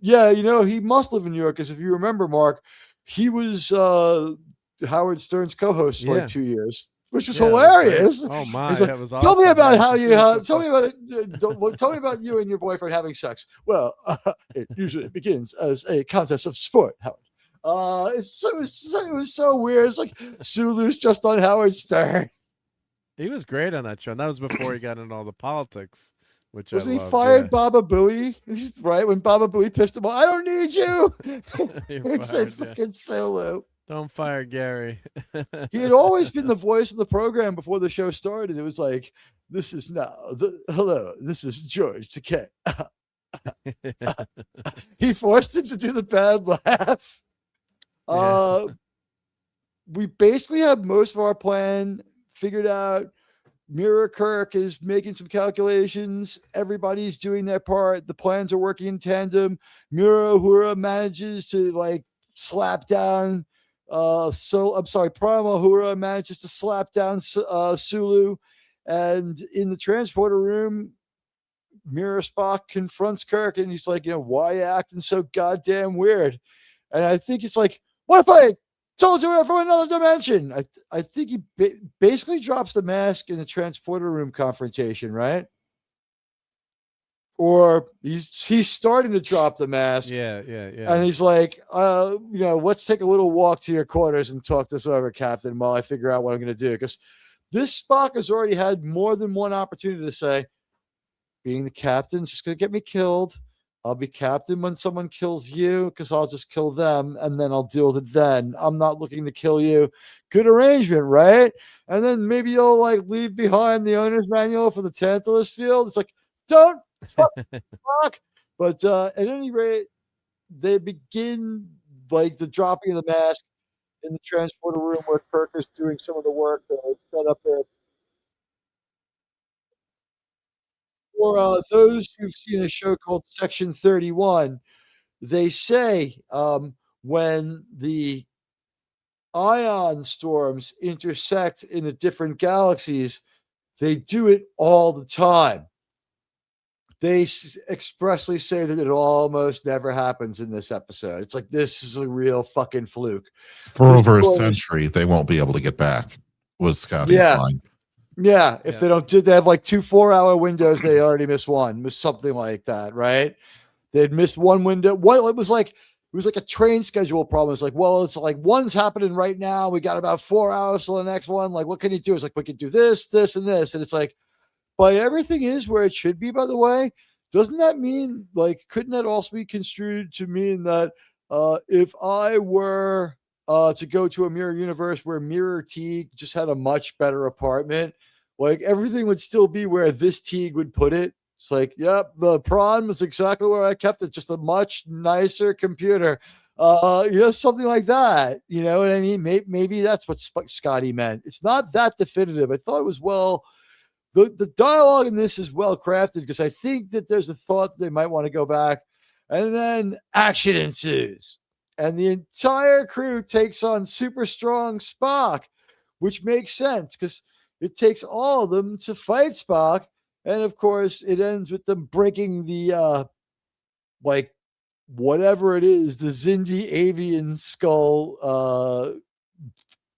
he must live in New York because if you remember, Mark, he was Howard Stern's co-host for like 2 years, which was hilarious. Oh my, like, that was awesome. Tell me about tell me about it. Tell me about you and your boyfriend having sex. Well, it usually begins as a contest of sport, Howard. It was so weird. It's like Sulu's just on Howard Stern. He was great on that show. And that was before he got into all the politics. Which was I he loved, fired Baba Booey? Right when Baba Booey pissed him off, I don't need you. It's like fucking Sulu. Don't fire Gary. He had always been the voice of the program before the show started. It was like, this is George Takei. He forced him to do the bad laugh. We basically have most of our plan figured out. Mira Kirk is making some calculations. Everybody's doing their part. The plans are working in tandem. Mira Uhura manages to slap down. Prima Uhura manages to slap down Sulu. And in the transporter room, Mira Spock confronts Kirk and he's like, why are you acting so goddamn weird? And I think it's like, what if I told you we were from another dimension? I think he basically drops the mask in the transporter room confrontation, right? Or he's starting to drop the mask. Yeah. And he's like, let's take a little walk to your quarters and talk this over, Captain, while I figure out what I'm going to do. Because this Spock has already had more than one opportunity to say, being the captain is just going to get me killed. I'll be captain when someone kills you because I'll just kill them and then I'll deal with it then. I'm not looking to kill you. Good arrangement, right? And then maybe you'll like leave behind the owner's manual for the Tantalus field. It's like, don't fuck. But at any rate, they begin like the dropping of the mask in the transporter room where Kirk is doing some of the work that was set up there. For those who've seen a show called Section 31, they say when the ion storms intersect in the different galaxies, they do it all the time. They expressly say that it almost never happens in this episode. It's like, this is a real fucking fluke. For over a century, they won't be able to get back, was Scotty's line. Yeah, if they don't do, they have like 2 4-hour windows. They already missed one, miss something like that, right? They'd missed one window. What it was like a train schedule problem. It's like, well, it's like one's happening right now. We got about 4 hours till the next one. Like, what can you do? It's like, we can do this, this, and this, and it's like, but everything is where it should be. By the way, doesn't that mean like couldn't that also be construed to mean that if I were to go to a mirror universe where Mirror Teag just had a much better apartment, like everything would still be where this Teag would put it. It's like, yep, the prawn was exactly where I kept it, just a much nicer computer. Something like that. You know what I mean? Maybe that's what Scotty meant. It's not that definitive. I thought it was the dialogue in this is well crafted because I think that there's a thought that they might want to go back, and then action ensues. And the entire crew takes on super strong Spock, which makes sense because it takes all of them to fight Spock. And of course, it ends with them breaking the, whatever it is, the Xindi avian skull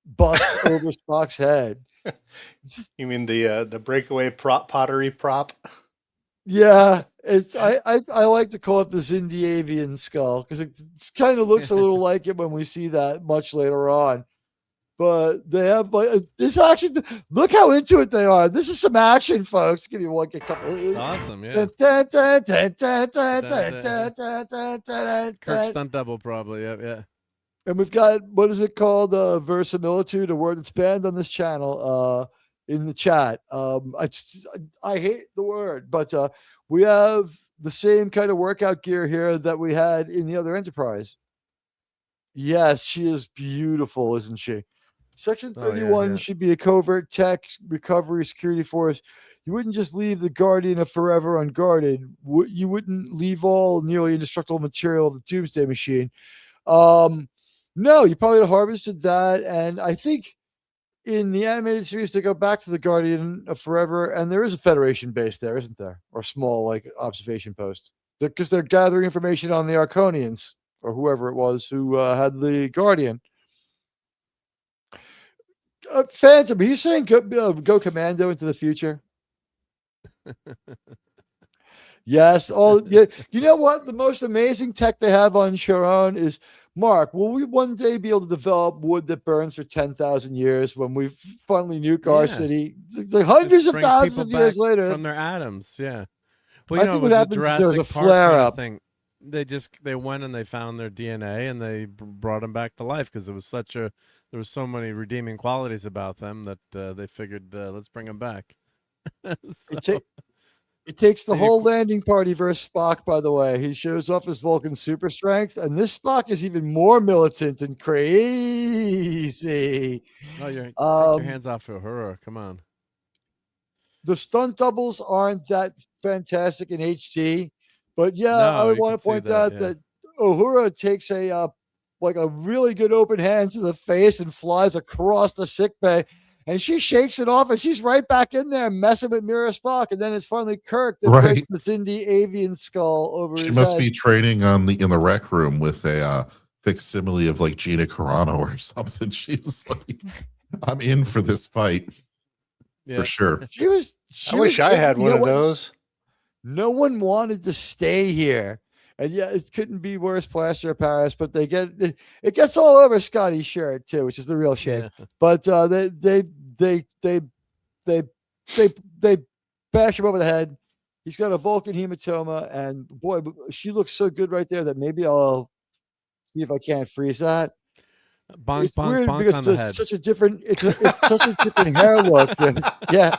bust over Spock's head. You mean the breakaway pottery prop? Yeah, it's I like to call it the Xindi avian skull because it kind of looks a little like it when we see that much later on. But they have this action. Look how into it they are. This is some action, folks. Give you a couple. It's awesome, yeah. Kirk stunt double, probably. Yeah. And we've got, what is it called? Verisimilitude, a word that's banned on this channel in the chat. I hate the word, but we have the same kind of workout gear here that we had in the other Enterprise. Yes, she is beautiful, isn't she? Section 31 should be a covert tech recovery security force. You wouldn't just leave the Guardian of Forever unguarded. You wouldn't leave all nearly indestructible material of the Doomsday Machine. No, you probably harvested that. And I think in the animated series, they go back to the Guardian of Forever, and there is a Federation base there, isn't there? Or small, like, observation post. Because they're gathering information on the Arconians, or whoever it was who had the Guardian. Phantom, are you saying go commando into the future? Yes. You know what? The most amazing tech they have on Sharon is, Mark, will we one day be able to develop wood that burns for 10,000 years when we finally nuke our city? It's like hundreds of thousands of years later. From their atoms, yeah. Well, I think what happens is there's a flare-up. They went and they found their DNA and they brought them back to life because it was there was so many redeeming qualities about them that they figured, let's bring them back. It takes the whole landing party versus Spock, by the way. He shows off his Vulcan super strength, and this Spock is even more militant and crazy. Oh, take your hands off Uhura. Come on. The stunt doubles aren't that fantastic in HD, but yeah, I would want to point out that Uhura takes a really good open hand to the face and flies across the sickbay. And she shakes it off, and she's right back in there messing with Mirror Spock. And then it's finally Kirk that breaks the Xindi avian skull over his head. She must be training in the rec room with a facsimile of like Gina Carano or something. She was like, "I'm in for this fight for sure." I wish I had one of those. No one wanted to stay here. And yeah, it couldn't be worse plaster of Paris, but it gets all over Scotty's shirt too, which is the real shame. Yeah. But they bash him over the head. He's got a Vulcan hematoma, and boy, she looks so good right there that maybe I'll see if I can't freeze that. Bonk, It's bonk, weird bonk because on the it's head. such a different. It's such a different hair look. Yeah,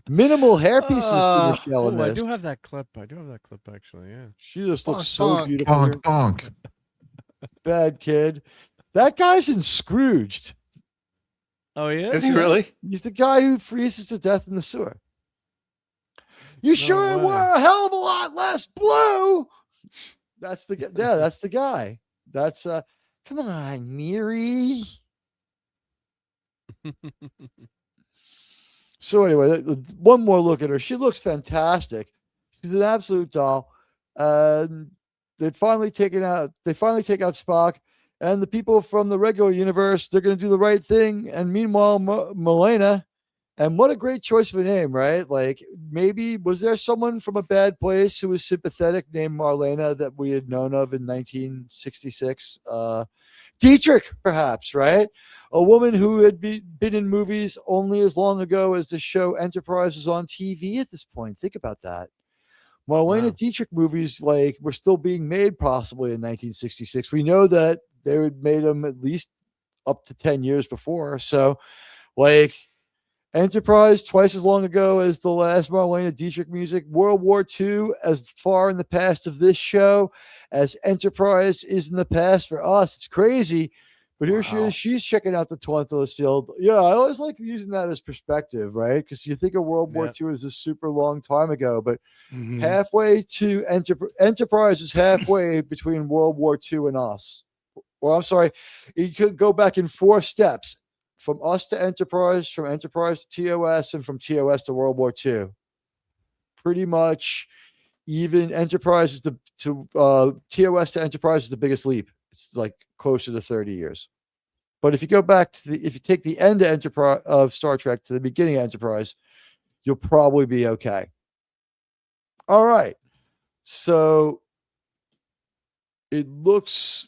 minimal hair pieces for Michelle in Oh, I this. do have that clip. Actually. Yeah. She just looks Bonk, so bonk. beautiful. Bonk, bonk. Bad kid. That guy's in Scrooged. Oh, he is? Is he really? He's the guy who freezes to death in the sewer. You sure way. were a hell of a lot less blue. That's the guy. Yeah, that's the guy. That's come on, Miri. So anyway, one more look at her. She looks fantastic. She's an absolute doll. They finally take out Spock, and the people from the regular universe, they're going to do the right thing. And meanwhile, Marlena, and what a great choice of a name, right? Like, maybe was there someone from a bad place who was sympathetic named Marlena that we had known of in 1966? Dietrich, perhaps, right? A woman who had been in movies only as long ago as the show Enterprise was on TV at this point. Think about that. Marlena Dietrich movies were still being made possibly in 1966. We know that they had made them at least up to 10 years before. So, Enterprise twice as long ago as the last Marlena Dietrich music. World War II as far in the past of this show as Enterprise is in the past for us. It's crazy. But here she is. She's checking out the Tarantulas field. Yeah, I always like using that as perspective, right? Because you think of World War II as a super long time ago, but halfway to Enterprise is halfway between World War II and us. Well, I'm sorry. You could go back in 4 steps. From us to Enterprise, from Enterprise to TOS, and from TOS to World War II. Pretty much even Enterprise to TOS to Enterprise is the biggest leap. It's like closer to 30 years. But if you go back to if you take the end of Enterprise of Star Trek to the beginning of Enterprise, you'll probably be okay. All right. So it looks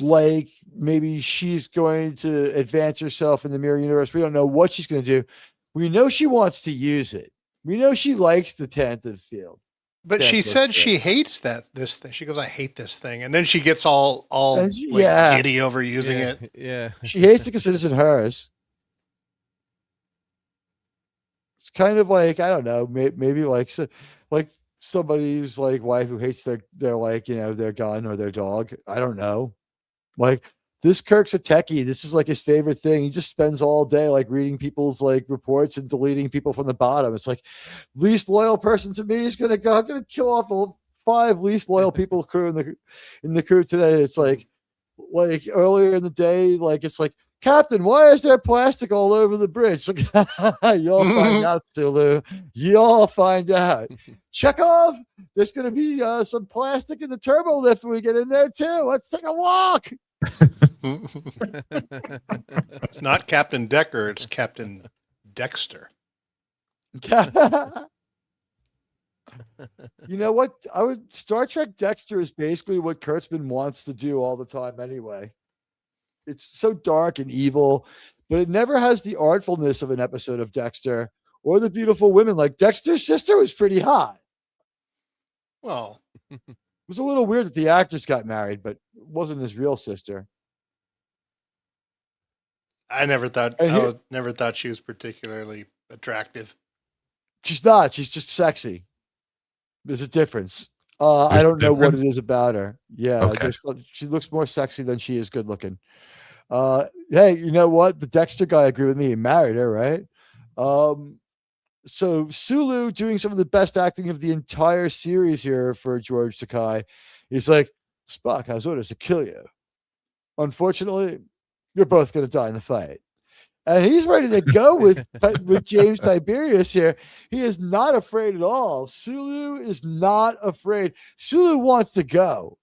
like maybe she's going to advance herself in the mirror universe. We don't know what she's going to do. We know she wants to use it. We know she likes the Tantive field. But she said she hates this thing. She goes, "I hate this thing," and then she gets all giddy over using it. Yeah, she hates it because it isn't hers. It's kind of like, I don't know, maybe like somebody's wife who hates their their gun or their dog. I don't know. This Kirk's a techie. This is his favorite thing. He just spends all day reading people's reports and deleting people from the bottom. It's least loyal person to me is gonna kill off the 5 least loyal people crew in the crew today. It's earlier in the day, it's Captain, why is there plastic all over the bridge? You'll find out, Sulu. You'll find out. Chekhov, there's going to be some plastic in the turbo lift when we get in there, too. Let's take a walk. It's not Captain Decker. It's Captain Dexter. You know what? Star Trek Dexter is basically what Kurtzman wants to do all the time anyway. It's so dark and evil, but it never has the artfulness of an episode of Dexter or the beautiful women. Dexter's sister was pretty hot. Well, it was a little weird that the actors got married, but it wasn't his real sister. I never thought she was particularly attractive. She's not. She's just sexy. There's a difference. I don't know what it is about her. Yeah, okay. She looks more sexy than she is good looking. Hey, you know what? The Dexter guy agreed with me. He married her, right? So Sulu doing some of the best acting of the entire series here for George Takei. He's like, Spock has orders to kill you. Unfortunately, you're both going to die in the fight. And he's ready to go with James Tiberius here. He is not afraid at all. Sulu is not afraid. Sulu wants to go.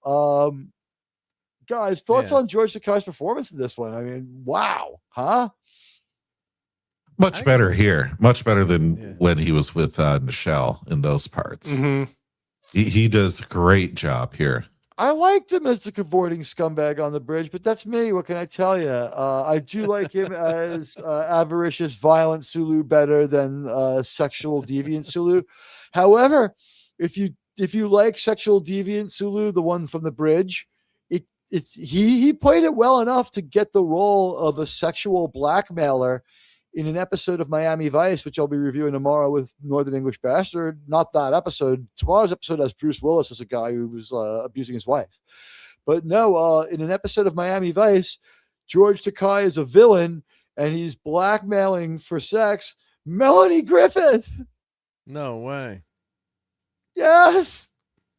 Guys, thoughts on George Takei's performance in this one? I mean, wow. Huh? Much better here. Much better than when he was with Michelle in those parts. Mm-hmm. He does a great job here. I liked him as the cavorting scumbag on the bridge, but that's me. What can I tell you? I do like him as avaricious, violent Sulu better than sexual deviant Sulu. However, if you like sexual deviant Sulu, the one from the bridge, he played it well enough to get the role of a sexual blackmailer in an episode of Miami Vice, which I'll be reviewing tomorrow with Northern English Bastard. Not that episode. Tomorrow's episode has Bruce Willis as a guy who was abusing his wife. But no, in an episode of Miami Vice, George Takei is a villain, and he's blackmailing for sex Melanie Griffith. No way. Yes.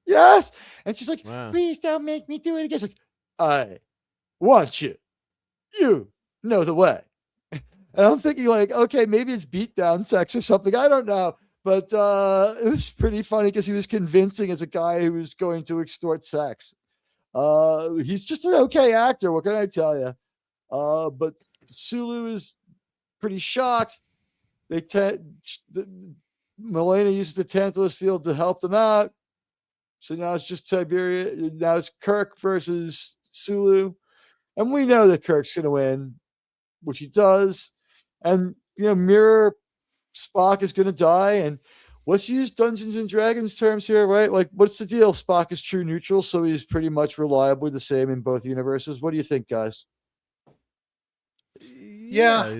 Yes. And she's like, Wow. please don't make me do it again. She's like, I want you. You know the way. And I'm thinking like, okay, maybe it's beatdown sex or something. I don't know. But it was pretty funny because he was convincing as a guy who was going to extort sex. He's just an okay actor. What can I tell you? But Sulu is pretty shocked. Milena uses the Tantalus field to help them out. So now it's just Tiberia. Now it's Kirk versus Sulu. And we know that Kirk's going to win, which he does. And, Mirror Spock is going to die. And let's use Dungeons and Dragons terms here, right? Like, what's the deal? Spock is true neutral, so he's pretty much reliably the same in both universes. What do you think, guys? Yeah.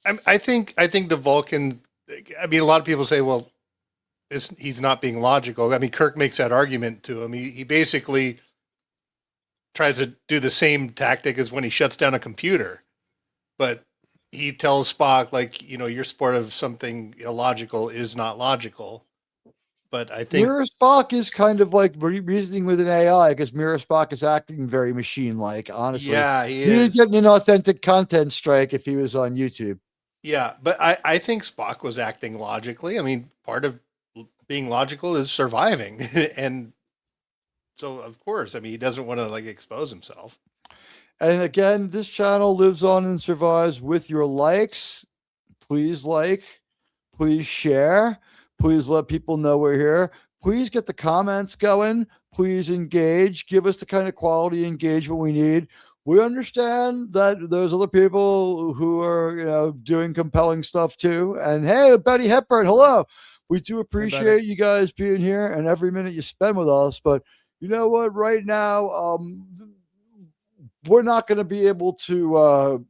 I think the Vulcan, I mean, a lot of people say, well, he's not being logical. I mean, Kirk makes that argument to him. He basically tries to do the same tactic as when he shuts down a computer. But he tells Spock, like, your support of something illogical is not logical. But I think Mirror Spock is kind of like reasoning with an AI because Mirror Spock is acting very machine-like, honestly. Yeah, he He'd is. get an inauthentic content strike if he was on YouTube. Yeah, but I think Spock was acting logically. I mean, part of being logical is surviving. And so, of course, I mean, he doesn't want to, like, expose himself. And again, this channel lives on and survives with your likes. Please like, please share, please let people know we're here. Please get the comments going. Please engage. Give us the kind of quality engagement we need. We understand that there's other people who are, doing compelling stuff too. And hey, Betty Hepburn, hello. We do appreciate you guys being here and every minute you spend with us. But you know what? Right now, we're not going to be able to,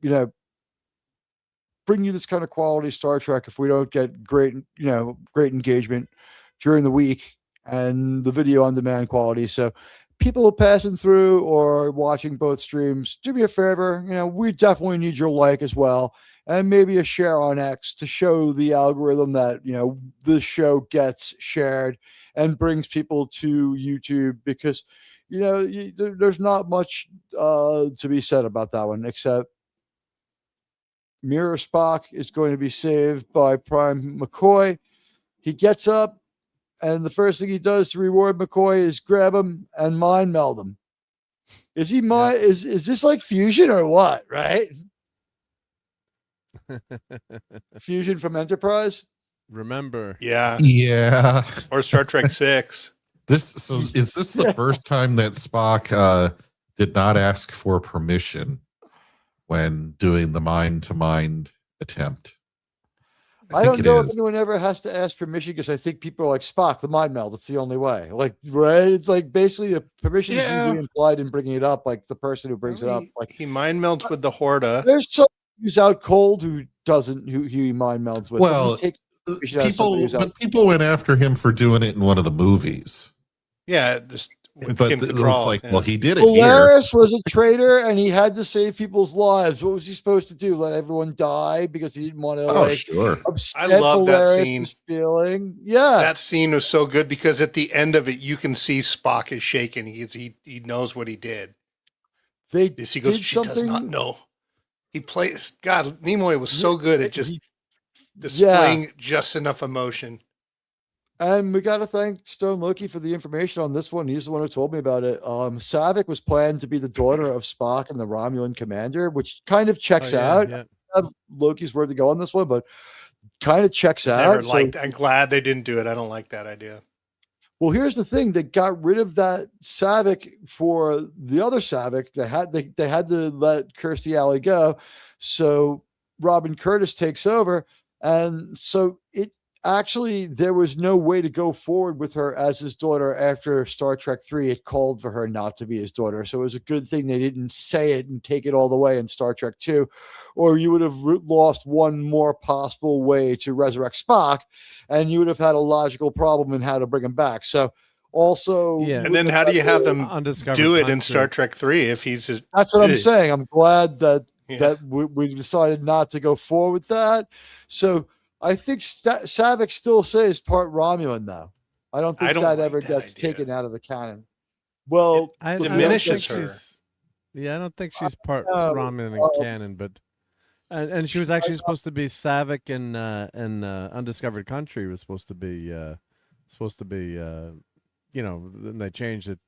bring you this kind of quality Star Trek if we don't get great engagement during the week and the video on demand quality. So people passing through or watching both streams, do me a favor. We definitely need your like as well. And maybe a share on X to show the algorithm that, the show gets shared and brings people to YouTube because, there's not much to be said about that one, except Mirror Spock is going to be saved by Prime McCoy. He gets up, and the first thing he does to reward McCoy is grab him and mind meld him. Is he is this like fusion or what, right? Fusion from Enterprise? Remember. Yeah. Yeah. Or Star Trek 6. Is this the first time that Spock did not ask for permission when doing the mind-to-mind attempt? I don't know if anyone ever has to ask permission because I think people are like, Spock, the mind meld, it's the only way. Like, right? It's like basically a permission is usually implied in bringing it up, like the person who brings it up. Like he mind melds with the Horda. There's someone who's out cold who doesn't, who he mind melds with. Well, people went after him for doing it in one of the movies. Yeah, but it's like, well, he did it Polaris here. was a traitor, and he had to save people's lives. What was he supposed to do? Let everyone die because he didn't want to? Sure. I love that scene. Feeling, yeah, that scene was so good because at the end of it, you can see Spock is shaking. He knows what he did. He goes, she does not know. He plays. God, Nimoy was so good at just displaying just enough emotion. And we got to thank Stone Loki for the information on this one. He's the one who told me about it. Saavik was planned to be the daughter of Spock and the Romulan commander, which kind of checks out. Yeah. I have Loki's word to go on this one, but kind of checks out. I'm glad they didn't do it. I don't like that idea. Well, here's the thing: they got rid of that Savick for the other Savick. They had to let Kirstie Alley go, so Robin Curtis takes over, and so it actually there was no way to go forward with her as his daughter after Star Trek 3. It called for her not to be his daughter, so it was a good thing they didn't say it and take it all the way in Star Trek 2, or you would have lost one more possible way to resurrect Spock, and you would have had a logical problem in how to bring him back. So also, and then how do you have them do it in Star Trek 3 if he's? That's what I'm saying. I'm glad that we decided not to go forward with that. So I think Savick still says part Romulan, though. I don't think that ever gets taken out of the canon. Well, it diminishes her. I don't think she's part Romulan in canon, but and she was actually supposed to be Savick in Undiscovered Country was supposed to be and they changed it.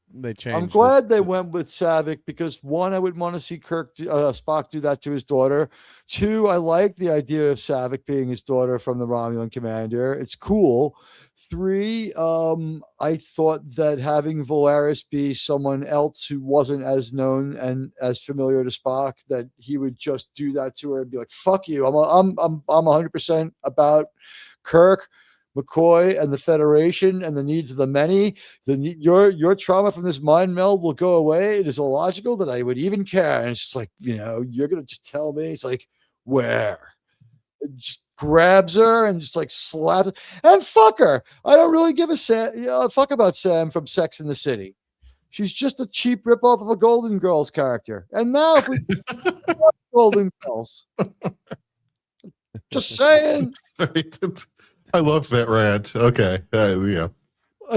I'm glad they went with Savick because one, I would want to see Spock do that to his daughter. Two, I like the idea of Savick being his daughter from the Romulan commander. It's cool. Three, I thought that having Valeris be someone else who wasn't as known and as familiar to Spock, that he would just do that to her and be like, "Fuck you! I'm 100% about Kirk, McCoy, and the Federation and the needs of the many. Your trauma from this mind meld will go away. It is illogical that I would even care." And it's just like, you're gonna just tell me. It's like, where? It just grabs her and just like slaps and fuck her. I don't really give a fuck about Sam from Sex in the City. She's just a cheap ripoff of a Golden Girls character. And now if we Golden Girls, just saying. I love that rant. Okay. Yeah.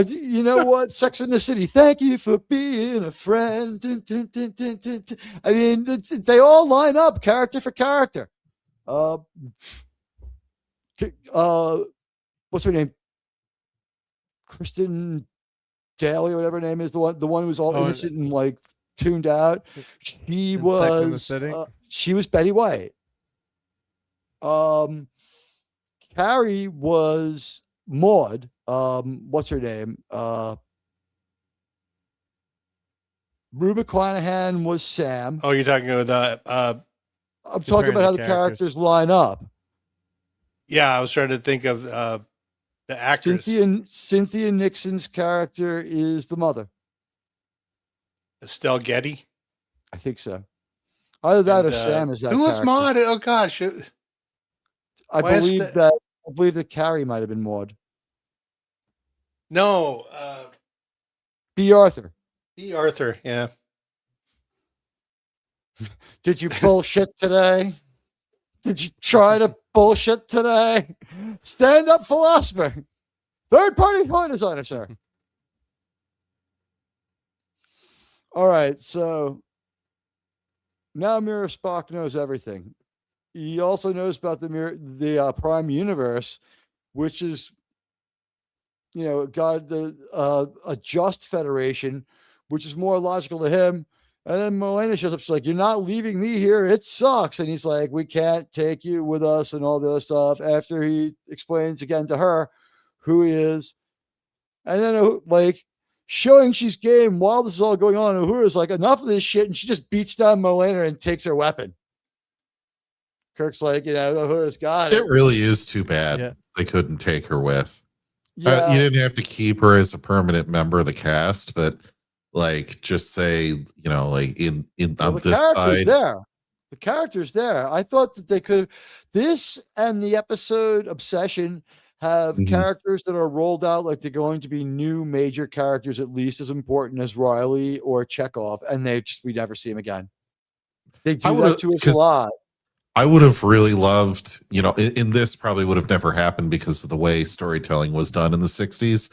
You know what? Sex in the City. Thank you for being a friend. Dun, dun, dun, dun, dun, dun. I mean, they all line up character for character. What's her name? Kristen Daly or whatever her name is. The one who was all innocent and like tuned out. She was Sex in the City? She was Betty White. Carrie was Maud. What's her name? Rue McClanahan was Sam. Oh, you're talking about I'm talking about how the characters line up. Yeah, I was trying to think of the actress. Cynthia Nixon's character is the mother. Estelle Getty? I think so. Either that or Sam is that. Who was Maud? Oh gosh. I believe that Carrie might have been Maud. No. B. Arthur. B. Arthur, yeah. Did you bullshit today? Did you try to bullshit today? Stand up philosopher. Third party toy designer, sir. All right, so now Mirror Spock knows everything. He also knows about the Prime Universe, which is, got a just Federation, which is more logical to him. And then Milena shows up. She's like, "You're not leaving me here. It sucks." And he's like, "We can't take you with us," and all the other stuff. After he explains again to her who he is, and then like showing she's game while this is all going on. Uhura's like, "Enough of this shit," and she just beats down Milena and takes her weapon. Kirk's like, Uhura's got it. It really is too bad they couldn't take her with. Yeah. You didn't have to keep her as a permanent member of the cast, but like just say, like in on this side. The character's there. I thought that they could have this and the episode Obsession have characters that are rolled out like they're going to be new major characters, at least as important as Riley or Chekhov, and we never see him again. They do that to us a lot. I would have really loved, in this probably would have never happened because of the way storytelling was done in the 60s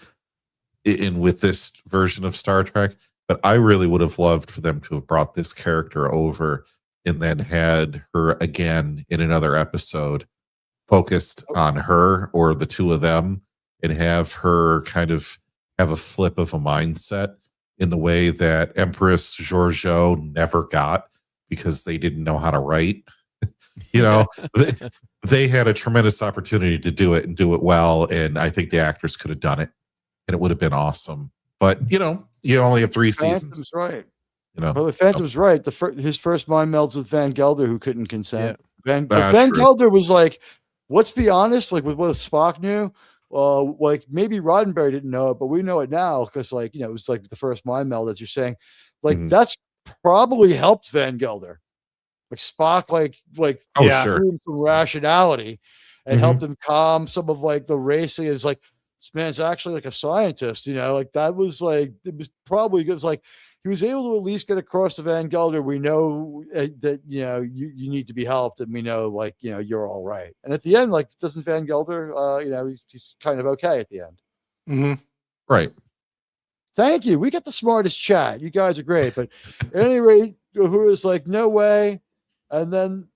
with this version of Star Trek. But I really would have loved for them to have brought this character over and then had her again in another episode focused on her or the two of them and have her kind of have a flip of a mindset in the way that Empress Georgiou never got because they didn't know how to write. They had a tremendous opportunity to do it and do it well, and I think the actors could have done it. and it would have been awesome. But you only have 3 seasons. Phantom's right. Well, the Phantom's right. His first mind melds with Van Gelder, who couldn't consent. Yeah. Van Gelder was like, let's be honest, like with what Spock knew. Like maybe Roddenberry didn't know it, but we know it now because, like, it was like the first mind meld, as you're saying. Like that's probably helped Van Gelder. Like Spock, threw him some rationality and helped him calm some of like the racing. It's like, this man's actually like a scientist, like that was like, it was probably good. It was like he was able to at least get across to Van Gelder. We know that, you need to be helped, and we know, like, you're all right. And at the end, like, doesn't Van Gelder, he's kind of okay at the end. Mm-hmm. Right. Thank you. We get the smartest chat. You guys are great. But at any rate, who is like, no way. And then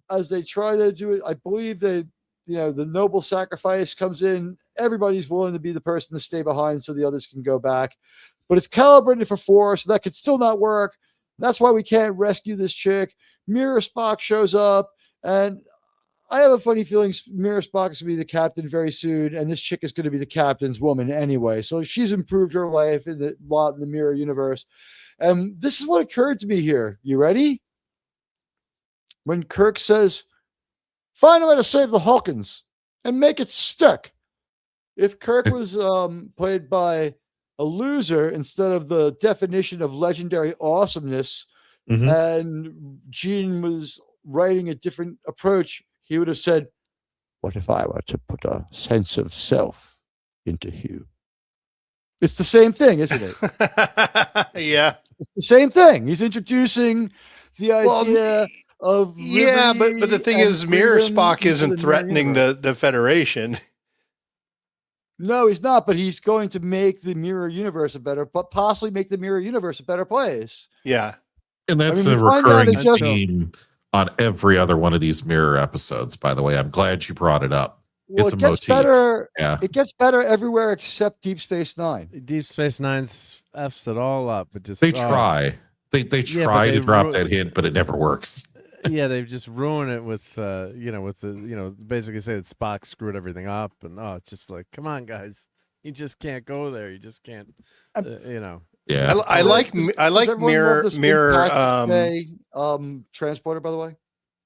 as they try to do it, I believe that, the noble sacrifice comes in. Everybody's willing to be the person to stay behind so the others can go back. But it's calibrated for 4, so that could still not work. That's why we can't rescue this chick. Mirror Spock shows up, and I have a funny feeling Mirror Spock is going to be the captain very soon, and this chick is going to be the captain's woman anyway. So she's improved her life a lot in the Mirror universe. And this is what occurred to me here. You ready? When Kirk says, find a way to save the Hulkins and make it stick. If Kirk was played by a loser instead of the definition of legendary awesomeness, and Gene was writing a different approach, he would have said, what if I were to put a sense of self into Hugh? It's the same thing, isn't it? Yeah. It's the same thing. He's introducing the idea of but the thing is, Mirror Spock isn't threatening the Federation. No, he's not, but he's going to make the Mirror Universe possibly make the Mirror Universe a better place. Yeah. And that's a recurring theme on every other one of these Mirror episodes, by the way. I'm glad you brought it up. Well, it's a gets motif. Better, yeah. It gets better everywhere except Deep Space Nine. Deep Space Nine's F's it all up. It just they try. They try to drop that hint, but it never works. Yeah, they've just ruined it with basically say that Spock screwed everything up, and it's just like, come on, guys, you just can't go there. You just can't, Yeah, I like Mirror transporter. By the way,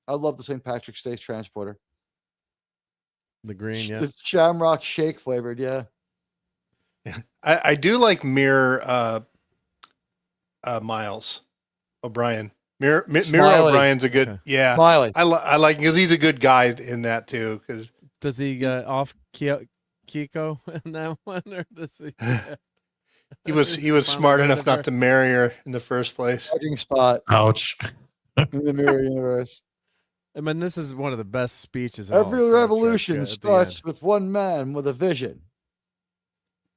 I love the St. Patrick's Day transporter. The green, yeah, the Shamrock Shake flavored, yeah. I do like Mirror Miles O'Brien. Mirror O'Brien's a good, yeah. Smiley. I like because he's a good guy in that too. Because does he off Kiko in that one, or does he? He was smart enough not to marry her in the first place. Parking spot. Ouch. In the Mirror Universe. I mean, this is one of the best speeches. Every revolution starts with one man with a vision.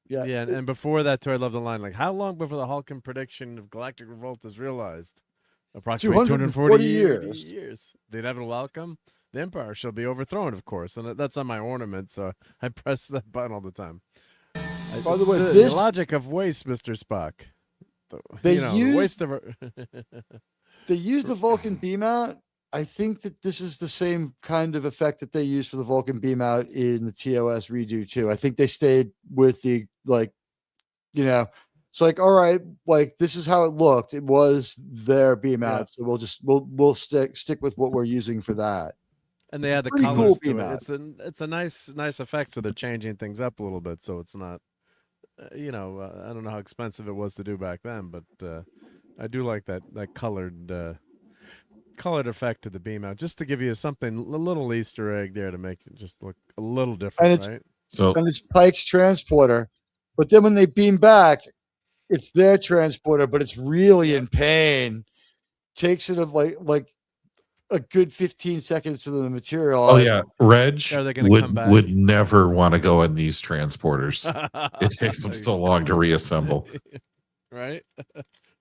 Yeah, and before that, too, I love the line, like, how long before the Hulkin prediction of galactic revolt is realized? Approximately 240 years. The inevitable outcome? The Empire shall be overthrown, of course. And that's on my ornament, so I press that button all the time. By the way, the logic of waste, Mr. Spock. They use the Vulcan beam out. I think that this is the same kind of effect that they use for the Vulcan beam out in the TOS redo too. I think they stayed with the it's like, all right, like this is how it looked. It was their beam out, so we'll stick with what we're using for that. And they had the colors to it. It's a nice effect, so they're changing things up a little bit, so it's not I don't know how expensive it was to do back then, but I do like that colored effect to the beam out, just to give you something, a little Easter egg there to make it just look a little different, right? And it's Pike's transporter, but then when they beam back, it's their transporter, but it's really in pain. Takes it of like a good 15 seconds to the material. Oh yeah, Reg would never want to go in these transporters. It takes them so long to reassemble. Right?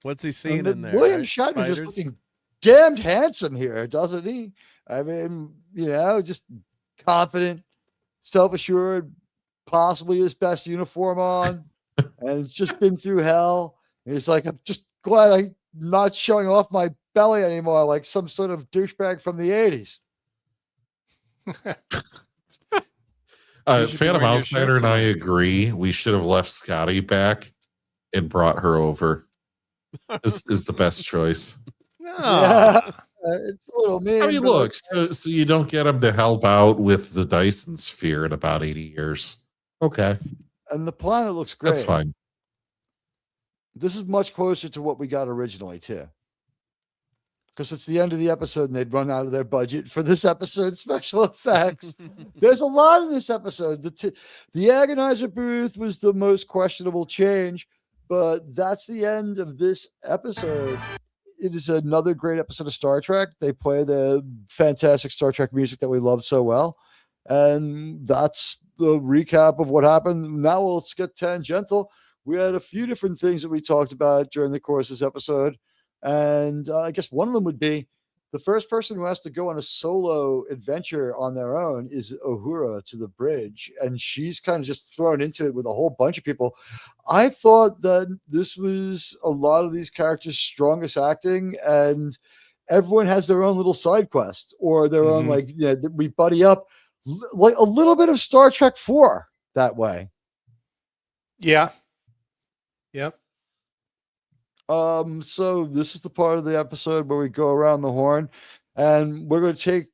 What's he seeing in there? William right? Shatner just looking damned handsome here, doesn't he? I mean, just confident, self-assured, possibly his best uniform on, and it's just been through hell. And he's like, I'm just glad I'm not showing off my belly anymore like some sort of douchebag from the 80s. Phantom Outsider and I agree. We should have left Scotty back and brought her over. This is the best choice. Yeah, it's a little mean. I mean, look, so you don't get him to help out with the Dyson sphere in about 80 years. Okay. And the planet looks great. That's fine. This is much closer to what we got originally, too. Because it's the end of the episode and they'd run out of their budget for this episode's special effects. There's a lot in this episode. The Agonizer booth was the most questionable change, but that's the end of this episode. It is another great episode of Star Trek. They play the fantastic Star Trek music that we love so well. And that's the recap of what happened. Now let's get tangential. We had a few different things that we talked about during the course of this episode. And I guess one of them would be the first person who has to go on a solo adventure on their own is Uhura to the bridge. And she's kind of just thrown into it with a whole bunch of people. I thought that this was a lot of these characters' strongest acting, and everyone has their own little side quest or their own, like, we buddy up, like a little bit of Star Trek 4 that way. Yeah. Yep. So this is the part of the episode where we go around the horn, and we're going to take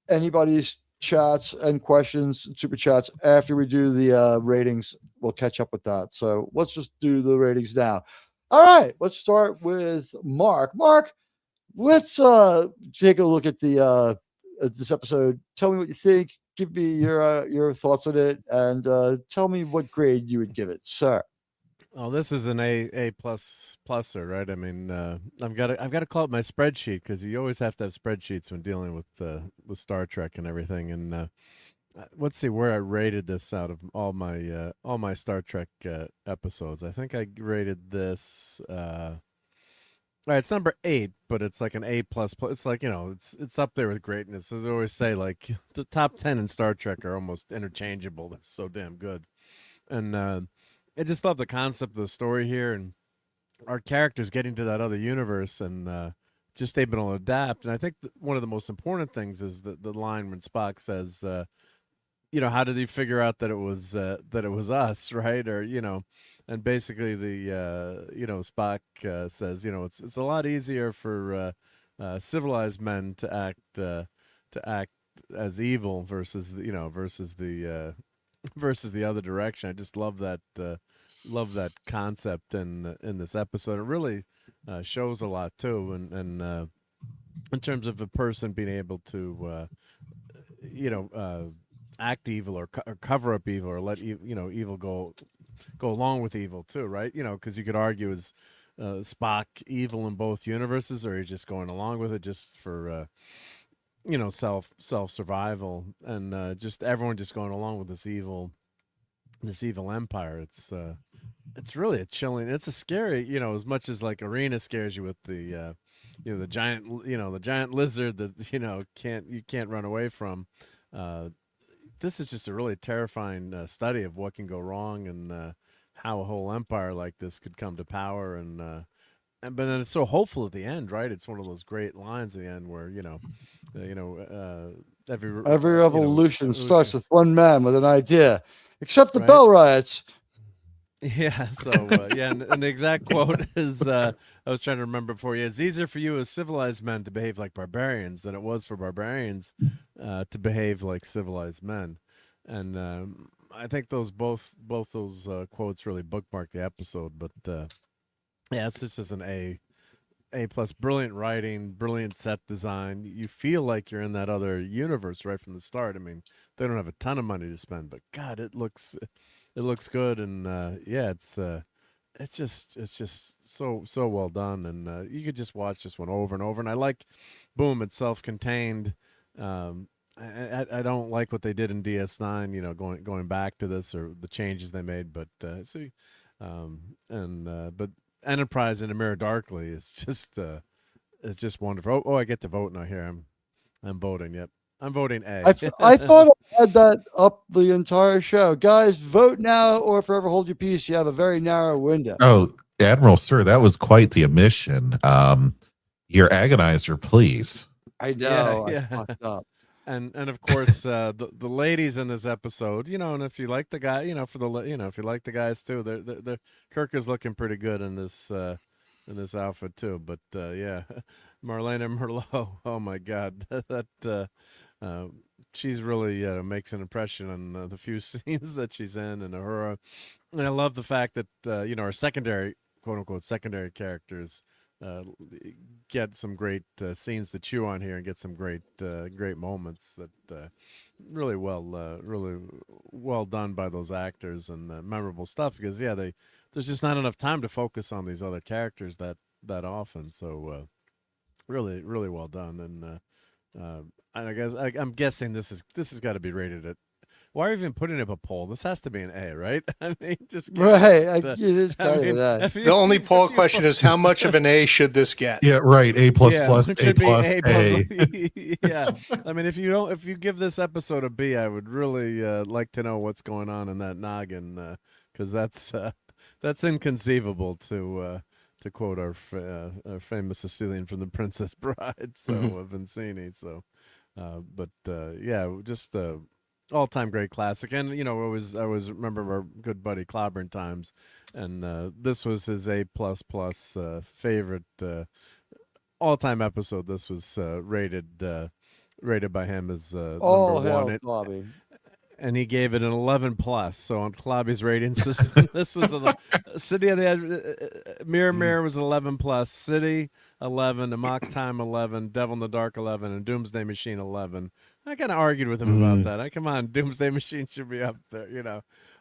anybody's chats and questions, super chats, after we do the ratings. We'll catch up with that. So let's just do the ratings now. All right, let's start with Mark. Mark, let's take a look at the at this episode. Tell me what you think. Give me your thoughts on it, and tell me what grade you would give it, sir. Oh, this is an A pluser, right? I mean, I've got to call it my spreadsheet, because you always have to have spreadsheets when dealing with Star Trek and everything. And let's see where I rated this out of all my Star Trek episodes. I think I rated this. All right, it's number 8, but it's like an A plus. It's like, it's up there with greatness. As I always say, like the top 10 in Star Trek are almost interchangeable. They're so damn good, and I just love the concept of the story here, and our characters getting to that other universe, and just able to adapt. And I think one of the most important things is the line when Spock says, how did he figure out that it was us, right? Or and basically the Spock says, it's a lot easier for civilized men to act as evil versus the other direction. I just love that concept in this episode. It really shows a lot too, and in terms of a person being able to act evil or cover up evil, or let evil go along with evil too, right? Because you could argue, is Spock evil in both universes, or are you just going along with it just for self survival, and just everyone just going along with this evil empire. It's really a chilling. It's a scary, as much as like Arena scares you with the the giant lizard that you can't run away from. This is just a really terrifying study of what can go wrong, and how a whole empire like this could come to power, and but then it's so hopeful at the end, right? It's one of those great lines at the end where every revolution starts with one man with an idea, except the Bell riots. Yeah. So and the exact quote is, I was trying to remember before. Yeah, it's easier for you as civilized men to behave like barbarians than it was for barbarians to behave like civilized men, and I think both those quotes really bookmark the episode, but. Yeah, it's just an A plus. Brilliant writing, brilliant set design. You feel like you're in that other universe right from the start. I mean, they don't have a ton of money to spend, but God, it looks good, and it's just so well done, and you could just watch this one over and over. And I like, boom, it's self-contained. I don't like what they did in DS9. Going back to this, or the changes they made, but but Enterprise in A Mirror Darkly is just wonderful. Oh, I get to vote now here. I'm voting. Yep, I'm voting A. I thought I had that up the entire show. Guys, vote now or forever hold your peace. You have a very narrow window. Oh, Admiral, sir, that was quite the omission. Your agonizer, please. I know. Yeah. I fucked up. And of course the ladies in this episode, and if you like the guy, if you like the guys too, they're Kirk is looking pretty good in this outfit too. But yeah, Marlena Merlot, oh my God, that she's really makes an impression on the few scenes that she's in, and her, and I love the fact that our secondary, quote unquote, secondary characters get some great scenes to chew on here and get some great moments that really well done by those actors, and memorable stuff, because there's just not enough time to focus on these other characters that often. So really well done. And I guess I'm guessing this has got to be rated at. Why are you even putting up a poll? This has to be an A, right? I mean, just right. It is kind of an A. The only poll question is how much of an A should this get? Yeah, right. A plus plus it A should be plus A A. Yeah, I mean, if you give this episode a B, I would really like to know what's going on in that noggin, because that's inconceivable to quote our famous Sicilian from The Princess Bride, so Vincini. So, but yeah, just all-time great classic. And I always remember our good buddy Clobberin Times, and this was his A++ favorite all-time episode. This was rated by him as number one. And he gave it an 11+. So on Clobby's rating system, this was City of the Mirror was an 11+. City 11, Amok Time 11, Devil in the Dark 11, and Doomsday Machine 11. I kind of argued with him about that. Come on, Doomsday Machine should be up there. It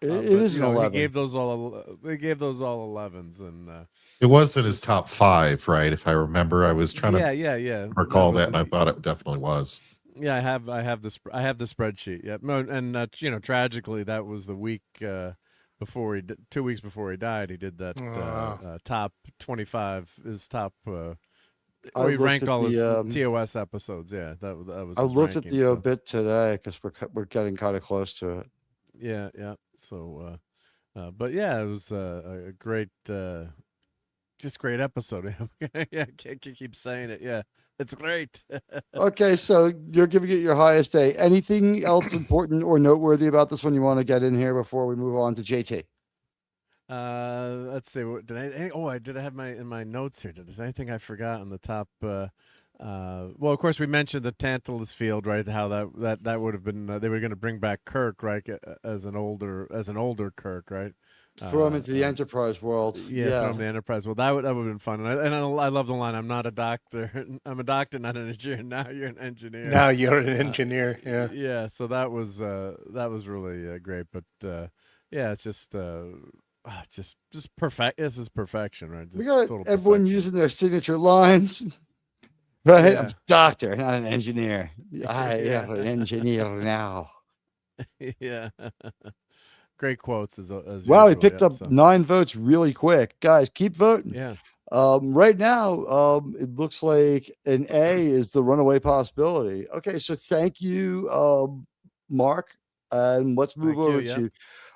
is an 11. He gave those all. They gave those all 11s, and it was in his top 5, right? If I remember, I was trying to recall that, and I thought it definitely was. Yeah, I have the spreadsheet. Yeah, no, and tragically, that was the week before 2 weeks before he died. He did that top 25. His top. We ranked all his TOS episodes. Yeah, that was. I looked at the obit today because we're getting kind of close to it. Yeah. So, but yeah, it was a great, just great episode. Yeah, can't keep saying it. Yeah, it's great. Okay, so you're giving it your highest A. Anything else important or noteworthy about this one you want to get in here before we move on to JT? Let's see. Did I have in my notes here? Is there anything I forgot on the top? Well, of course, we mentioned the Tantalus Field, right? How that would have been. They were going to bring back Kirk, right, as an older Kirk, right? Throw him into the Enterprise world. Yeah, throw him in the Enterprise world. That would have been fun. And I love the line. I'm not a doctor. I'm a doctor, not an engineer. Now you're an engineer. Now you're an engineer. Yeah. Yeah. So that was really great. But yeah, it's just perfect. This is perfection, right? Just we got everyone using their signature lines, right? Yeah. I'm a doctor, not an engineer. I am an engineer now. Yeah. Great quotes as wow, usual. he picked up 9 votes really quick. Guys, keep voting. Yeah. Right now, it looks like an A is the runaway possibility. Okay, so thank you, Mark, and let's move over to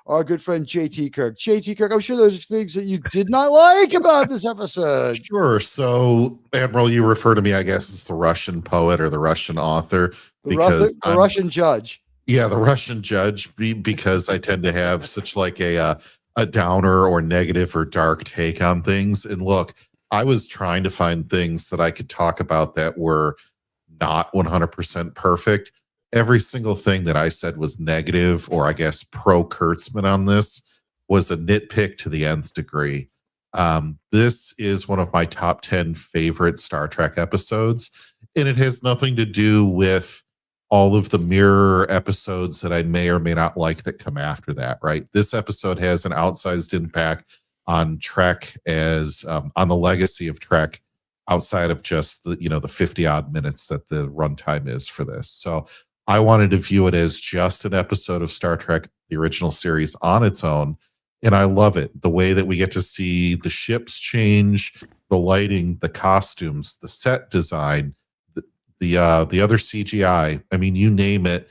our good friend JT Kirk. JT Kirk, I'm sure there's things that you did not like about this episode. Sure. So, Admiral, you refer to me, I guess, as the Russian poet or the Russian author. The Russian judge. Yeah, the Russian judge, because I tend to have such like a downer or negative or dark take on things. And look, I was trying to find things that I could talk about that were not 100% perfect. Every single thing that I said was negative, or I guess pro Kurtzman on this, was a nitpick to the nth degree. This is one of my top 10 favorite Star Trek episodes, and it has nothing to do with all of the mirror episodes that I may or may not like that come after that, right? This episode has an outsized impact on Trek as on the legacy of Trek outside of just the 50 odd minutes that the runtime is for this. So I wanted to view it as just an episode of Star Trek, the original series, on its own. And I love it. The way that we get to see the ships change, the lighting, the costumes, the set design, the other CGI. I mean, you name it.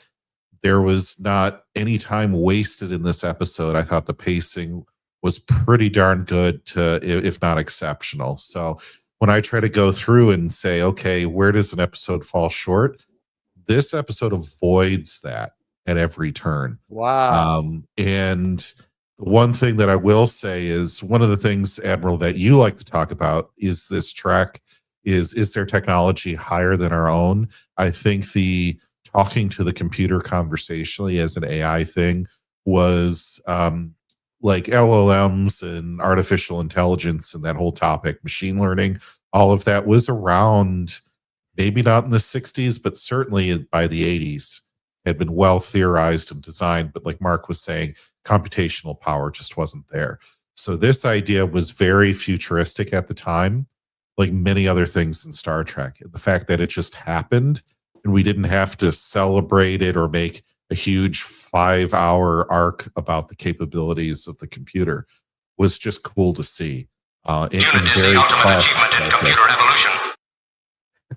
There was not any time wasted in this episode. I thought the pacing was pretty darn good, if not exceptional. So when I try to go through and say, okay, where does an episode fall short? This episode avoids that at every turn. Wow. And one thing that I will say is one of the things, Admiral, that you like to talk about is this track is their technology higher than our own? I think the talking to the computer conversationally as an AI thing was like LLMs and artificial intelligence and that whole topic, machine learning, all of that was around, maybe not in the 60s, but certainly by the 80s, had been well theorized and designed. But like Mark was saying, computational power just wasn't there. So this idea was very futuristic at the time, like many other things in Star Trek. The fact that it just happened and we didn't have to celebrate it or make a huge 5-hour arc about the capabilities of the computer was just cool to see. Unit is the ultimate achievement in computer evolution.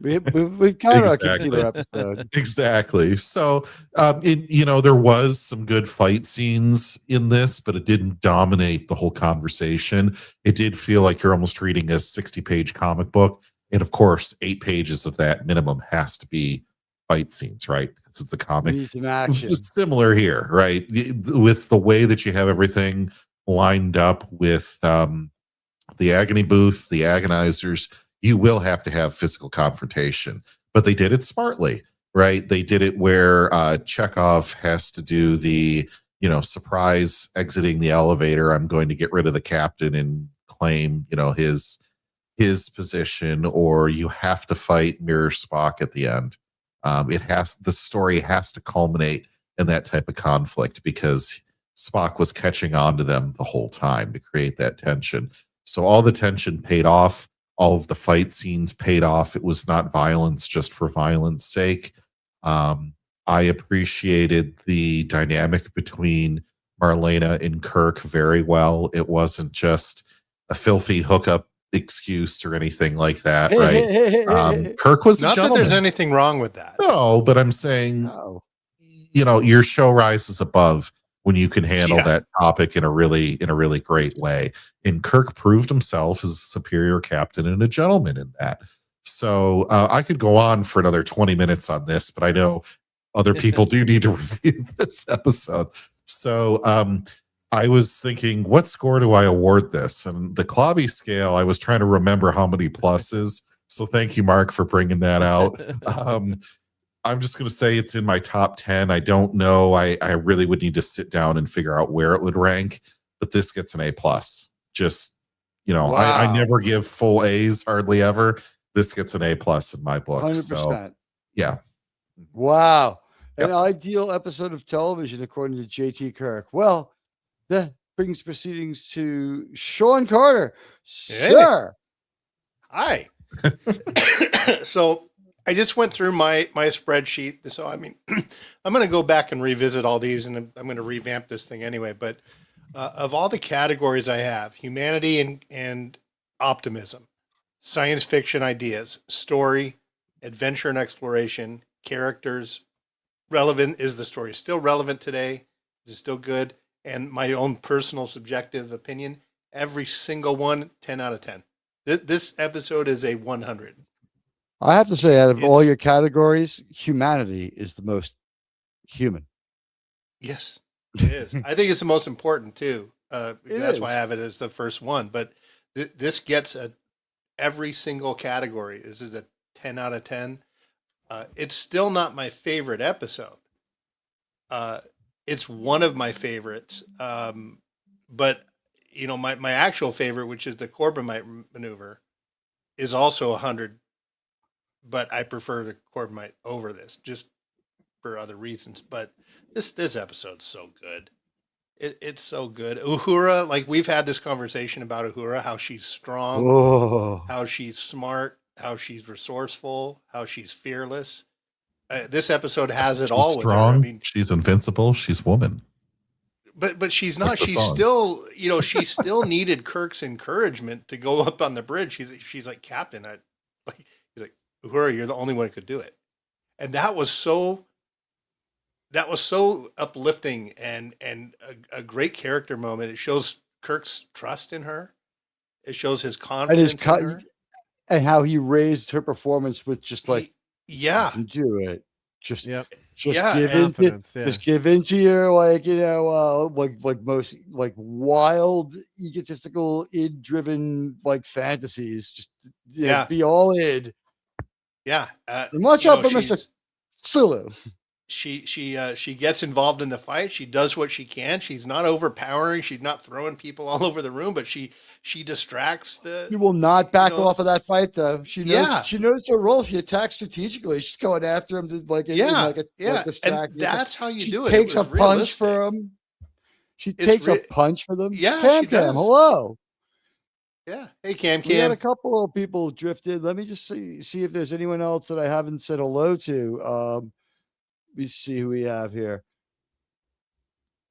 We've got our computer episode. Exactly. So, there was some good fight scenes in this, but it didn't dominate the whole conversation. It did feel like you're almost reading a 60-page comic book. And of course, 8 pages of that minimum has to be fight scenes, right? Because it's a comic. Need some action. It's similar here, right? With the way that you have everything lined up with the agony booth, the agonizers, you will have to have physical confrontation, but they did it smartly, right? They did it where Chekhov has to do the, surprise exiting the elevator. I'm going to get rid of the captain and claim, his position, or you have to fight Mirror Spock at the end. The story has to culminate in that type of conflict because Spock was catching on to them the whole time to create that tension. So all the tension paid off. All of the fight scenes paid off. It was not violence just for violence sake. I appreciated the dynamic between Marlena and Kirk very well. It wasn't just a filthy hookup excuse or anything like that, right? Kirk was not a gentleman. that there's anything wrong with that. No, but I'm saying, your show rises above when you can handle that topic in a really great way. And Kirk proved himself as a superior captain and a gentleman in that. So I could go on for another 20 minutes on this, but I know other people do need to review this episode. So I was thinking, what score do I award this? And the Klobby scale, I was trying to remember how many pluses. So thank you, Mark, for bringing that out. I'm just going to say it's in my top 10. I don't know. I really would need to sit down and figure out where it would rank, but this gets an A+. Just, Wow. I never give full A's, hardly ever. This gets an A+ in my book. 100%. So, yeah. Wow. Yep. An ideal episode of television, according to JT Kirk. Well, that brings proceedings to Sean Carter. Hey. Sir. Hi. So I just went through my spreadsheet. So, I'm going to go back and revisit all these, and I'm going to revamp this thing anyway. But of all the categories I have, humanity and optimism, science fiction ideas, story, adventure and exploration, characters, relevant. Is the story still relevant today? Is it still good? And my own personal subjective opinion, every single one, 10 out of 10. This episode is a 100. I have to say, out of all your categories, humanity is the most human. Yes, it is. I think it's the most important too. That's why I have it as the first one. But this gets every single category. This is a 10 out of 10. It's still not my favorite episode. It's one of my favorites. But my actual favorite, which is the Corbomite maneuver, is also 100. But I prefer the Corbomite over this, just for other reasons. But this episode's so good. It's so good. Uhura, like we've had this conversation about Uhura, how she's strong, how she's smart, how she's resourceful, how she's fearless. This episode has it all. Strong. With her. She's invincible. She's woman. But she's not. Like She's still, she still needed Kirk's encouragement to go up on the bridge. She's like, Captain, he's like, Uhura, you're the only one who could do it. And that was so uplifting and a great character moment. It shows Kirk's trust in her. It shows his confidence in her. And how he raised her performance with just like, yeah, do it. Just Yep. just Yeah, give and- in to, Confidence, yeah. just give into your like most like wild egotistical id driven like fantasies. Just Yeah. be all id. Yeah. And watch you out know, for Mr. she's- Sulu. She gets involved in the fight. She does what she can. She's not overpowering. She's not throwing people all over the room, but she distracts You the. will not back know- off of that fight, though. She knows. Yeah. She knows her role. She attacks strategically. She's going after him to like, Yeah, like yeah, distract. and that's how you she do it. Takes It was a punch for realistic. him. She It's takes a re- punch for them. Yeah, Cam she Cam, does. hello. Yeah. Hey, Cam We had a Cam. couple of people drifted. Let me just see if there's anyone else that I haven't said hello to. Let me see who we have here.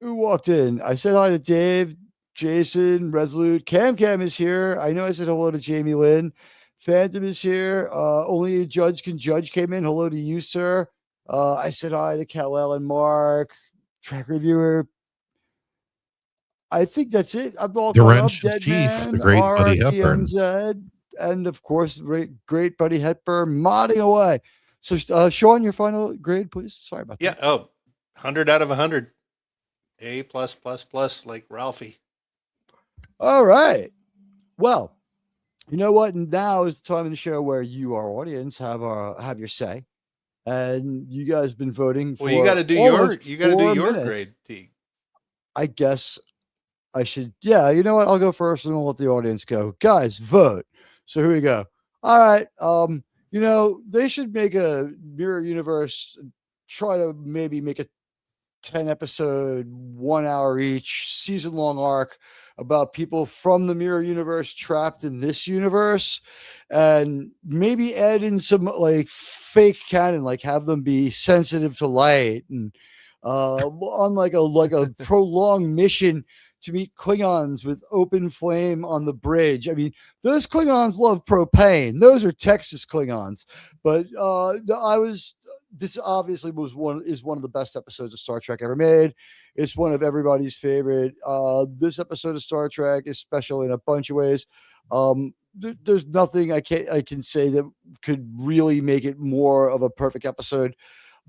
Who walked in? I said hi to Dave, Jason, Resolute. Cam Cam is here. I know I said hello to Jamie Lynn. Phantom is here. Only a judge can judge came in. Hello to you, sir. I said hi to Kal-El and Mark. Track reviewer. I think that's it. I'm all caught up. Deranged Dead Chief, Man, the great Buddy Hepburn. RPMZ, and of course, great Buddy Hepburn modding away. So, Sean, your final grade, please. Sorry about Yeah. that. Oh, 100 out of 100. A plus plus plus, like Ralphie. All right. Well, you know what? Now is the time in the show where you, our audience, have your say, and you guys have been voting for. Well, you got to do almost your 4 minutes. grade, Teague. I guess I should. Yeah, you know what? I'll go first, and then we'll let the audience go. Guys, vote. So here we go. All right. You know, they should make a mirror universe. Try to maybe make a 10 episode, 1 hour each season long arc about people from the mirror universe trapped in this universe, and maybe add in some like fake canon, like have them be sensitive to light and on like a prolonged mission to meet Klingons with open flame on the bridge. I mean, those Klingons love propane. Those are Texas Klingons. But this obviously is one of the best episodes of Star Trek ever made. It's one of everybody's favorite. This episode of Star Trek is special in a bunch of ways. There's nothing I can say that could really make it more of a perfect episode.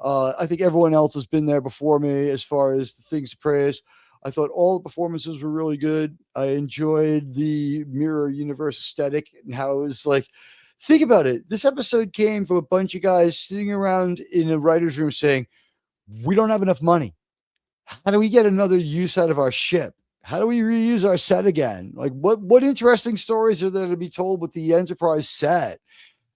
I think everyone else has been there before me as far as the things to praise. I thought all the performances were really good. I enjoyed the mirror universe aesthetic and how it was like, think about it. This episode came from a bunch of guys sitting around in a writer's room saying, we don't have enough money. How do we get another use out of our ship? How do we reuse our set again? Like what interesting stories are there to be told with the Enterprise set?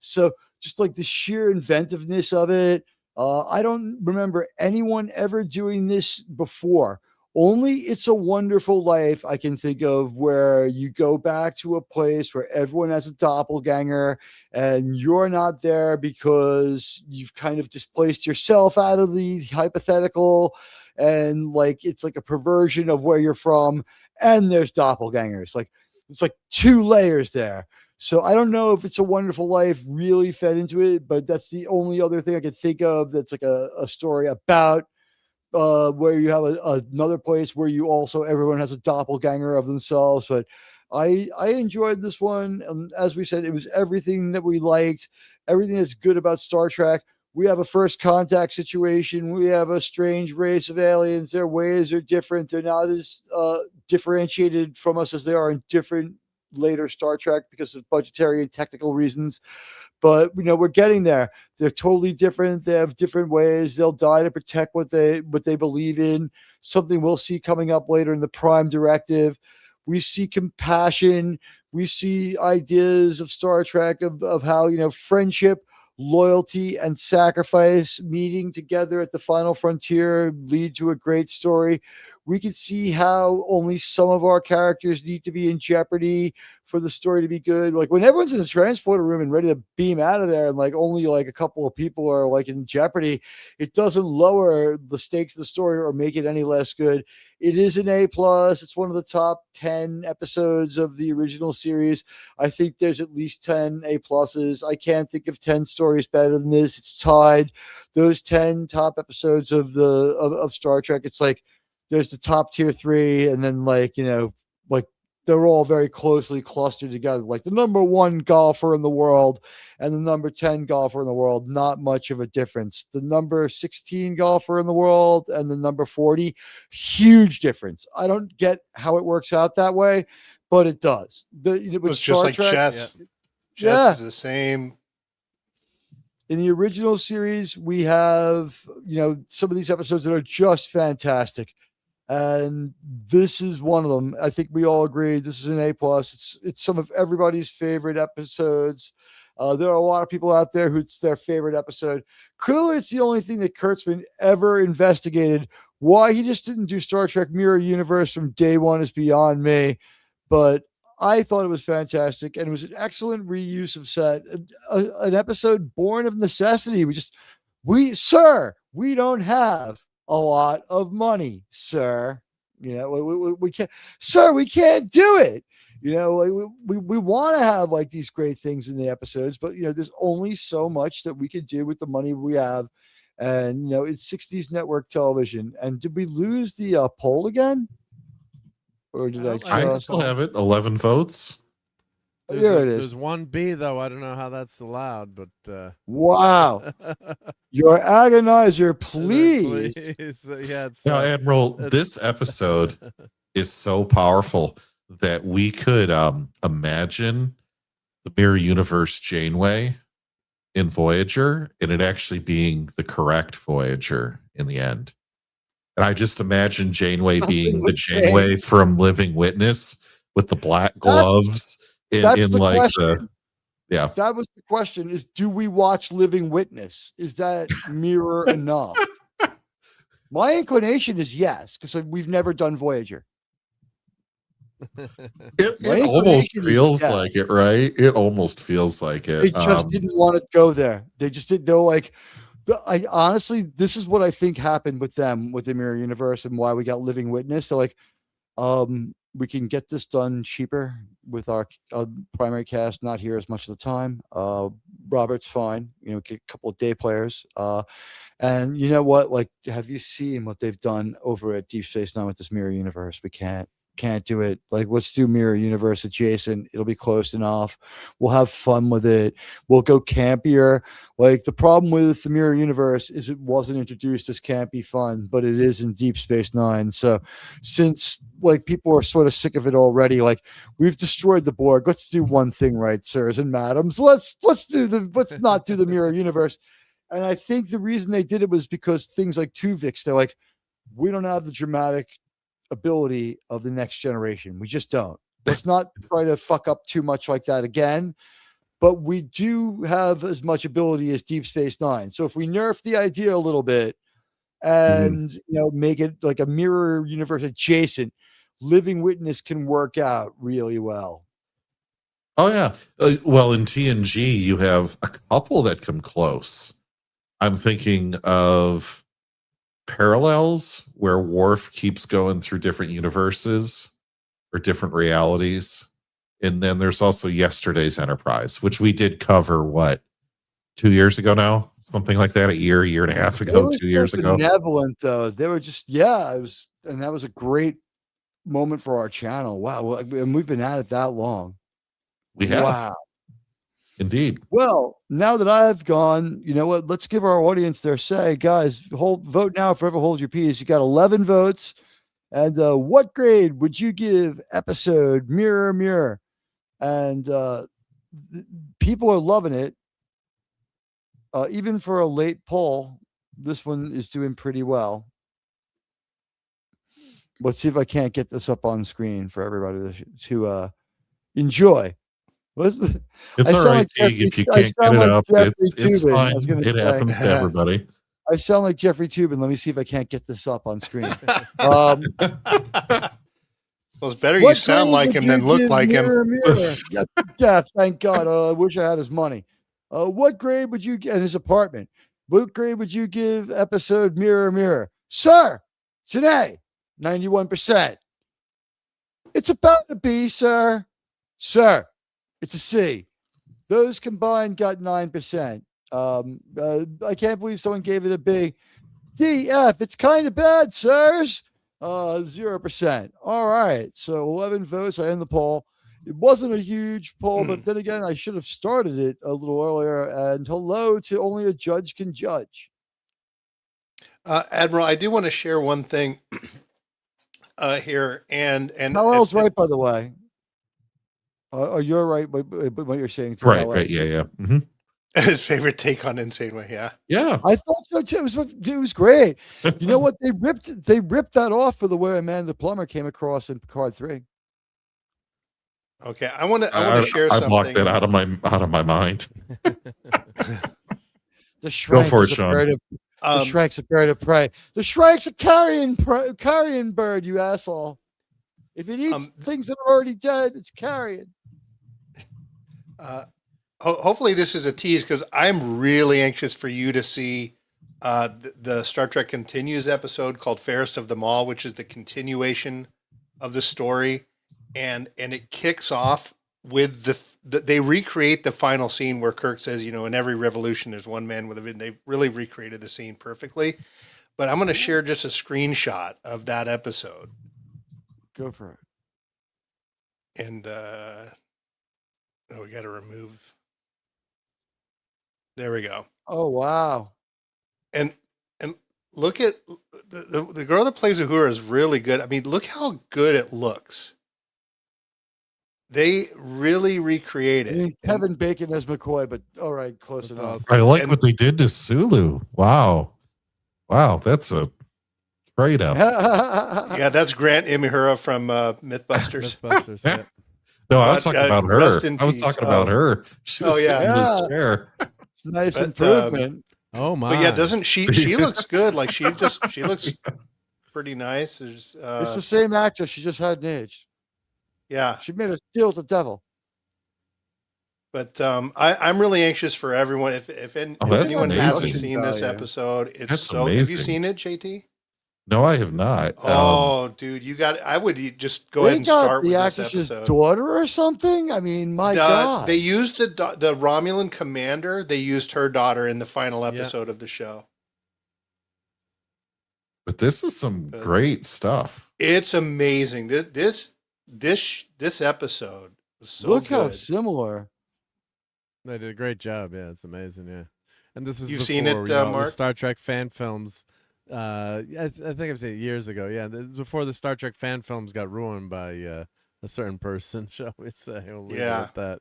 So just like the sheer inventiveness of it. I don't remember anyone ever doing this before. Only It's a Wonderful Life I can think of, where you go back to a place where everyone has a doppelganger and you're not there because you've kind of displaced yourself out of the hypothetical, and like it's like a perversion of where you're from, and there's doppelgangers. Like it's like 2 layers there. So I don't know if It's a Wonderful Life really fed into it, but that's the only other thing I could think of that's like a story about where you have another place where you also, everyone has a doppelganger of themselves. But I enjoyed this one. And as we said, it was everything that we liked, everything that's good about Star Trek. We have a first contact situation. We have a strange race of aliens. Their ways are different. They're not as differentiated from us as they are in different later Star Trek because of budgetary and technical reasons. But you know, we're getting there. They're totally different. They have different ways. They'll die to protect what they believe in. Something we'll see coming up later in the Prime Directive. We see compassion. We see ideas of Star Trek of how, you know, friendship, loyalty, and sacrifice meeting together at the final frontier lead to a great story. We can see how only some of our characters need to be in jeopardy for the story to be good. Like when everyone's in the transporter room and ready to beam out of there, and like only like a couple of people are like in jeopardy, it doesn't lower the stakes of the story or make it any less good. It is an A+. It's one of the top 10 episodes of the original series. I think there's at least 10 A+. I can't think of 10 stories better than this. It's tied. Those 10 top episodes of Star Trek, it's like there's the top tier 3, and then like, you know, like they're all very closely clustered together. Like the number 1 golfer in the world and the number 10 golfer in the world, not much of a difference. The number 16 golfer in the world and the number 40, huge difference. I don't get how it works out that way, but it does. It's just like chess. Yeah. Chess is the same. In the original series, we have, some of these episodes that are just fantastic. And this is one of them. I think we all agree this is an A+. It's some of everybody's favorite episodes. There are a lot of people out there who it's their favorite episode. Clearly, it's the only thing that Kurtzman ever investigated. Why he just didn't do Star Trek Mirror Universe from day one is beyond me. But I thought it was fantastic, and it was an excellent reuse of set. An episode born of necessity. We don't have a lot of money, sir. We can't, sir, we can't do it. We want to have like these great things in the episodes, but there's only so much that we can do with the money we have. And it's 60s network television. And did we lose the poll again? Or did I still have it. 11 votes. There it is. There's 1B though. I don't know how that's allowed, but wow. Your agonizer, please. Yeah. Now, Admiral, this episode is so powerful that we could imagine the Mirror Universe Janeway in Voyager and it actually being the correct Voyager in the end. And I just imagine Janeway being the Janeway from Living Witness with the black gloves. That's the like question. Yeah. That was the question: is do we watch Living Witness? Is that mirror enough? My inclination is yes, because we've never done Voyager. It almost feels like it, right? It almost feels like it. They just didn't want to go there. They just didn't. They're like, I honestly, this is what I think happened with them with the Mirror Universe and why we got Living Witness. They're like, we can get this done cheaper with our primary cast not here as much of the time. Robert's fine, get a couple of day players. And you know what? Like, have you seen what they've done over at Deep Space Nine with this Mirror Universe? We can't do it. Like, let's do Mirror Universe adjacent. It'll be close enough. We'll have fun with it. We'll go campier. Like, the problem with the Mirror Universe is it wasn't introduced as campy fun, but it is in Deep Space Nine. So since like people are sort of sick of it already, like we've destroyed the Borg. Let's do one thing right, sirs and madams. Let's not do the Mirror Universe. And I think the reason they did it was because things like Tuvix, they're like, we don't have the dramatic ability of the next generation. We just don't. Let's not try to fuck up too much like that again. But we do have as much ability as Deep Space Nine. So if we nerf the idea a little bit and make it like a Mirror Universe adjacent, Living Witness can work out really well. Oh yeah. Well, in TNG, you have a couple that come close. I'm thinking of Parallels, where Worf keeps going through different universes or different realities. And then there's also Yesterday's Enterprise, which we did cover, 2 years ago now? Something like that, a year and a half ago, 2 years ago. Benevolent, though. They were just, it was, and that was a great moment for our channel. Wow. And we've been at it that long. We have. Wow. Indeed. Well, now that I've gone, you know what? Let's give our audience their say. Guys, vote now, forever hold your peace. You got 11 votes. And what grade would you give episode Mirror Mirror? And people are loving it. Even for a late poll, this one is doing pretty well. Let's see if I can't get this up on screen for everybody to enjoy. It's all right, Teag, if you can't get it up. It's fine. It happens to everybody. I sound like Jeffrey Tubin. Let me see if I can't get this up on screen. Well, it's better you sound like him than look like him. Yeah, thank God. I wish I had his money. What grade would you get in his apartment? What grade would you give episode Mirror Mirror? Sir, today, 91%. It's about a B, sir. Sir, it's a C. Those combined got 9%. I can't believe someone gave it a B. D, F, it's kind of bad, sirs. 0%. All right. So 11 votes. I end the poll. It wasn't a huge poll, but then again, I should have started it a little earlier. And hello to only a judge can judge. Admiral, I do want to share one thing here. And Howell's right, by the way. You're right, but what you're saying. Right. Yeah. Mm-hmm. His favorite take on Insane Way. Yeah. I thought so too. It was great. You know what? They ripped that off for the way Amanda Plummer came across in Picard 3. Okay, I want to share something. I blocked that out of my mind. The Shrank Go for it, is a Sean. bird of, the Shrank's a bird of prey. The Shrank's a carrion bird, you asshole. If it eats things that are already dead, it's carrion. Hopefully this is a tease, because I'm really anxious for you to see the Star Trek Continues episode called Fairest of Them All, which is the continuation of the story. And it kicks off with they recreate the final scene where Kirk says, in every revolution, there's one man with a vision. They really recreated the scene perfectly. But I'm going to share just a screenshot of that episode. Go for it. And we got to remove. There we go. Oh, wow. And look at the girl that plays Uhura is really good. I mean, look how good it looks. They really recreate it. Kevin Bacon as McCoy, but all right, close enough. I like what they did to Sulu. Wow, that's a straight up. Yeah, that's Grant Imahara from Mythbusters. Mythbusters. Yeah. No, I was talking about her. I was talking about her. She was sitting in this chair. It's a nice improvement. Oh my! But yeah, doesn't she? She looks good. Like she looks pretty nice. It's the same actress. She just hadn't aged. Yeah, she made a deal with the devil. But I'm really anxious for everyone. If anyone hasn't seen this episode, it's so. Amazing. Have you seen it, JT? No, I have not. Oh, dude, you got. I would just go ahead and start with this episode. The actress's daughter or something. I mean, my God. They used the Romulan commander. They used her daughter in the final episode of the show. But this is some great stuff. It's amazing. This episode was so Look good. how similar. They did a great job. Yeah, it's amazing. Yeah, and this is You've seen it, Mark? the Star Trek fan films. I think I've seen it years ago. Yeah, before the Star Trek fan films got ruined by a certain person, shall we say? We'll leave it at that.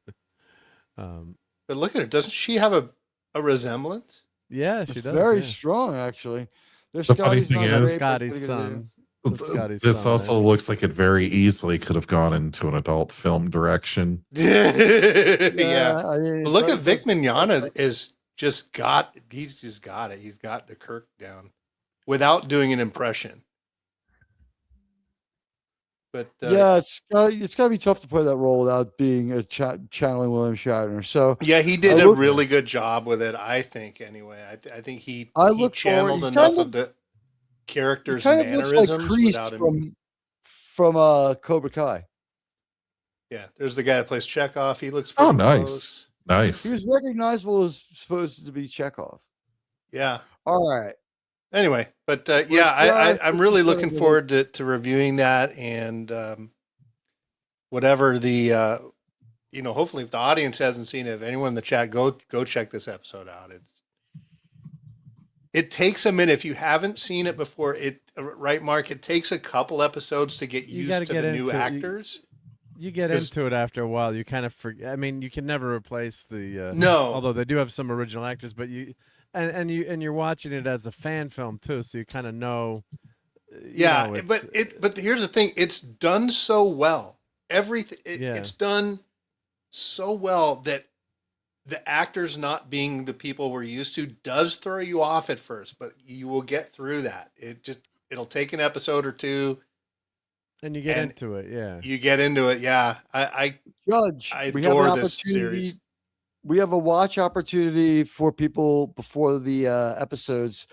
But look at her. Doesn't she have a resemblance? Yeah, she does. Very strong, actually. The funny thing is, Scotty's son. This also looks like it very easily could have gone into an adult film direction. Yeah. I mean, but look at Vic Mignogna he's just got it. He's got the Kirk down without doing an impression. But yeah, it's gotta be tough to play that role without being channeling William Shatner. So yeah, he did a really good job with it, I think. Anyway, I think he channeled enough of the characters' mannerisms looks like Kreese without him. from Cobra Kai. Yeah, there's the guy that plays Chekhov. He looks pretty close. Nice. He was recognizable as supposed to be Chekhov. Yeah. All right. Anyway, but I'm really looking forward to reviewing that, and whatever the hopefully if the audience hasn't seen it, if anyone in the chat, go check this episode out. It takes a minute if you haven't seen it before. Right, Mark? It takes a couple episodes to get used to the new actors. You get into it after a while. You kind of forget. I mean, you can never replace the no. Although they do have some original actors, but you're watching it as a fan film too, so you kind of know. But here's the thing: it's done so well. Everything it's done so well that the actors not being the people we're used to does throw you off at first, but you will get through that. It'll take an episode or two. And you get into it, yeah. You get into it, yeah. I adore this series. We have a watch opportunity for people before the episodes.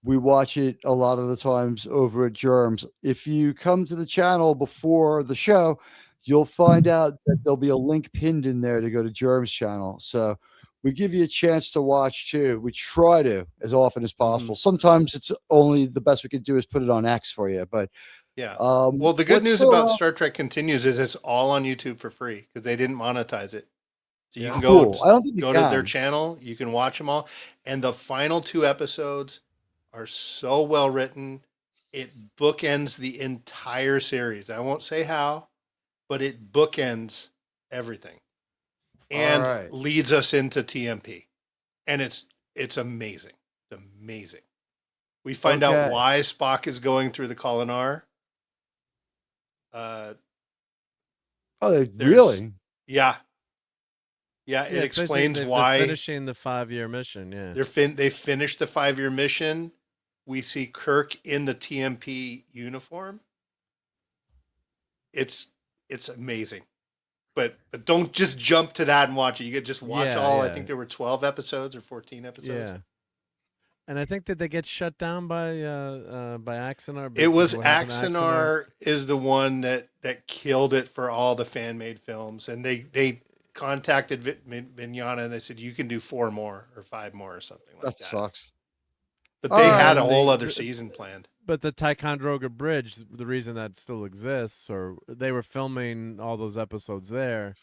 We watch it a lot of the times over at Germs. If you come to the channel before the show, you'll find out that there'll be a link pinned in there to go to Germs channel. So we give you a chance to watch too. We try to as often as possible. Sometimes it's only the best we can do is put it on X for you, but Yeah. Well, the good news about Star Trek Continues is it's all on YouTube for free because they didn't monetize it. So you can go to their channel. You can watch them all. And the final 2 episodes are so well written. It bookends the entire series. I won't say how, but it bookends everything and leads us into TMP. And it's amazing. It's amazing. We find out why Spock is going through the Kolinar. Really? Yeah. Yeah, it explains why they're finishing the 5-year mission. Yeah, they finished the 5-year mission. We see Kirk in the TMP uniform. It's amazing, but don't just jump to that and watch it. You could just watch all. I think there were 12 episodes or 14 episodes. Yeah. And I think that they get shut down by Axanar. It was Axanar is the one that killed it for all the fan made films, and they contacted Vinyana and they said you can do 4 more or 5 more or something like that. That sucks. But they had a whole other season planned. But the Ticonderoga Bridge, the reason that still exists, or they were filming all those episodes there,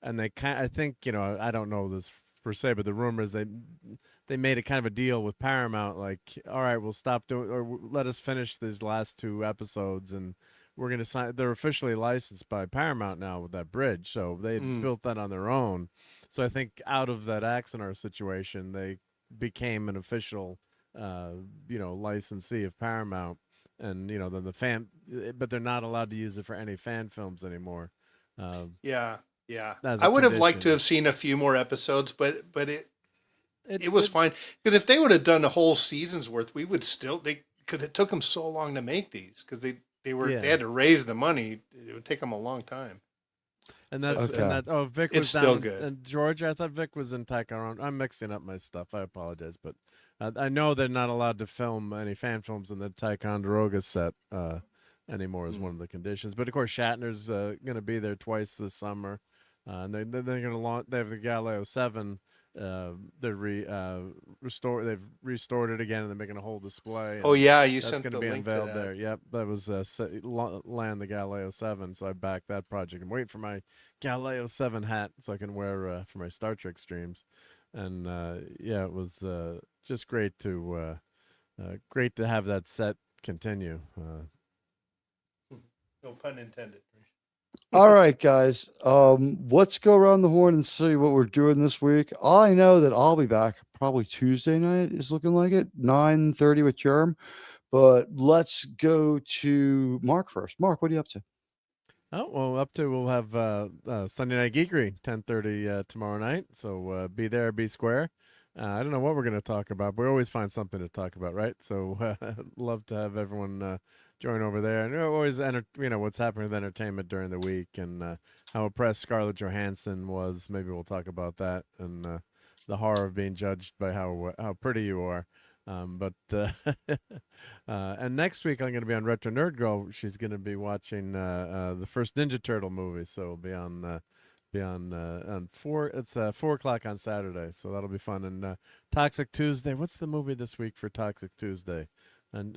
and I think I don't know this per se, but the rumor is they made a kind of a deal with Paramount, like, all right, we'll stop doing, or let us finish these last 2 episodes, and we're going to sign. They're officially licensed by Paramount now with that bridge, so they built that on their own. So I think out of that Axanar situation, they became an official, licensee of Paramount, and then the fan, but they're not allowed to use it for any fan films anymore. Yeah. I would have liked to have seen a few more episodes, but it was fine, because if they would have done a whole season's worth, we would still because it took them so long to make these because they had to raise the money. It would take them a long time. And that's Vic was down, still good. And Georgia, I thought Vic was in Ticonderoga. I'm mixing up my stuff. I apologize, but I know they're not allowed to film any fan films in the Ticonderoga set anymore. Is one of the conditions. But of course, Shatner's going to be there twice this summer, and they're going to launch. They have the Galileo 7. They've restored it again, and they're making a whole display. Oh yeah, you that's sent going to be unveiled there. Yep, that was land the Galileo 7. So I backed that project. I'm waiting for my Galileo 7 hat so I can wear for my Star Trek streams. And it was just great to have that set continue. No pun intended. All right, guys. Let's go around the horn and see what we're doing this week. I know that I'll be back probably Tuesday night. Is looking like it 9:30 with Jerm. But let's go to Mark first. Mark, what are you up to? Oh well, we'll have Sunday Night Geekery 10:30 tomorrow night. So be there, be square. I don't know what we're going to talk about, but we always find something to talk about, right? So love to have everyone join over there, and always what's happening with entertainment during the week, and how impressed Scarlett Johansson was. Maybe we'll talk about that, and the horror of being judged by how pretty you are. And next week I'm going to be on Retro Nerd Girl. She's going to be watching the first Ninja Turtle movie, so it'll be on 4. It's 4:00 on Saturday, so that'll be fun. And Toxic Tuesday. What's the movie this week for Toxic Tuesday? And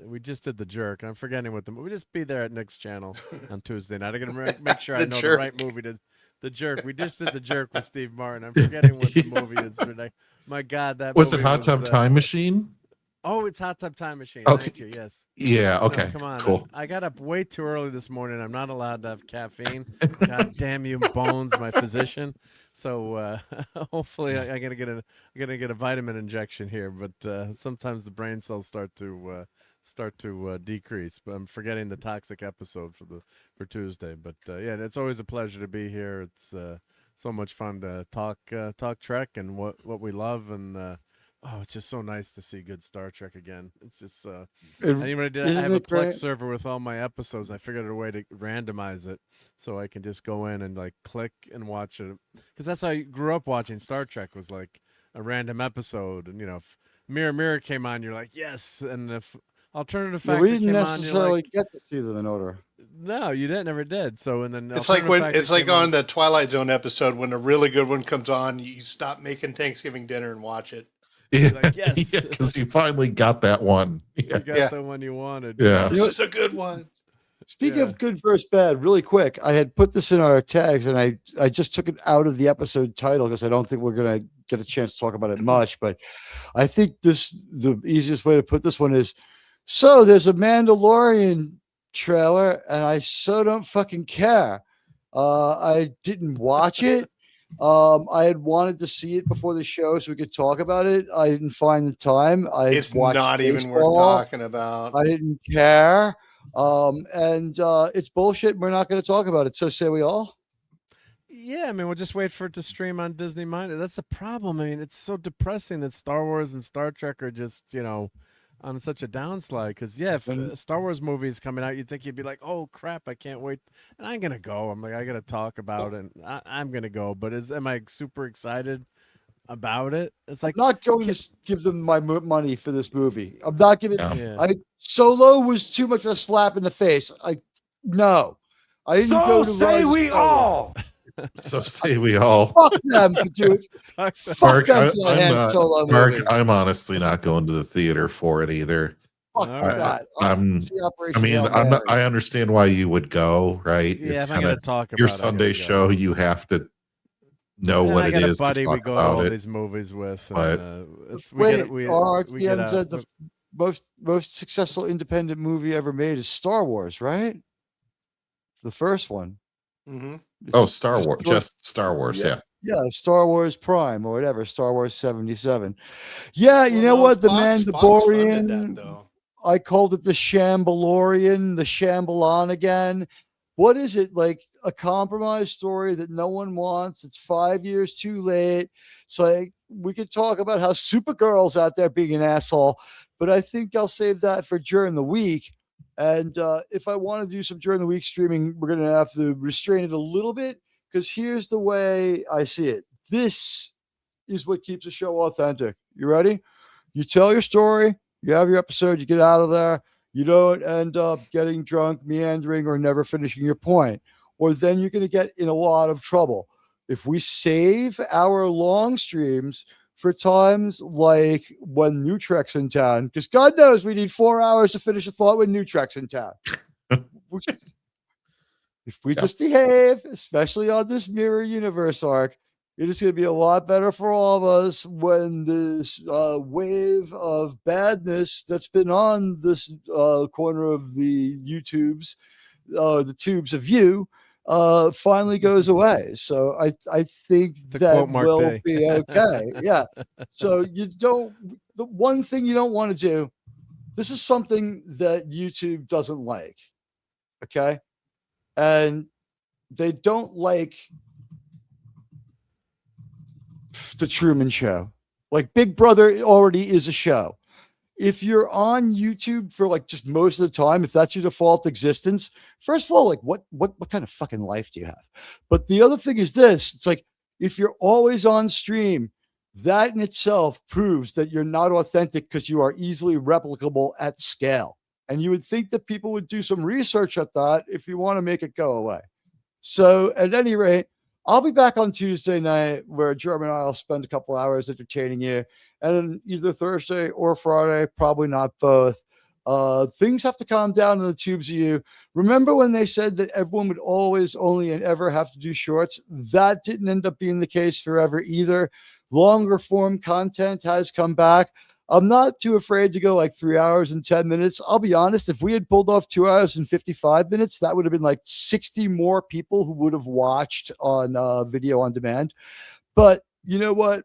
we just did The Jerk. I'm forgetting what the movie. Just be there at Nick's channel on Tuesday night. I'm gonna make sure I know the right movie to. The Jerk. We just did The Jerk with Steve Martin. I'm forgetting what the movie is. My God, that was movie it. Hot Tub Time Machine. Oh, it's Hot Tub Time Machine. Okay. Thank you. Yes. Yeah. Okay. No, come on. Cool. I got up way too early this morning. I'm not allowed to have caffeine. God damn you, Bones, my physician. So hopefully I'm gonna get a vitamin injection here. But sometimes the brain cells start to decrease. But I'm forgetting the toxic episode for Tuesday. But it's always a pleasure to be here. It's so much fun to talk Trek and what we love, and it's just so nice to see good Star Trek again. It's just I have a Plex server with all my episodes. I figured out a way to randomize it so I can just go in and like click and watch it, because that's how I grew up watching Star Trek, was like a random episode. And if Mirror Mirror came on, you're like yes, and if Alternative Factor we didn't came necessarily on, get to see them in order. No, you never did. So and then it's like on the Twilight Zone episode when a really good one comes on, you stop making Thanksgiving dinner and watch it. Yeah, Like, yes, because you finally got that one. you got the one you wanted. Yeah. This is a good one. Speaking of good versus bad, really quick, I had put this in our tags and I just took it out of the episode title because I don't think we're going to get a chance to talk about it much. But I think the easiest way to put this one is, so there's a Mandalorian trailer and I so don't fucking care. I didn't watch it. I had wanted to see it before the show so we could talk about it. I didn't find the time. It's not even worth talking about. I didn't care. And it's bullshit. We're not going to talk about it. So say we all. Yeah, I mean, we'll just wait for it to stream on Disney Minor. That's the problem. I mean, it's so depressing that Star Wars and Star Trek are just, on such a downslide. Because, yeah, if a Star Wars movie is coming out, you'd think you'd be like, oh, crap, I can't wait. And I'm going to go. I'm like, I got to talk about it. And I'm going to go. But am I super excited about it? It's like, I'm not going to give them my money for this movie. I'm not giving. Yeah. Solo was too much of a slap in the face. No, I didn't go to. Say we all. So say we all. Fuck them for doing. Fuck them for that Han Solo Mark, movie. I'm honestly not going to the theater for it either. Fuck that. I understand why you would go, right? Yeah, it's if I'm gonna talk your about it, I Sunday gotta show. go. You have to know And what I it got is a buddy to talk we go to about all it. these movies with. But RTN said the most successful independent movie ever made is Star Wars, right? The first one. Mm-hmm. Star Wars, just Star Wars, yeah. Yeah, Star Wars Prime or whatever, Star Wars 77. Yeah, you know what? The Mandalorian. I called it the Shambalorian, the Shambalon again. What is it? Like a compromise story that no one wants. It's 5 years too late. So we could talk about how Supergirl's out there being an asshole, but I think I'll save that for during the week. And if I want to do some during the week streaming, we're going to have to restrain it a little bit because here's the way I see it. This is what keeps a show authentic. You ready? You tell your story, you have your episode, you get out of there. You don't end up getting drunk, meandering, or never finishing your point. Or then you're going to get in a lot of trouble. If we save our long streams for times like when New Trek's in town, because God knows we need 4 hours to finish a thought when New Trek's in town. If we just behave, especially on this mirror universe arc, it is going to be a lot better for all of us when this wave of badness that's been on this corner of the YouTubes, the tubes of you, finally goes away. So I think that will be okay. Yeah. So the one thing you don't want to do, this is something that YouTube doesn't like. Okay. And they don't like the Truman Show. Like Big Brother already is a show. If you're on YouTube for like just most of the time, if that's your default existence, first of all, like what kind of fucking life do you have? But the other thing is this, it's like, if you're always on stream, that in itself proves that you're not authentic because you are easily replicable at scale. And you would think that people would do some research at that if you want to make it go away. So at any rate, I'll be back on Tuesday night where Jeremy and I will spend a couple hours entertaining you. And then either Thursday or Friday, probably not both. Things have to calm down in the tubes of you. Remember when they said that everyone would always, only, and ever have to do shorts? That didn't end up being the case forever either. Longer form content has come back. I'm not too afraid to go like 3 hours and 10 minutes. I'll be honest, if we had pulled off 2 hours and 55 minutes, that would have been like 60 more people who would have watched on video on demand. But you know what?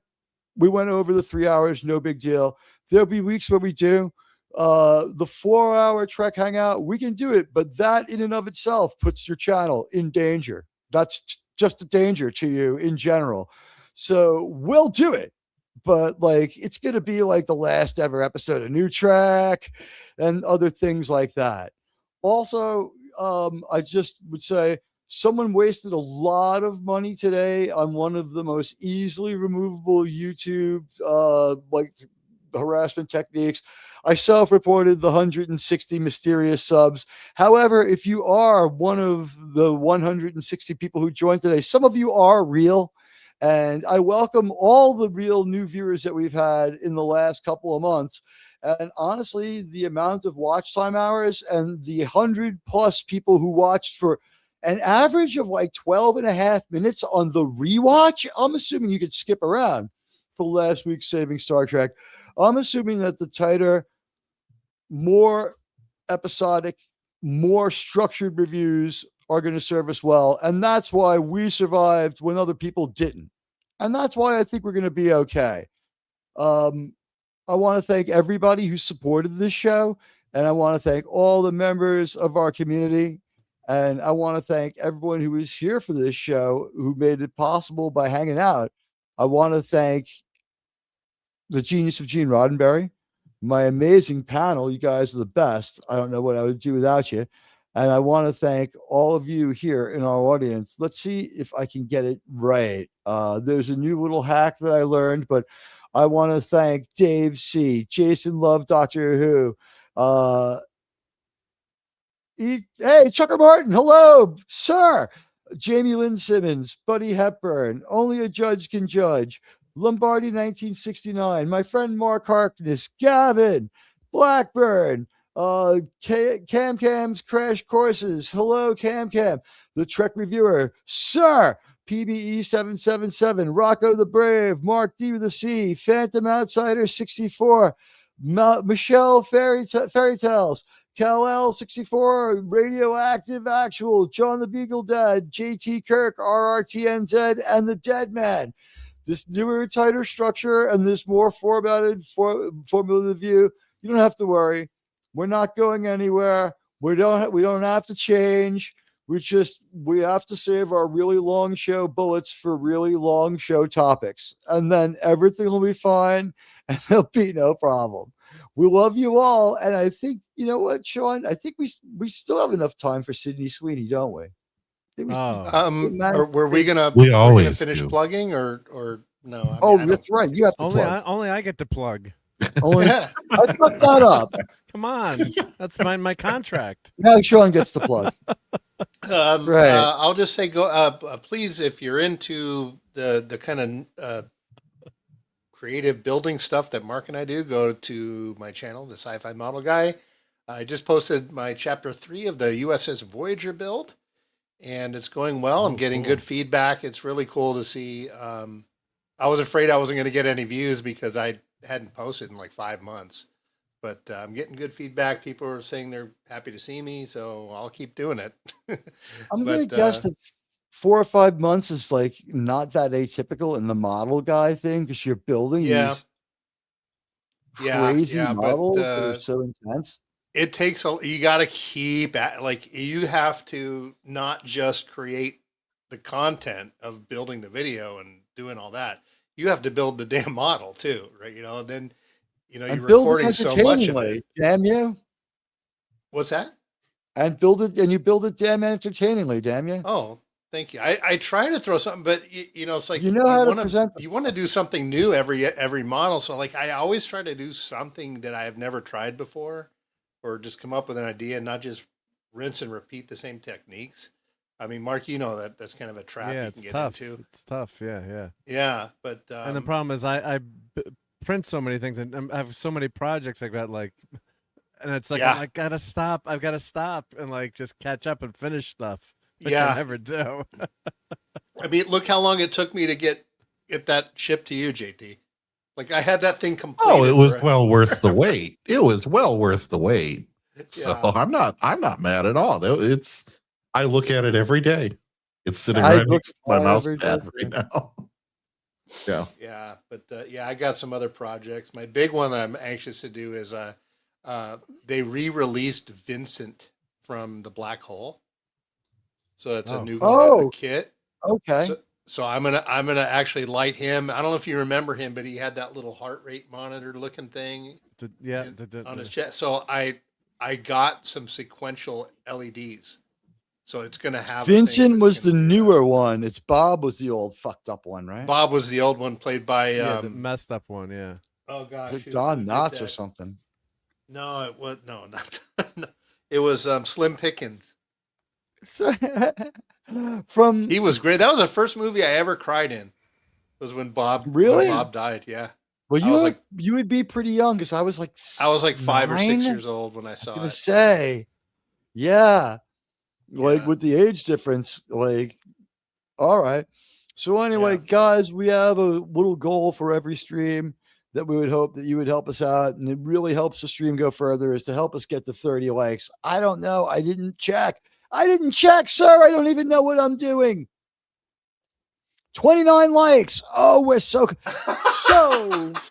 We went over the 3 hours, no big deal. There'll be weeks where we do. The 4 hour Trek Hangout, we can do it, but that in and of itself puts your channel in danger. That's just a danger to you in general. So we'll do it. But like, it's going to be like the last ever episode of New Trek and other things like that. Also, I just would say someone wasted a lot of money today on one of the most easily removable YouTube, like harassment techniques. I self-reported the 160 mysterious subs. However, if you are one of the 160 people who joined today, some of you are real. And I welcome all the real new viewers that we've had in the last couple of months. And honestly, the amount of watch time hours and the 100+ people who watched for an average of like 12 and a half minutes on the rewatch, I'm assuming you could skip around for last week's Saving Star Trek. I'm assuming that the tighter, more episodic, more structured reviews are going to serve us well. And that's why we survived when other people didn't. And that's why I think we're going to be okay. I want to thank everybody who supported this show. And I want to thank all the members of our community. And I want to thank everyone who was here for this show, who made it possible by hanging out. I want to thank the genius of Gene Roddenberry, my amazing panel. You guys are the best. I don't know what I would do without you. And I want to thank all of you here in our audience. Let's see if I can get it right. There's a new little hack that I learned, but I want to thank Dave C., Jason Love, Doctor Who. Hey, Chucker Martin. Hello, sir. Jamie Lynn Simmons, Buddy Hepburn, Only a Judge Can Judge, Lombardi 1969, my friend Mark Harkness, Gavin, Blackburn, Cam Cam's Crash Courses. Hello, Cam Cam, the Trek Reviewer, Sir, PBE 777, Rocco the Brave, Mark D with the C, Phantom Outsider 64, Michelle Fairy Tales, Cal 64, Radioactive Actual, John the Beagle Dad, JT Kirk, RRTNZ, and the Dead Man. This newer, tighter structure and this more formatted formula view, you don't have to worry. We're not going anywhere. We don't have to change. We have to save our really long show bullets for really long show topics. And then everything will be fine and there'll be no problem. We love you all. And I think, you know what, Sean? I think we still have enough time for Sydney Sweeney, don't we? Were we gonna finish plugging or no? I mean, that's right. You have to plug. Only I get to plug. Only I fucked that up. Come on, that's my contract. Now Sean gets to plug. Right. I'll just say go. Please, if you're into the kind of creative building stuff that Mark and I do, go to my channel, the Sci-Fi Model Guy. I just posted my chapter 3 of the USS Voyager build, and it's going well. I'm getting good feedback. It's really cool to see. I was afraid I wasn't going to get any views because I hadn't posted in like 5 months, but I'm getting good feedback. People are saying they're happy to see me, so I'll keep doing it. I'm going to guess that 4 or 5 months is like not that atypical in the model guy thing, because you're building these crazy models that are so intense. It takes you got to keep at, like, you have to not just create the content of building the video and doing all that. You have to build the damn model too, right? You know, then, you know, and you're recording so much of it. Damn you. What's that? And you build it damn entertainingly, damn you. Oh, thank you. I try to throw something, but you know, it's like, you know how to present it. You want to do something new every model. So like, I always try to do something that I have never tried before, or just come up with an idea and not just rinse and repeat the same techniques. I mean, Mark, you know that's kind of a trap you can get into. It's tough. Yeah. Yeah, but and the problem is I print so many things and I have so many projects like that, like, and it's like I gotta stop. I've got to stop and like just catch up and finish stuff, which I never do. I mean, look how long it took me to get that shipped to you, JT. Like, I had that thing completed. Oh, it was well worth the wait. It was well worth the wait. So I'm not mad at all. I look at it every day. It's sitting right next to my mouse pad right now. Yeah. Yeah, but I got some other projects. My big one I'm anxious to do is they re-released Vincent from the Black Hole. So that's a new kit. Okay. So I'm gonna actually light him. I don't know if you remember him, but he had that little heart rate monitor looking thing. On his chest. So I got some sequential LEDs. So it's gonna have Vincent was the newer one. It's Bob was the old fucked up one, right? Bob was the old one, played by the messed up one. Yeah. Oh gosh, Don Knotts or something. No, it was not. No, it was Slim Pickens. He was great. That was the first movie I ever cried in. It was when Bob died. Yeah. Well, you would be pretty young because I was like 5 or 6 9? years old when I saw I was it. say, yeah, like with the age difference, like, all right. So anyway, guys, we have a little goal for every stream that we would hope that you would help us out, and it really helps the stream go further, is to help us get to 30 likes. I don't know. I didn't check, sir. I don't even know what I'm doing. 29 likes. Oh, we're so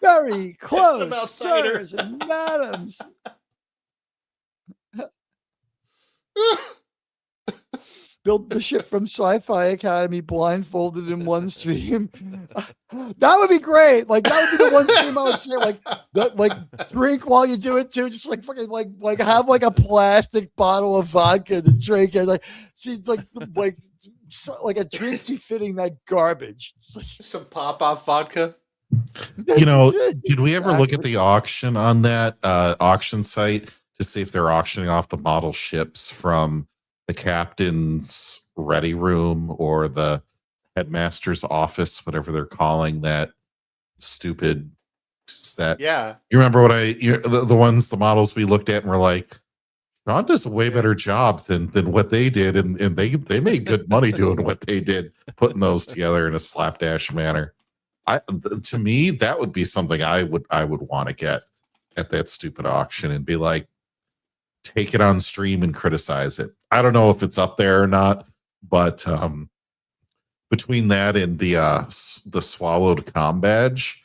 very close, sirs and madams. Built the ship from Sci-Fi Academy blindfolded in one stream. That would be great. Like, that would be the one stream I would say, like drink while you do it too. Just like fucking like have like a plastic bottle of vodka to drink it. Like, see, like a drink befitting that garbage. Some pop-off vodka. You know, did we ever look at the auction on that auction site to see if they're auctioning off the model ships from the captain's ready room or the headmaster's office, whatever they're calling that stupid set? Yeah. You remember the models we looked at and were like, Ron does a way better job than what they did, and they made good money doing what they did, putting those together in a slapdash manner. To me, that would be something I would want to get at that stupid auction and be like, take it on stream and criticize it. I don't know if it's up there or not, but between that and the swallowed com badge,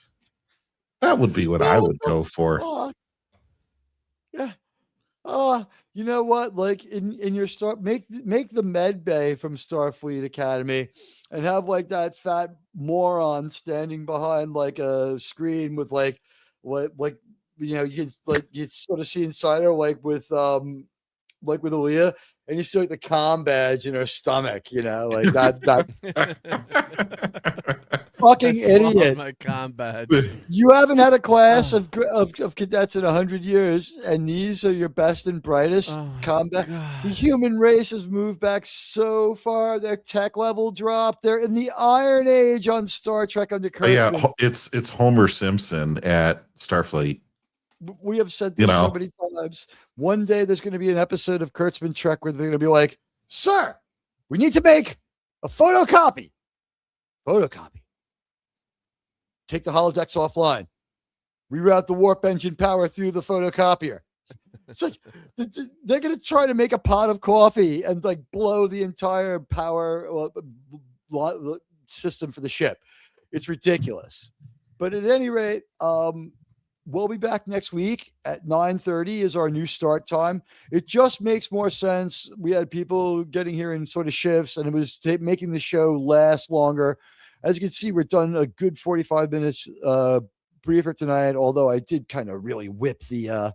that would be what I would go for. Yeah. You know what? Like in your make the med bay from Starfleet Academy, and have like that fat moron standing behind like a screen with like you know, you sort of see inside her like with Aaliyah, and you see like the com badge in her stomach, you know, like that fucking idiot. My com badge. You haven't had a class of cadets in 100 years, and these are your best and brightest combat. The human race has moved back so far. Their tech level dropped. They're in the Iron Age on Star Trek under Kirk. Yeah, it's Homer Simpson at Starfleet. We have said this so many times. One day there's going to be an episode of Kurtzman Trek where they're going to be like, sir, we need to make a photocopy. Take the holodecks offline. Reroute the warp engine power through the photocopier. It's like they're going to try to make a pot of coffee and like blow the entire power system for the ship. It's ridiculous. But at any rate, we'll be back next week at 9:30 is our new start time. It just makes more sense. We had people getting here in sort of shifts, and it was making the show last longer. As you can see, we're done a good 45 minutes briefer tonight, although I did kind of really whip the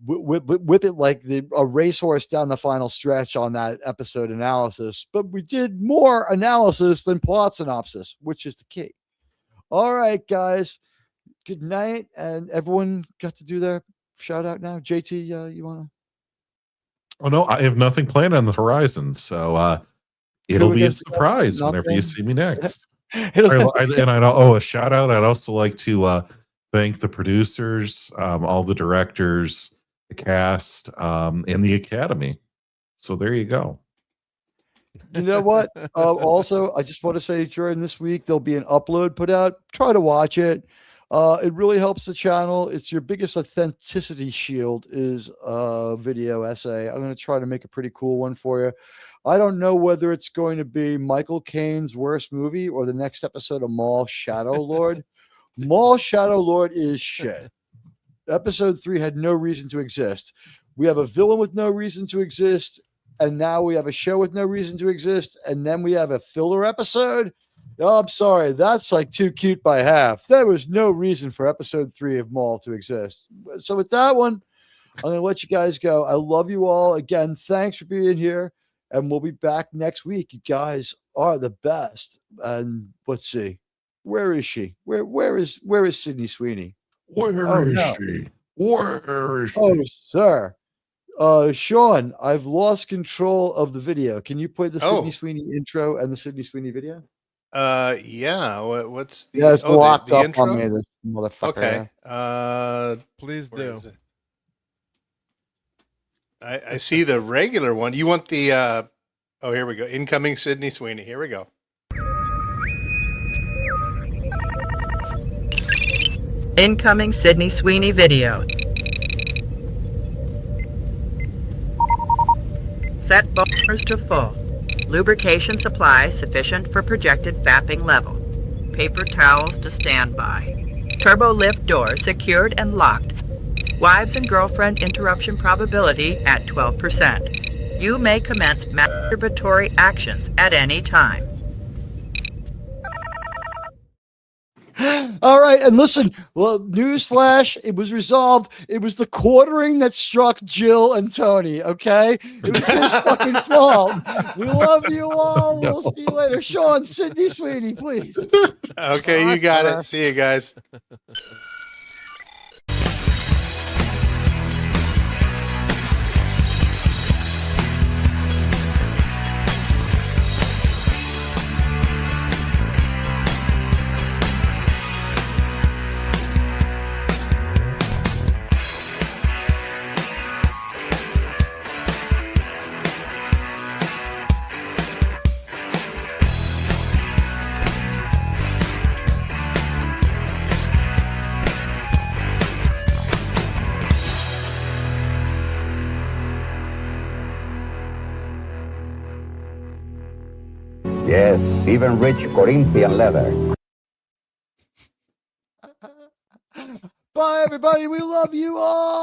whip it like a racehorse down the final stretch on that episode analysis. But we did more analysis than plot synopsis, which is the key. All right, guys. Good night, and everyone got to do their shout out now. JT, you want to? Oh no, I have nothing planned on the horizon, so it'll be a surprise whenever you see me next. A shout out. I'd also like to thank the producers, all the directors, the cast, and the Academy. So there you go. You know what? Also, I just want to say during this week there'll be an upload put out. Try to watch it. It really helps the channel. It's your biggest authenticity shield is a video essay. I'm going to try to make a pretty cool one for you. I don't know whether it's going to be Michael Caine's worst movie or the next episode of Maul Shadow Lord. Maul Shadow Lord is shit. Episode 3 had no reason to exist. We have a villain with no reason to exist, and now we have a show with no reason to exist, and then we have a filler episode. Oh, I'm sorry. That's like too cute by half. There was no reason for episode 3 of Maul to exist. So with that one, I'm going to let you guys go. I love you all. Again, thanks for being here. And we'll be back next week. You guys are the best. And let's see. Where is she? Where is Sydney Sweeney? Where is she? Where is she? Oh, sir. Sean, I've lost control of the video. Can you play the Sydney Sweeney intro and the Sydney Sweeney video? Yeah. What's the? Yeah, it's oh, locked the up intro? on me, this motherfucker. Okay. Please Where do. is it? I see the regular one. You want the? Oh, here we go. Incoming Sydney Sweeney. Here we go. Incoming Sydney Sweeney video. Set burners to full. Lubrication supply sufficient for projected fapping level. Paper towels to standby. Turbo lift door secured and locked. Wives and girlfriend interruption probability at 12%. You may commence masturbatory actions at any time. All right, and listen, well, newsflash, it was resolved. It was the quartering that struck Jill and Tony, okay? It was his fucking fault. We love you all. We'll see you later. Sean, Sydney Sweeney, please. Okay, you got it. See you guys. Yes, even rich Corinthian leather. Bye, everybody. We love you all.